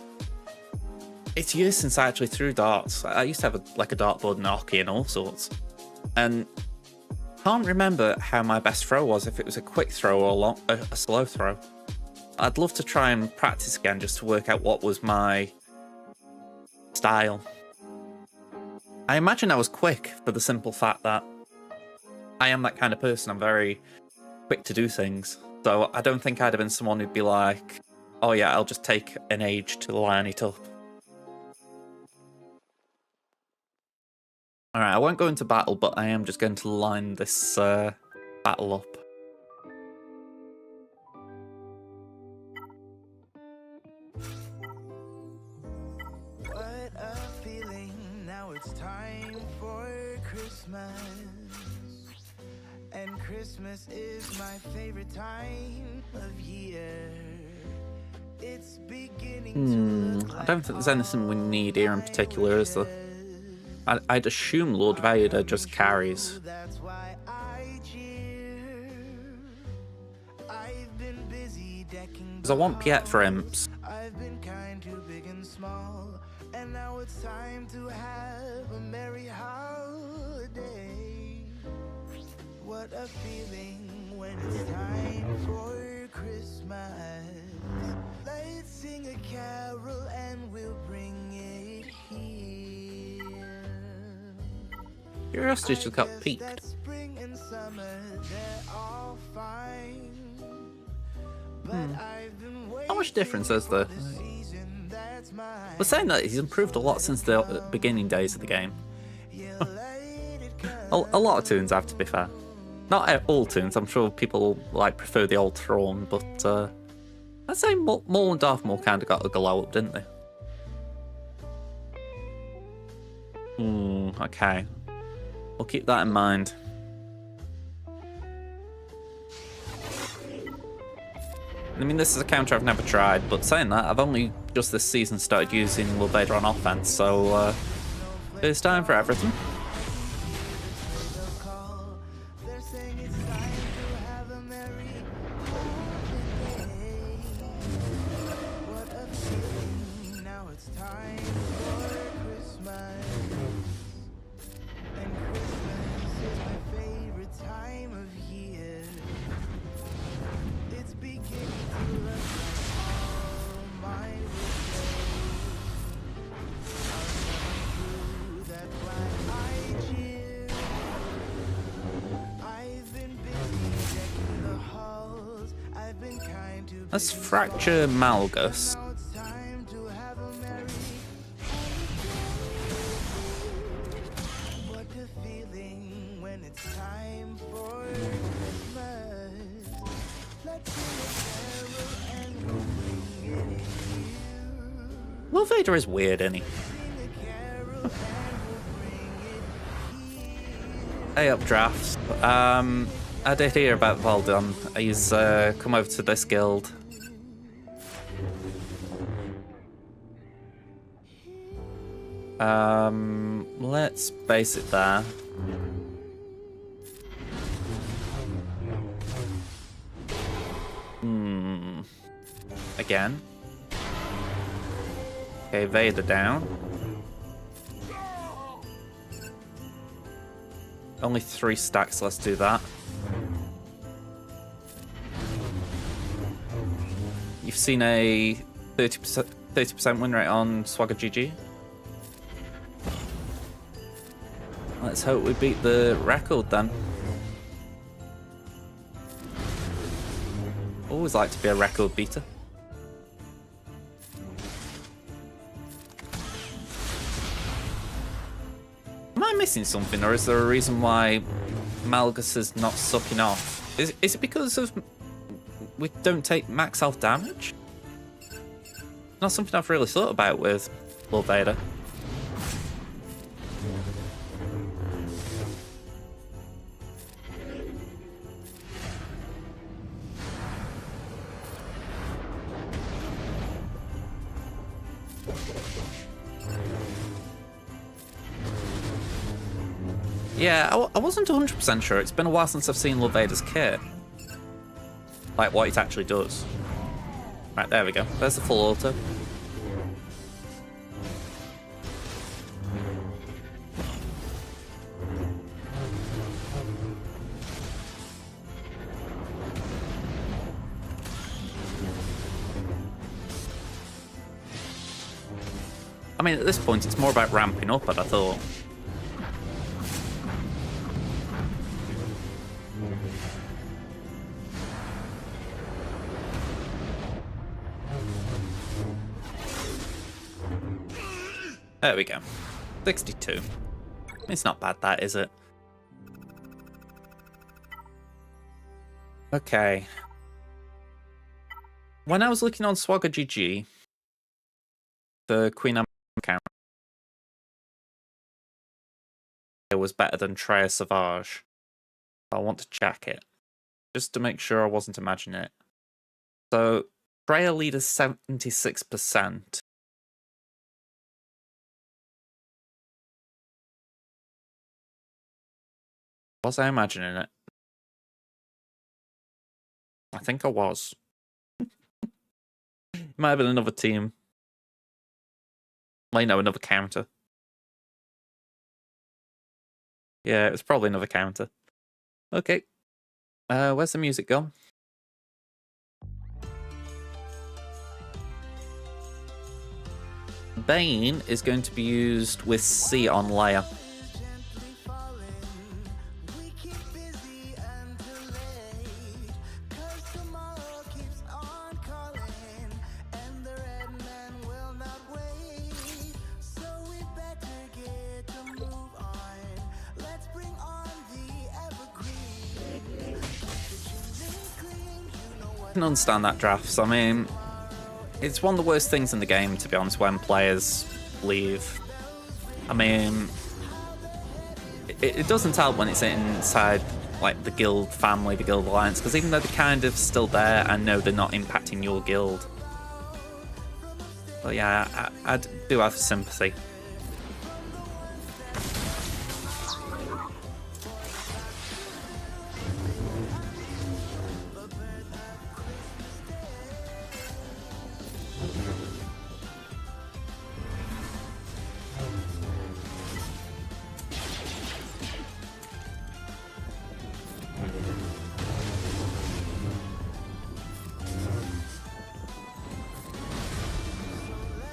it's years since I actually threw darts. I used to have a dartboard and hockey and all sorts. And can't remember how my best throw was, if it was a quick throw or a slow throw. I'd love to try and practice again just to work out what was my style. I imagine I was quick for the simple fact that I am that kind of person. I'm very quick to do things. So I don't think I'd have been someone who'd be like, oh yeah, I'll just take an age to line it up. Alright, I won't go into battle, but I am just going to line this battle up. What a feeling, now it's time for Christmas. And Christmas is my favorite time of year. It's beginning to look I don't think there's anything we need here in particular, is there? I'd assume Lord Vader just carries. That's why I cheer. I've been busy decking Because I want Piet for imps. I've been kind to big and small, and now it's time to have a merry holiday. What a feeling when it's time for Christmas. Let's sing a carol and we'll bring it here. Curiosity just got I guess peaked. that spring and summer, they're all fine. But I've been How much difference is there? season that's mine. We're saying that he's improved a lot since the beginning days of the game. You let it come. A lot of tunes have, to be fair. Not all tunes, I'm sure people prefer the old Thrawn, but I'd say Maul and Darth Maul kind of got a glow up, didn't they? Okay. We'll keep that in mind. I mean, this is a counter I've never tried, but saying that, I've only just this season started using Lord Vader on offense, so it's time for everything. They're saying it's time to have a merry holiday. What a feeling, now it's time for Christmas. And Christmas is my favorite time of year. It's beginning to look like all my wishes are coming true. That black-eyed cheer. I've been busy decking the halls. I've been kind to Let's baby fracture Malgus. now it's time to have a merry holiday. What a feeling when it's time for Christmas. Let's sing a carol and we'll bring it here. Lord Vader is weird, isn't he? Sing a carol and we'll bring it here. Hey, Updraft. I did hear about Voldon. He's come over to this guild. Let's base it there. Again. Okay, Vader down. Only 3 stacks, let's do that. You've seen a 30% win rate on Swagger GG. Let's hope we beat the record then. Always like to be a record beater. Am I missing something, or is there a reason why Malgus is not sucking off? Is it because of we don't take max health damage? Not something I've really thought about with Lord Vader. Yeah, I wasn't 100% sure. It's been a while since I've seen Lord Vader's kit. Like, what it actually does. Right, there we go. There's the full auto. I mean, at this point, it's more about ramping up, I'd have thought. There we go. 62. It's not bad, that, is it? Okay. When I was looking on Swagger GG, the Queen Amber account, it was better than Treya Savage. I want to check it, just to make sure I wasn't imagining it. So, Treya lead is 76%. Was I imagining it? I think I was. It might have been another team. Well, you know, another counter. Yeah, it was probably another counter. Okay. Where's the music gone? Bane is going to be used with C on Leia. Gently falling, we keep busy until late, 'cause tomorrow keeps on calling, and the red man will not wait. So we better get to move on. Let's bring on the evergreen. Keep the chimney clean, you know what can understand that, Drafts. I mean, it's one of the worst things in the game, to be honest, when players leave. I mean, it doesn't help when it's inside like the guild family, the guild alliance, because even though they're kind of still there, I know they're not impacting your guild. But yeah, I do have sympathy.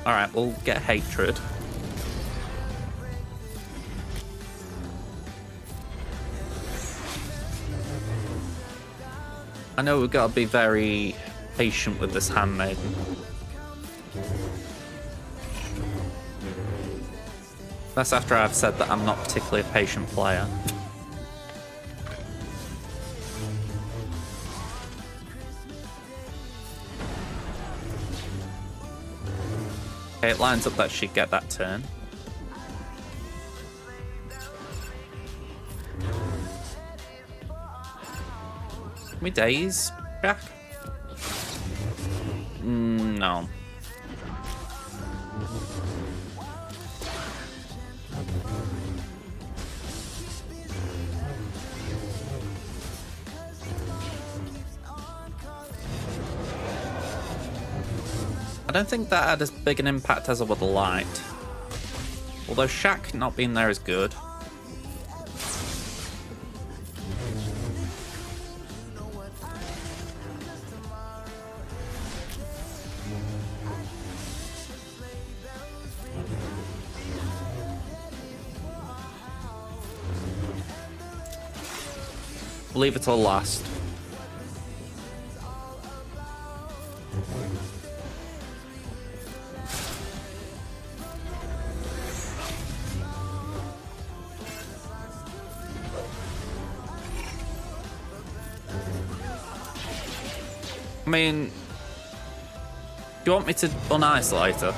Alright, we'll get hatred. I know we've got to be very patient with this handmaiden. That's after I've said that I'm not particularly a patient player. Okay, it lines up that she'd get that turn. Can we daze, Jack? No. I don't think that had as big an impact as I would have liked. Although Shaq not being there is good. Leave it till last. I mean, do you want me to unisolate her?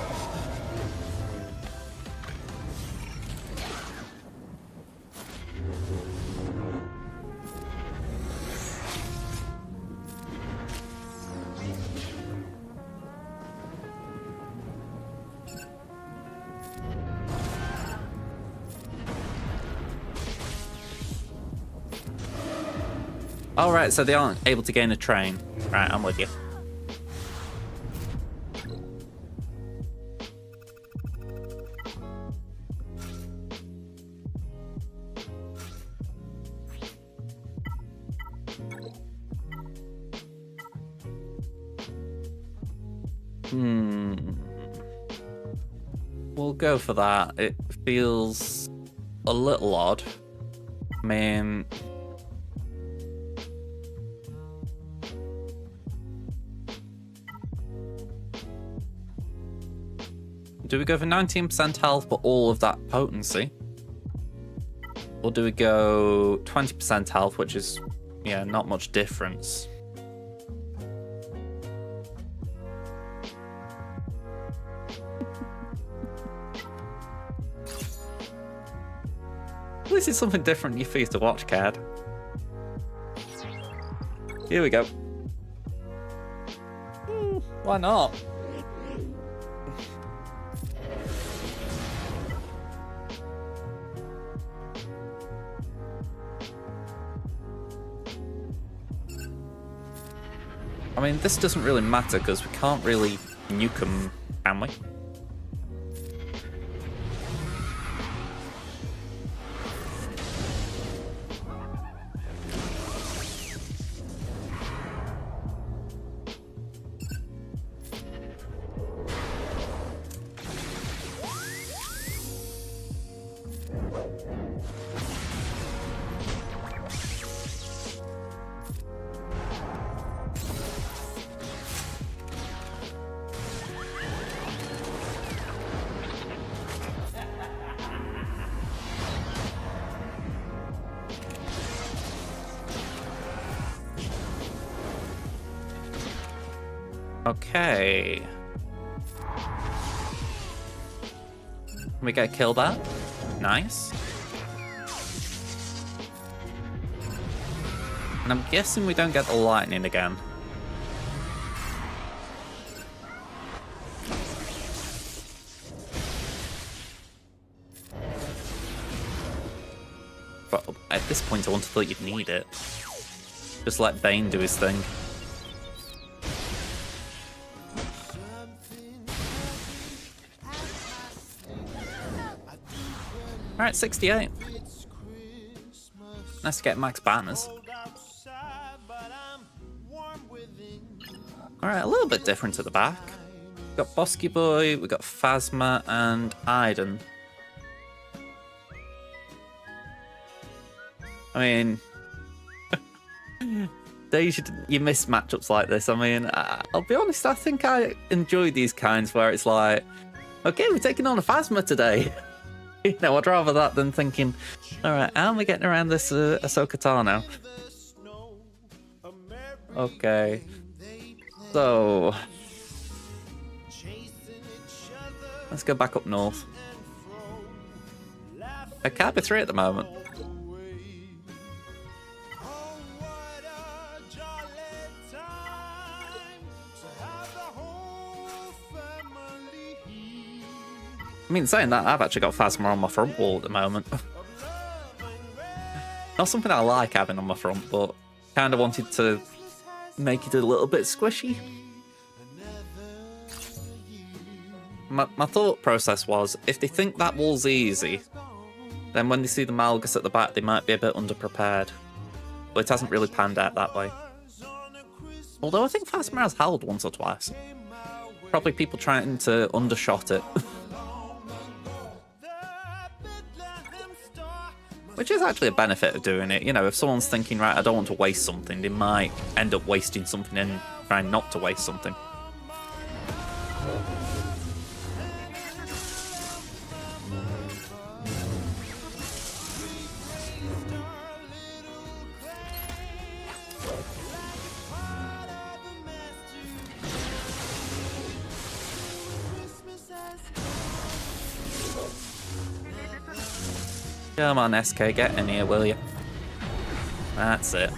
Oh, right, so they aren't able to gain a train. Right, I'm with you. We'll go for that. It feels a little odd. I mean... do we go for 19% health but all of that potency? Or do we go 20% health, which is, yeah, not much difference? At least it's something different for you to watch, Cad. Here we go. Why not? I mean, this doesn't really matter because we can't really nuke them, can we? Okay. We get a kill there. Nice. And I'm guessing we don't get the lightning again. But at this point, I want to thought you'd need it. Just let Bane do his thing. Alright, 68. Nice to get max banners. Alright, a little bit different at the back. We've got Bosky Boy, we've got Phasma, and Aiden. I mean, you miss matchups like this. I mean, I'll be honest, I think I enjoy these kinds where it's like, okay, we're taking on a Phasma today. You know, I'd rather that than thinking, alright, how am I getting around this Ahsoka Tano? Okay. So, let's go back up north. I can't be 3 at the moment. I mean, saying that, I've actually got Phasma on my front wall at the moment. Not something I like having on my front, but kind of wanted to make it a little bit squishy. My thought process was, if they think that wall's easy, then when they see the Malgus at the back, they might be a bit underprepared. But it hasn't really panned out that way. Although I think Phasma has held once or twice. Probably people trying to undershot it. Which is actually a benefit of doing it. You know, if someone's thinking, right, I don't want to waste something, they might end up wasting something and trying not to waste something. Come on, SK, get in here, will you? That's it.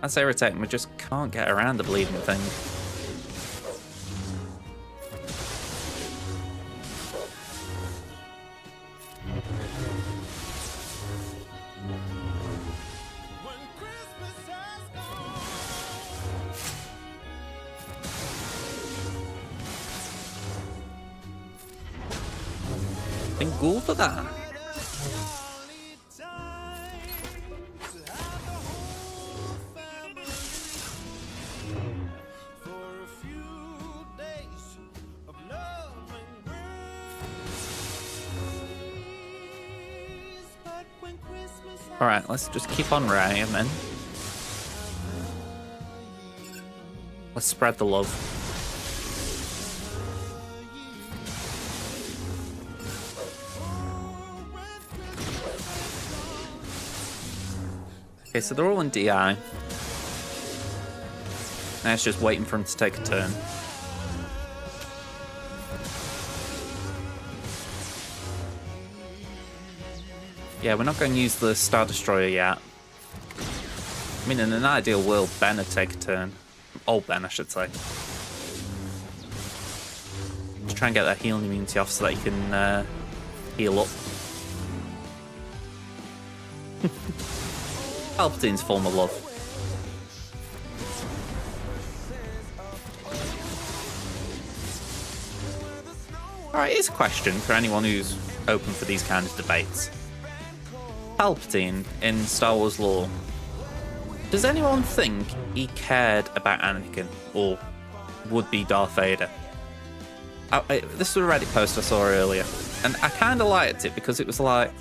That's irritating, we just can't get around the bleeding thing. Go for that. Alright, let's just keep on raying then. Let's spread the love. Okay, so they're all in DI. Now it's just waiting for him to take a turn. Yeah, we're not going to use the Star Destroyer yet. I mean, in an ideal world, Ben would take a turn. Old Ben, I should say. Just try and get that healing immunity off so that he can heal up. Palpatine's form of love. Alright, here's a question for anyone who's open for these kind of debates. Palpatine in Star Wars lore. Does anyone think he cared about Anakin or would be Darth Vader? This was a Reddit post I saw earlier, and I kind of liked it because it was like,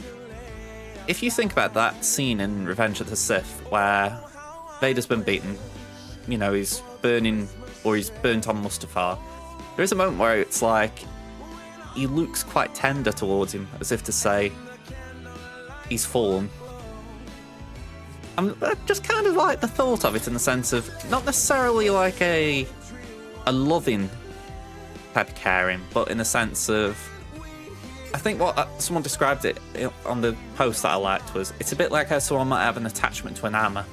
if you think about that scene in Revenge of the Sith where Vader's been beaten, you know, he's burning, or he's burnt on Mustafar, there is a moment where it's like, he looks quite tender towards him, as if to say, he's fallen. I just kind of like the thought of it in the sense of not necessarily like a loving type of caring, but in the sense of, I think what someone described it on the post that I liked was, it's a bit like how someone might have an attachment to an hammer.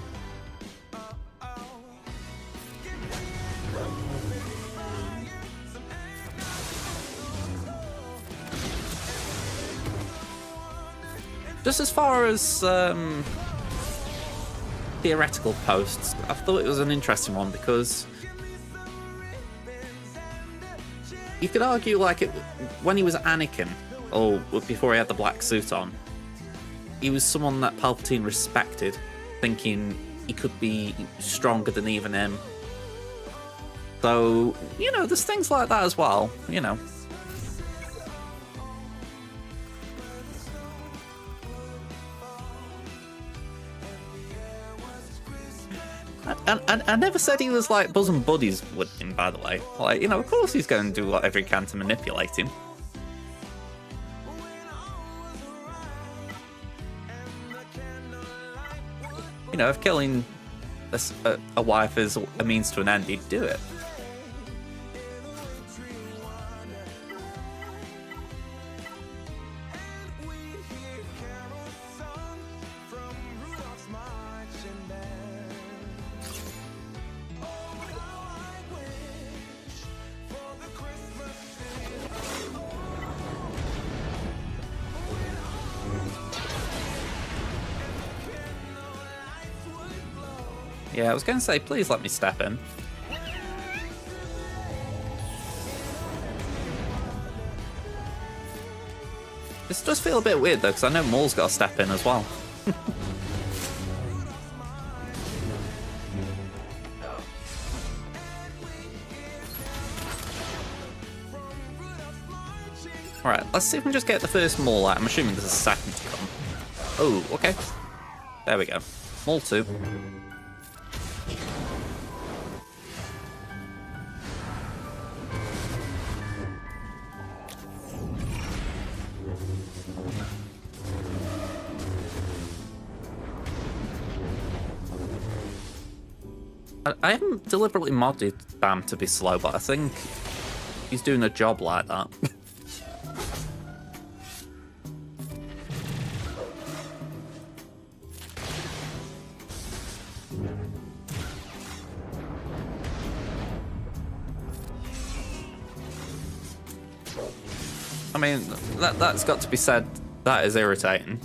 Just as far as theoretical posts, I thought it was an interesting one because you could argue like when he was Anakin, or before he had the black suit on, he was someone that Palpatine respected, thinking he could be stronger than even him. So, you know, there's things like that as well, you know. I never said he was like bosom buddies with him, by the way. Like, you know, of course he's going to do whatever he can to manipulate him. You know, if killing a wife is a means to an end, he'd do it. Yeah, I was going to say, please let me step in. This does feel a bit weird though, because I know Maul's got to step in as well. Alright, let's see if we can just get the first Maul out. I'm assuming there's a second to come. Oh, okay. There we go. Maul 2. I haven't deliberately modded Bam to be slow, but I think he's doing a job like that. I mean, that's got to be said, that is irritating.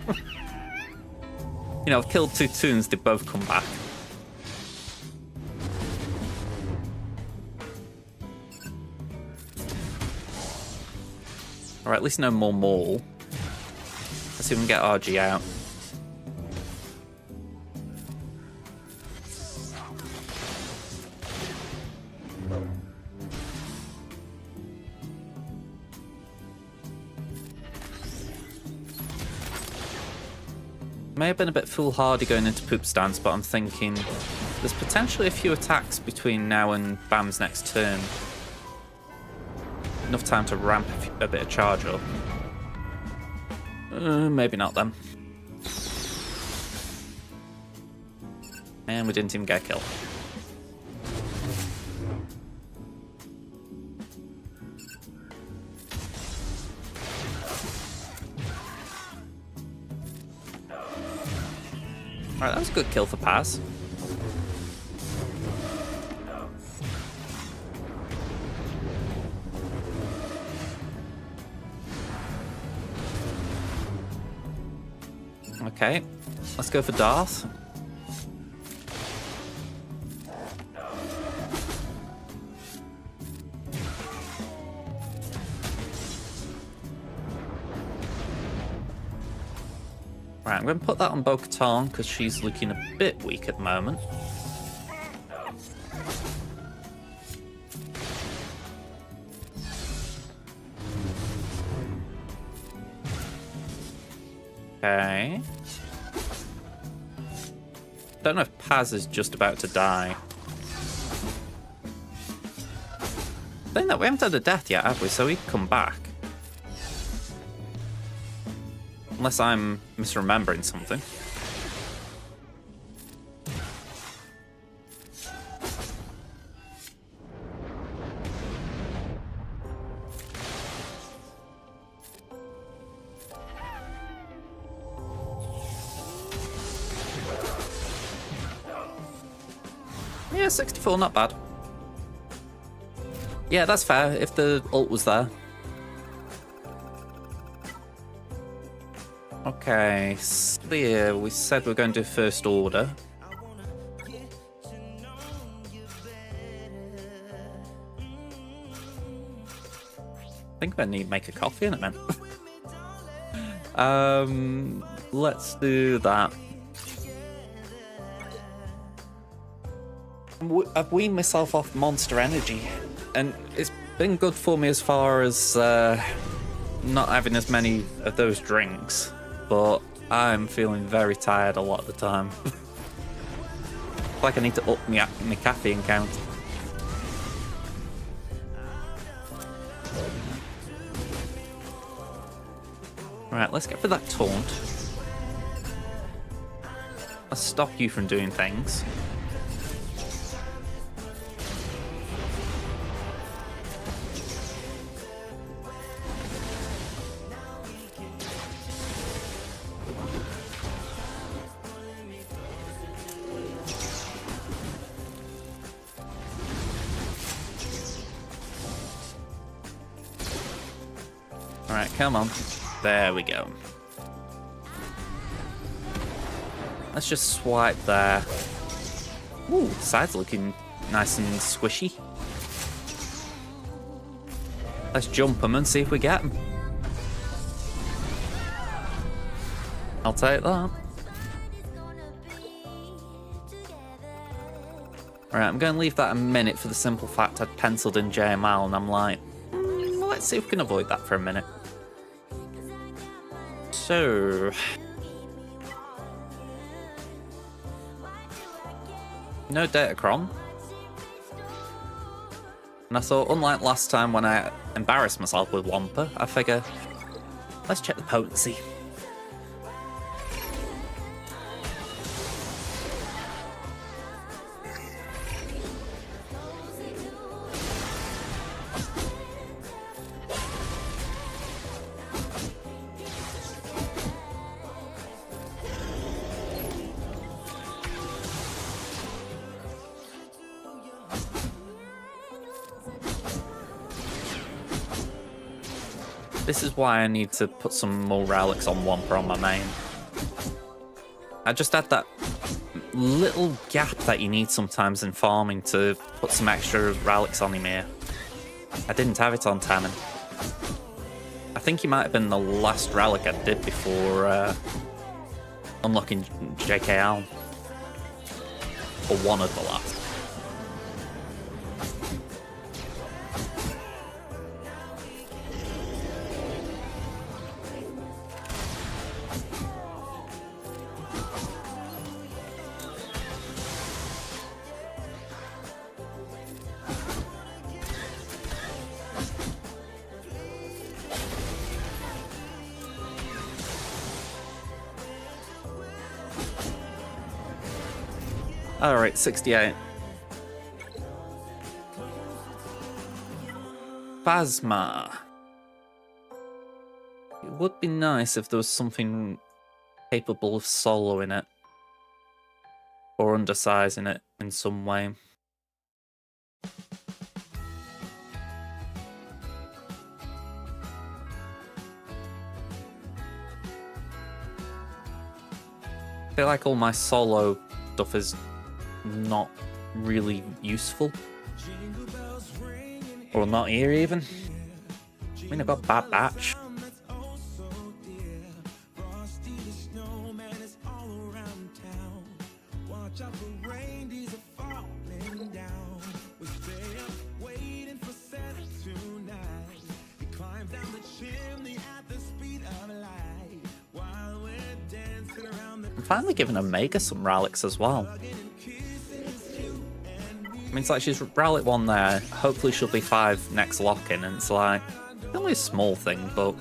You know, I've killed 2 Toons, they both come back. Alright, at least no more Maul. Let's see if we can get RG out. May have been a bit foolhardy going into poop stance, but I'm thinking there's potentially a few attacks between now and Bam's next turn. Enough time to ramp a bit of charge up. Maybe not then. And we didn't even get a kill. Alright, that was a good kill for Paz. Okay, let's go for Darth. Right, I'm going to put that on Bo-Katan because she's looking a bit weak at the moment. Okay. Don't know if Paz is just about to die. Saying that, we haven't had a death yet, have we? So he'd come back. Unless I'm misremembering something. Yeah, 64, not bad. Yeah, that's fair, if the ult was there. Okay, so yeah, we said we're going to do first order. I think I need to make a coffee in a minute. Let's do that. I've weaned myself off Monster Energy, and it's been good for me as far as not having as many of those drinks, but I'm feeling very tired a lot of the time. Like I need to up my caffeine count. Alright, let's get for that taunt. Let's stop you from doing things. Alright, come on. There we go. Let's just swipe there. Ooh, the side's looking nice and squishy. Let's jump them and see if we get them. I'll take that. Alright, I'm going to leave that a minute for the simple fact I'd penciled in JML and I'm like, let's see if we can avoid that for a minute. So... no Datacron. And I thought, unlike last time when I embarrassed myself with Wampa, I figure, let's check the potency. This is why I need to put some more relics on Wampa on my main. I just had that little gap that you need sometimes in farming to put some extra relics on him here. I didn't have it on Tannen. I think he might have been the last relic I did before unlocking JKL. Or one of the last. Alright, 68. Phasma. It would be nice if there was something capable of soloing it. Or undersizing it in some way. I feel like all my solo stuff is not really useful. Or not here even. I mean, I've got Bad Batch. I'm finally giving Omega some relics as well. I mean, it's like she's relic 1 there, hopefully she'll be 5 next lock-in, and it's like, only a small thing, but...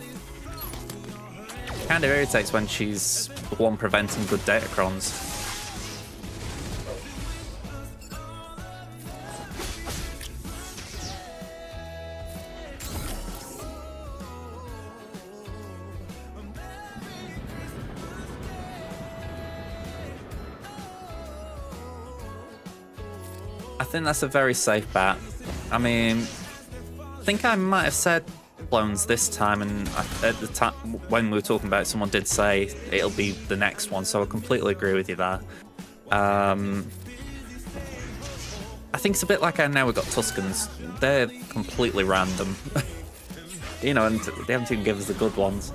Kind of irritates when she's the one preventing good Datacrons. I think that's a very safe bet. I mean, I think I might have said clones this time, and at the time when we were talking about it, someone did say it'll be the next one, so I completely agree with you there. I think it's a bit like how now we've got Tuscans. They're completely random. You know, and they haven't even given us the good ones.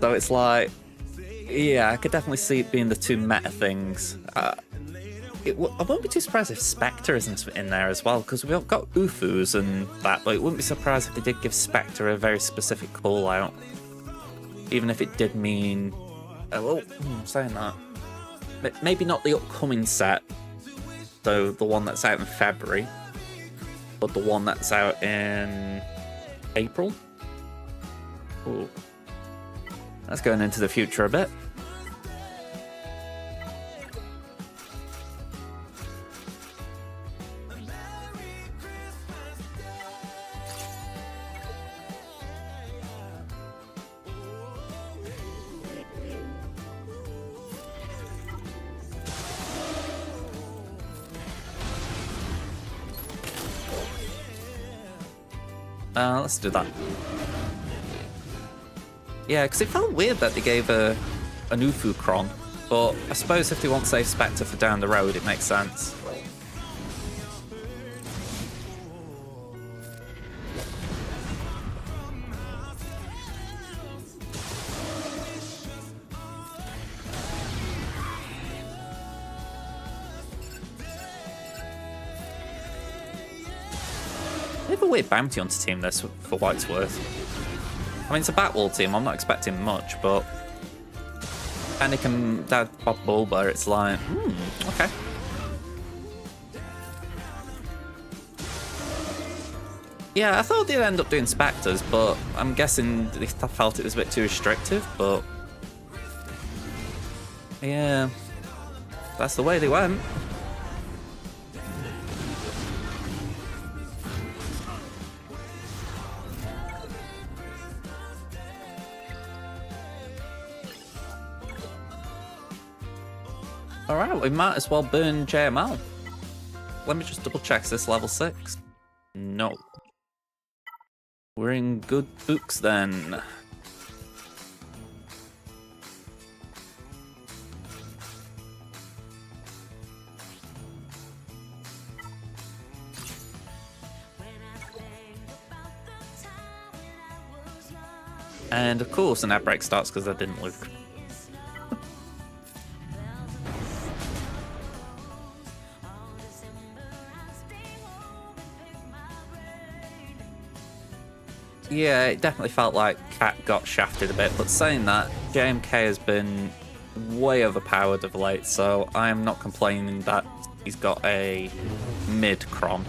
So it's like, yeah, I could definitely see it being the two meta things. I won't be too surprised if Spectre isn't in there as well, because we've got Ufus and that, but it wouldn't be surprised if they did give Spectre a very specific call out. Even if it did mean... well, saying that. Maybe not the upcoming set, so the one that's out in February, but the one that's out in April? Ooh. That's going into the future a bit. Let's do that. Yeah, because it felt weird that they gave an Ufu Kron, but I suppose if they want to save Spectre for down the road, it makes sense. They have a weird bounty hunter team this, for what it's worth. I mean, it's a Batwall team, I'm not expecting much, but... Panic and Dad Bob Bulba, it's like, okay. Yeah, I thought they'd end up doing Spectres, but I'm guessing they felt it was a bit too restrictive, but... Yeah, that's the way they went. Alright, we might as well burn JML. Let me just double check, is this level 6? No. We're in good books then. And of course an ad break starts because I didn't look. Yeah, it definitely felt like Cat got shafted a bit, but saying that, JMK has been way overpowered of late, so I'm not complaining that he's got a mid-Kron.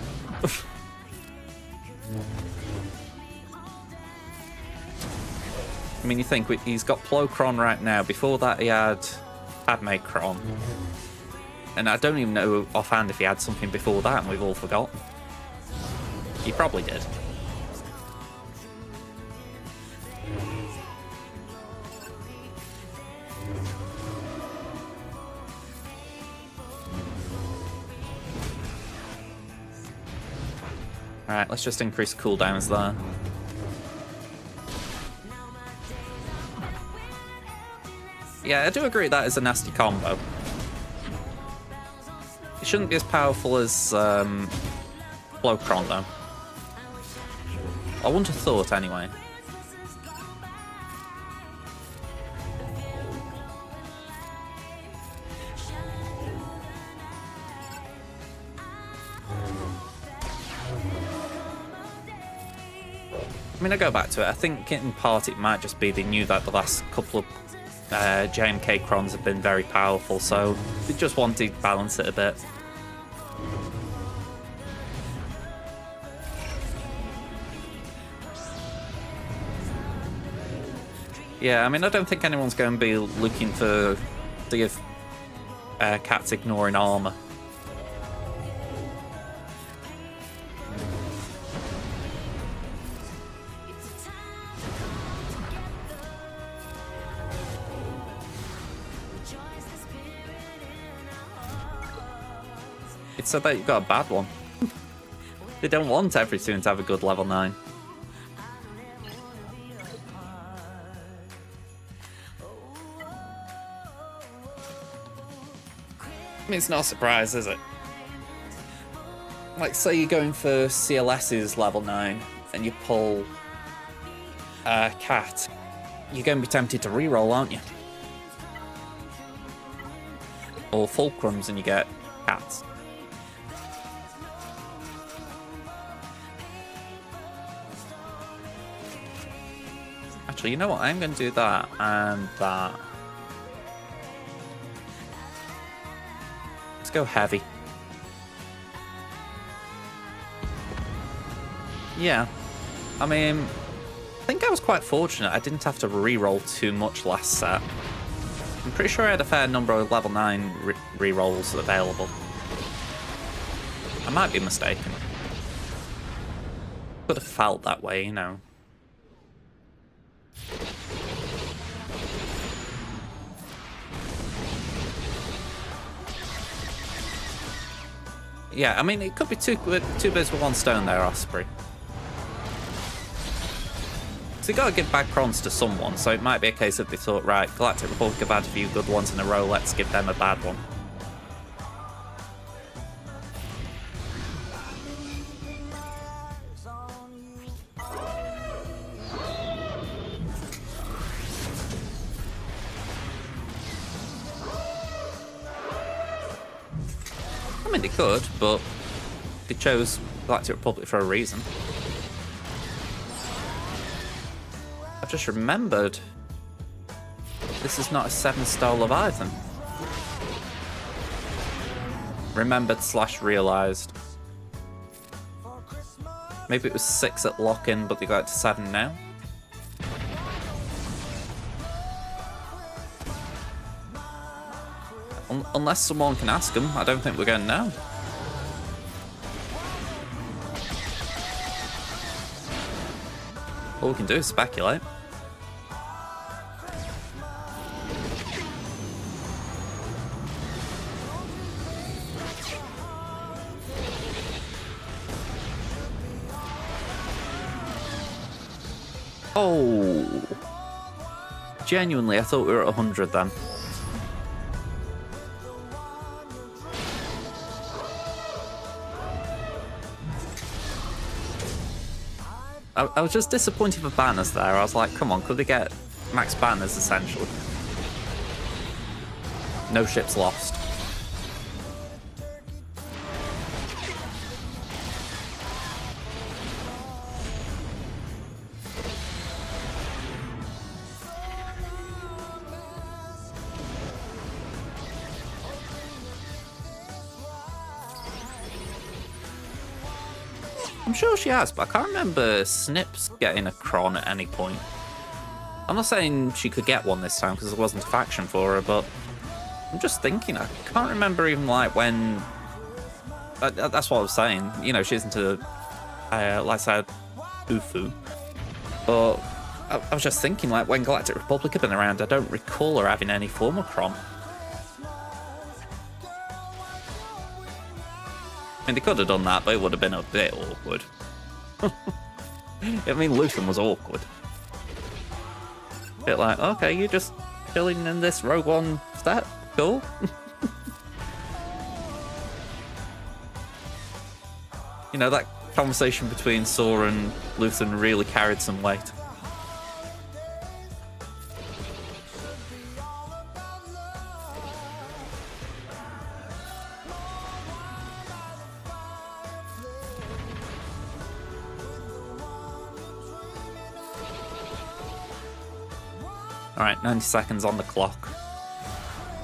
I mean, you think he's got Plo Kron right now. Before that, he had Padme Kron. And I don't even know offhand if he had something before that, and we've all forgotten. He probably did. Alright, let's just increase cooldowns there. Yeah, I do agree that is a nasty combo. It shouldn't be as powerful as Plo Kron though. I wouldn't have thought anyway. I mean, I go back to it. I think in part it might just be they knew that the last couple of JMK Krons have been very powerful, so they just wanted to balance it a bit. Yeah, I mean, I don't think anyone's going to be looking for see if Cat's ignoring armor. It said that you got a bad one. They don't want every student to have a good level 9. I mean, it's not a surprise, is it? Like, say you're going for CLS's level 9 and you pull Cat, you're going to be tempted to reroll, aren't you? Or Fulcrums and you get Cats. Actually, you know what? I'm going to do that and that. Let's go heavy. Yeah. I mean, I think I was quite fortunate. I didn't have to re-roll too much last set. I'm pretty sure I had a fair number of level 9 re-rolls available. I might be mistaken. Could have felt that way, you know. Yeah, I mean, it could be two birds with one stone there, Osprey. So you got to give back crons to someone, so it might be a case of they thought, right, Galactic Republic have had a few good ones in a row, let's give them a bad one. I mean, they could, but they chose Galactic Republic for a reason. I've just remembered this is not a 7-star Leviathan. Remembered / realised. Maybe it was 6 at lock-in, but they got it to 7 now. Unless someone can ask them, I don't think we're going to know. All we can do is speculate. Oh. Genuinely, I thought we were at 100 then. I was just disappointed for banners there. I was like, come on, could they get max banners essentially? No ships lost. I'm sure she has, but I can't remember Snips getting a cron at any point. I'm not saying she could get one this time because there wasn't a faction for her, but I'm just thinking, I can't remember even like when... That's what I was saying. You know, she isn't a, like I said, Ufu. But I was just thinking, like, when Galactic Republic had been around, I don't recall her having any form of cron. I mean, they could have done that, but it would have been a bit awkward. I mean, Luthen was awkward. Bit like, okay, you're just chilling in this Rogue One stat? Cool. You know, that conversation between Saw and Luthen really carried some weight. Alright, 90 seconds on the clock.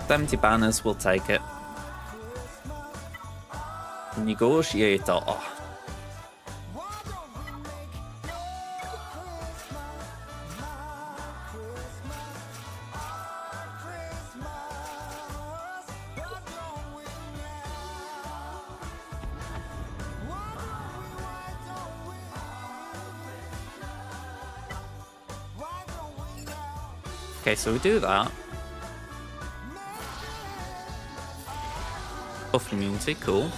70 banners, we'll take it. Negotiator. Okay, so we do that. Buff immunity, cool.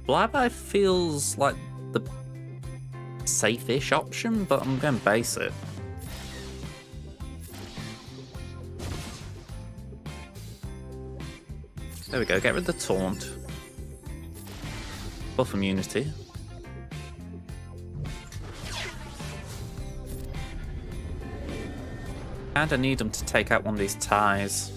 Flyby feels like the safe-ish option, but I'm going to base it. There we go, get rid of the taunt. Buff immunity. And I need them to take out one of these ties.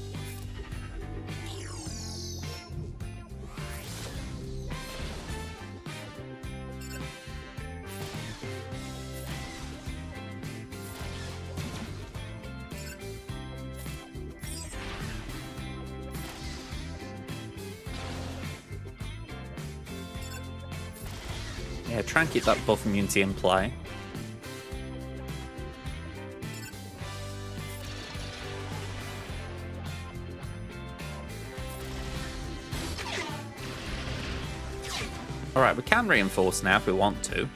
Yeah, try and keep that buff immunity in play. Alright, we can reinforce now if we want to.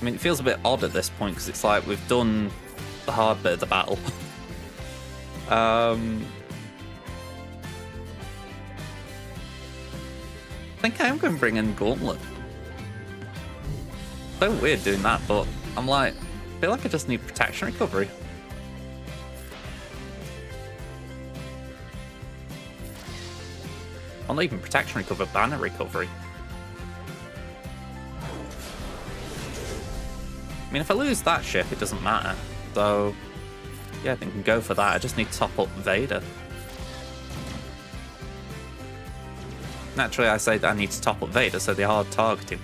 I mean, it feels a bit odd at this point because it's like we've done the hard bit of the battle. I think I am going to bring in Gauntlet. So weird doing that, but I'm like, I feel like I just need protection recovery. Well, not even protection recovery, banner recovery. I mean, if I lose that ship, it doesn't matter. So, yeah, I think I can go for that. I just need to top up Vader. Naturally, I say that I need to top up Vader, so they are targeting.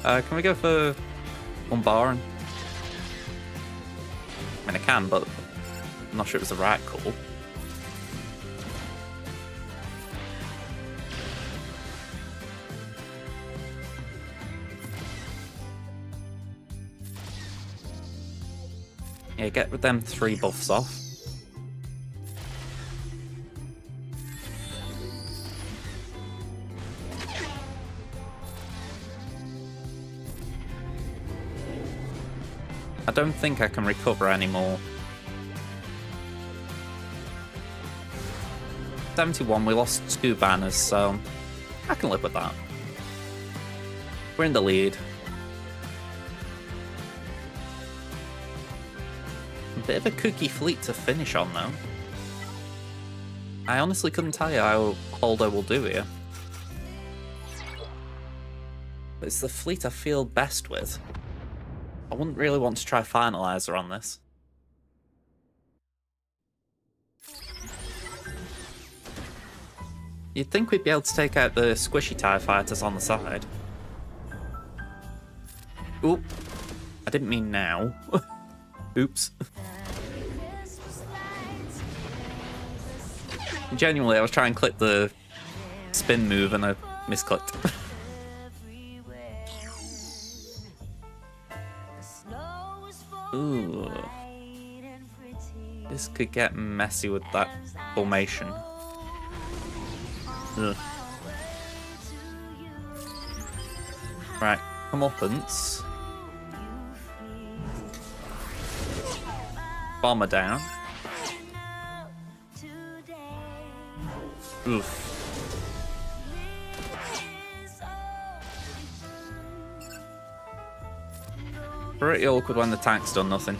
Can we go for Umbaran? I mean, I can, but I'm not sure it was the right call. Yeah, get with them 3 buffs off. I don't think I can recover anymore. 71, we lost 2 banners, so I can live with that. We're in the lead. A bit of a cookie fleet to finish on, though. I honestly couldn't tell you how Holdo will do here. But it's the fleet I feel best with. I wouldn't really want to try Finalizer on this. You'd think we'd be able to take out the squishy TIE fighters on the side. Oop. I didn't mean now. Oops. Genuinely, I was trying to click the spin move and I misclicked. Ooh. This could get messy with that formation. Ugh. Right, comeuppance. Bomber down. Oof. Pretty awkward when the tank's done nothing.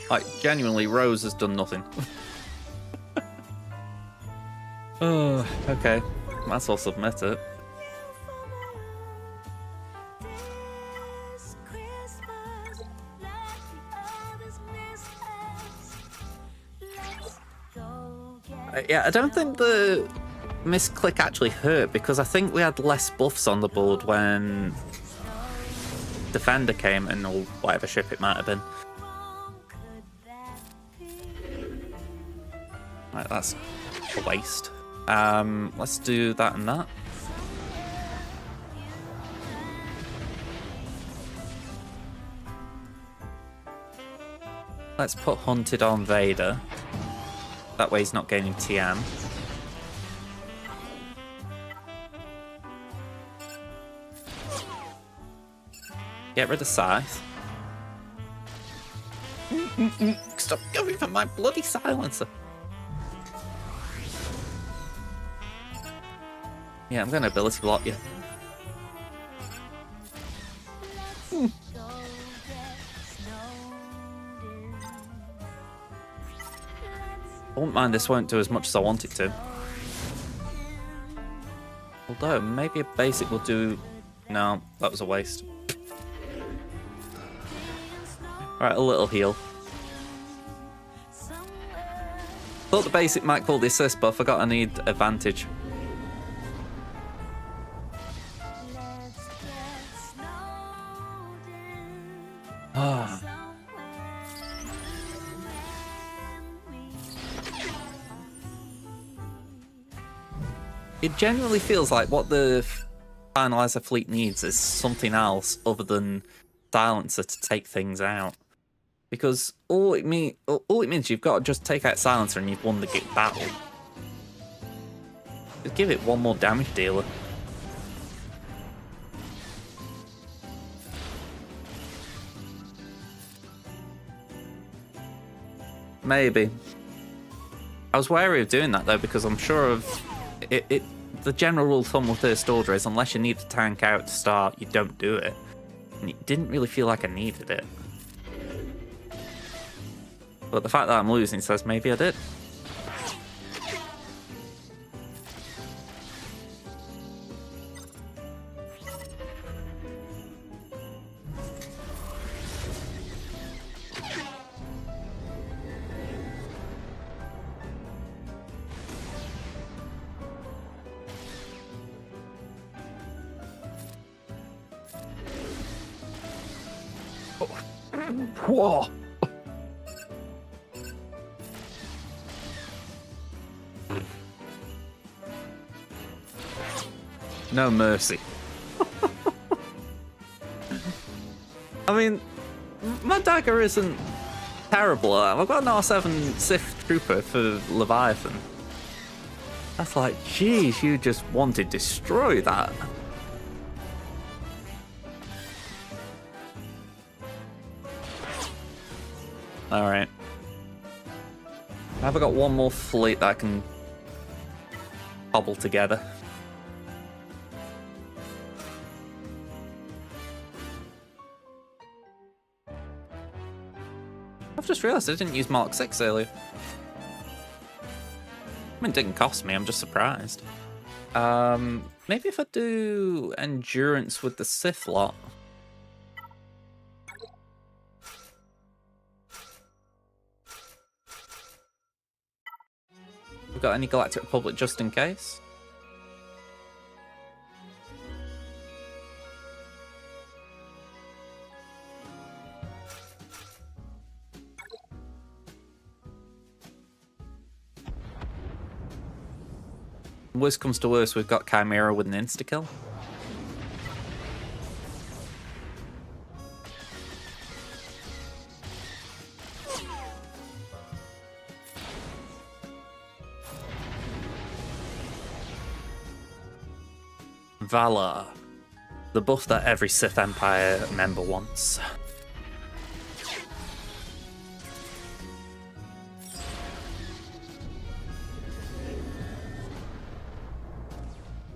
Like, genuinely, Rose has done nothing. Oh, okay. Might as well submit it. Yeah, I don't think the misclick actually hurt because I think we had less buffs on the board when Defender came in, or whatever ship it might have been. Right, that's a waste. Let's do that and that. Let's put Hunted on Vader. That way he's not gaining TM. Get rid of Scythe. Stop going for my bloody silencer. Yeah, I'm going to ability block you. I won't mind this won't do as much as I want it to. Although, maybe a basic will do... No, that was a waste. Alright, a little heal. Thought the basic might call the assist, but I forgot I need advantage. Ah. It genuinely feels like what the Finalizer fleet needs is something else other than Silencer to take things out. Because all it means you've got to just take out Silencer and you've won the battle. Just give it one more damage dealer. Maybe. I was wary of doing that though because I'm sure of it. The general rule of thumb with First Order is unless you need to tank out to start, you don't do it. And it didn't really feel like I needed it. But the fact that I'm losing says maybe I did. Whoa! No mercy. I mean, my dagger isn't terrible. I've got an R7 Sith Trooper for Leviathan. That's like, geez, you just want to destroy that. Alright. Have I got one more fleet that I can cobble together? I've just realised I didn't use Mark 6 earlier. I mean, it didn't cost me, I'm just surprised. Maybe if I do Endurance with the Sith lot. We've got any Galactic Republic just in case? Worst comes to worst, we've got Chimera with an insta-kill. Valor. The buff that every Sith Empire member wants.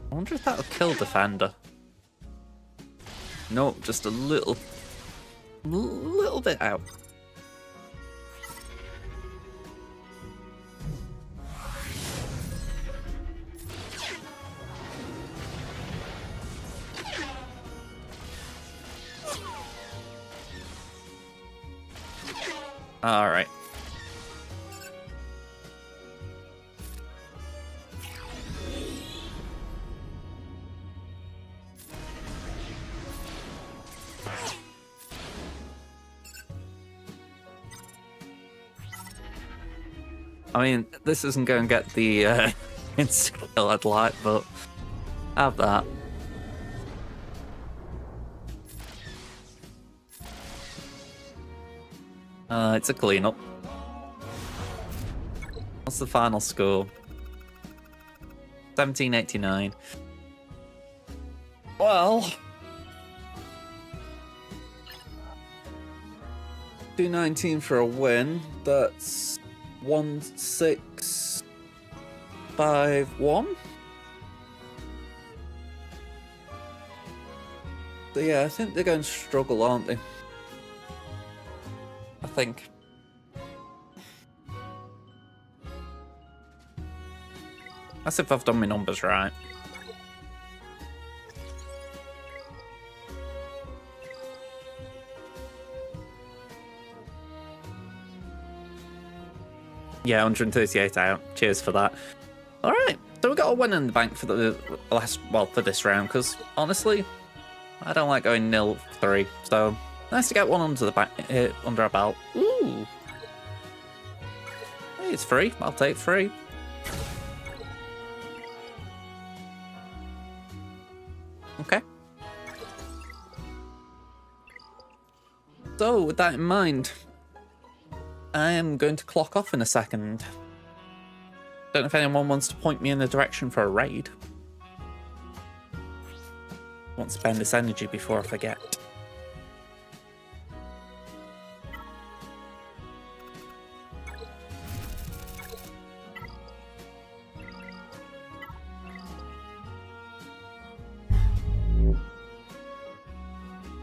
I wonder if that'll kill Defender. No, just a little bit out. All right. I mean, this isn't going to get the insta kill I'd like, but have that. It's a cleanup. What's the final score? 1789. Well, 219 for a win. That's 1651. So yeah, I think they're going to struggle, aren't they? I think. That's if I've done my numbers right. Yeah, 138 out. Cheers for that. Alright, so we got a win in the bank for the last, well, for this round, because honestly, I don't like going 0-3, so nice to get one under the back, under our belt. Ooh. Hey, it's free. I'll take free. Okay. So, with that in mind, I am going to clock off in a second. Don't know if anyone wants to point me in the direction for a raid. I want to spend this energy before I forget.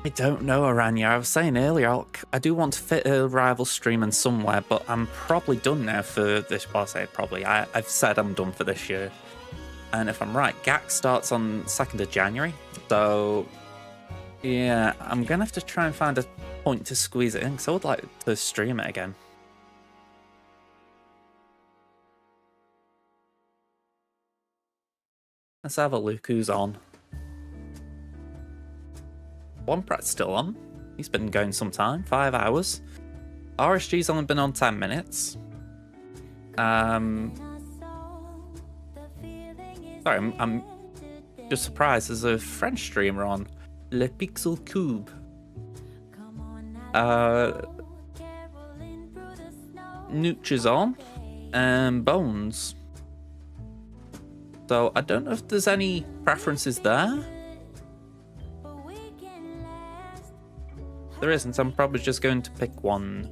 I don't know, Aranya. I was saying earlier, I do want to fit a rival stream in somewhere, but I'm probably done now for this. Well, I say probably. I've said I'm done for this year. And if I'm right, GAC starts on 2nd of January. So, yeah, I'm going to have to try and find a point to squeeze it in, because I would like to stream it again. Let's have a look who's on. Womprat's still on. He's been going some time, 5 hours. RSG's only been on 10 minutes. Sorry, I'm just surprised. There's a French streamer on, Le Pixel Cube. Nooch is on, and Bones. So I don't know if there's any preferences there. There isn't, so I'm probably just going to pick one.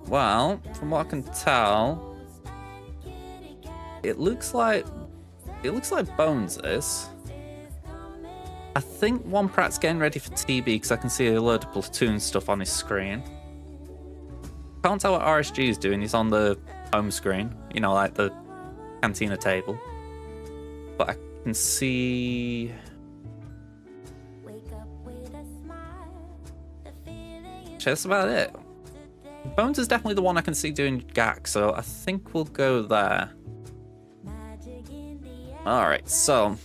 Well, from what I can tell, it looks like Bones is. I think Womprat's getting ready for TB because I can see a load of Platoon stuff on his screen. Can't tell what RSG is doing. He's on the home screen, you know, like the cantina table. But I can see. That's about it. Bones is definitely the one I can see doing GAC, so I think we'll go there. Alright, so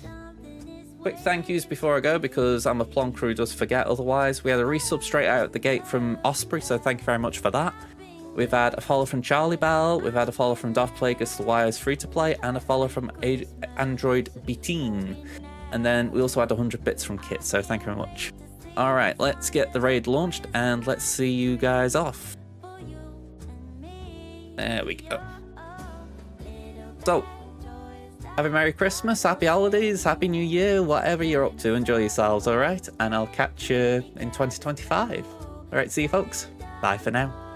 quick thank yous before I go, because I'm a Plum crew does forget otherwise. We had a resub straight out the gate from Osprey, so thank you very much for that. We've had a follow from Charlie Bell, we've had a follow from Doth Plagueis the Wires free to play, and a follow from Android Beteen. And then we also had 100 bits from Kit, so thank you very much. Alright, let's get the raid launched and let's see you guys off. There we go. So, have a Merry Christmas, Happy Holidays, Happy New Year, whatever you're up to, enjoy yourselves, alright? And I'll catch you in 2025. Alright, see you folks. Bye for now.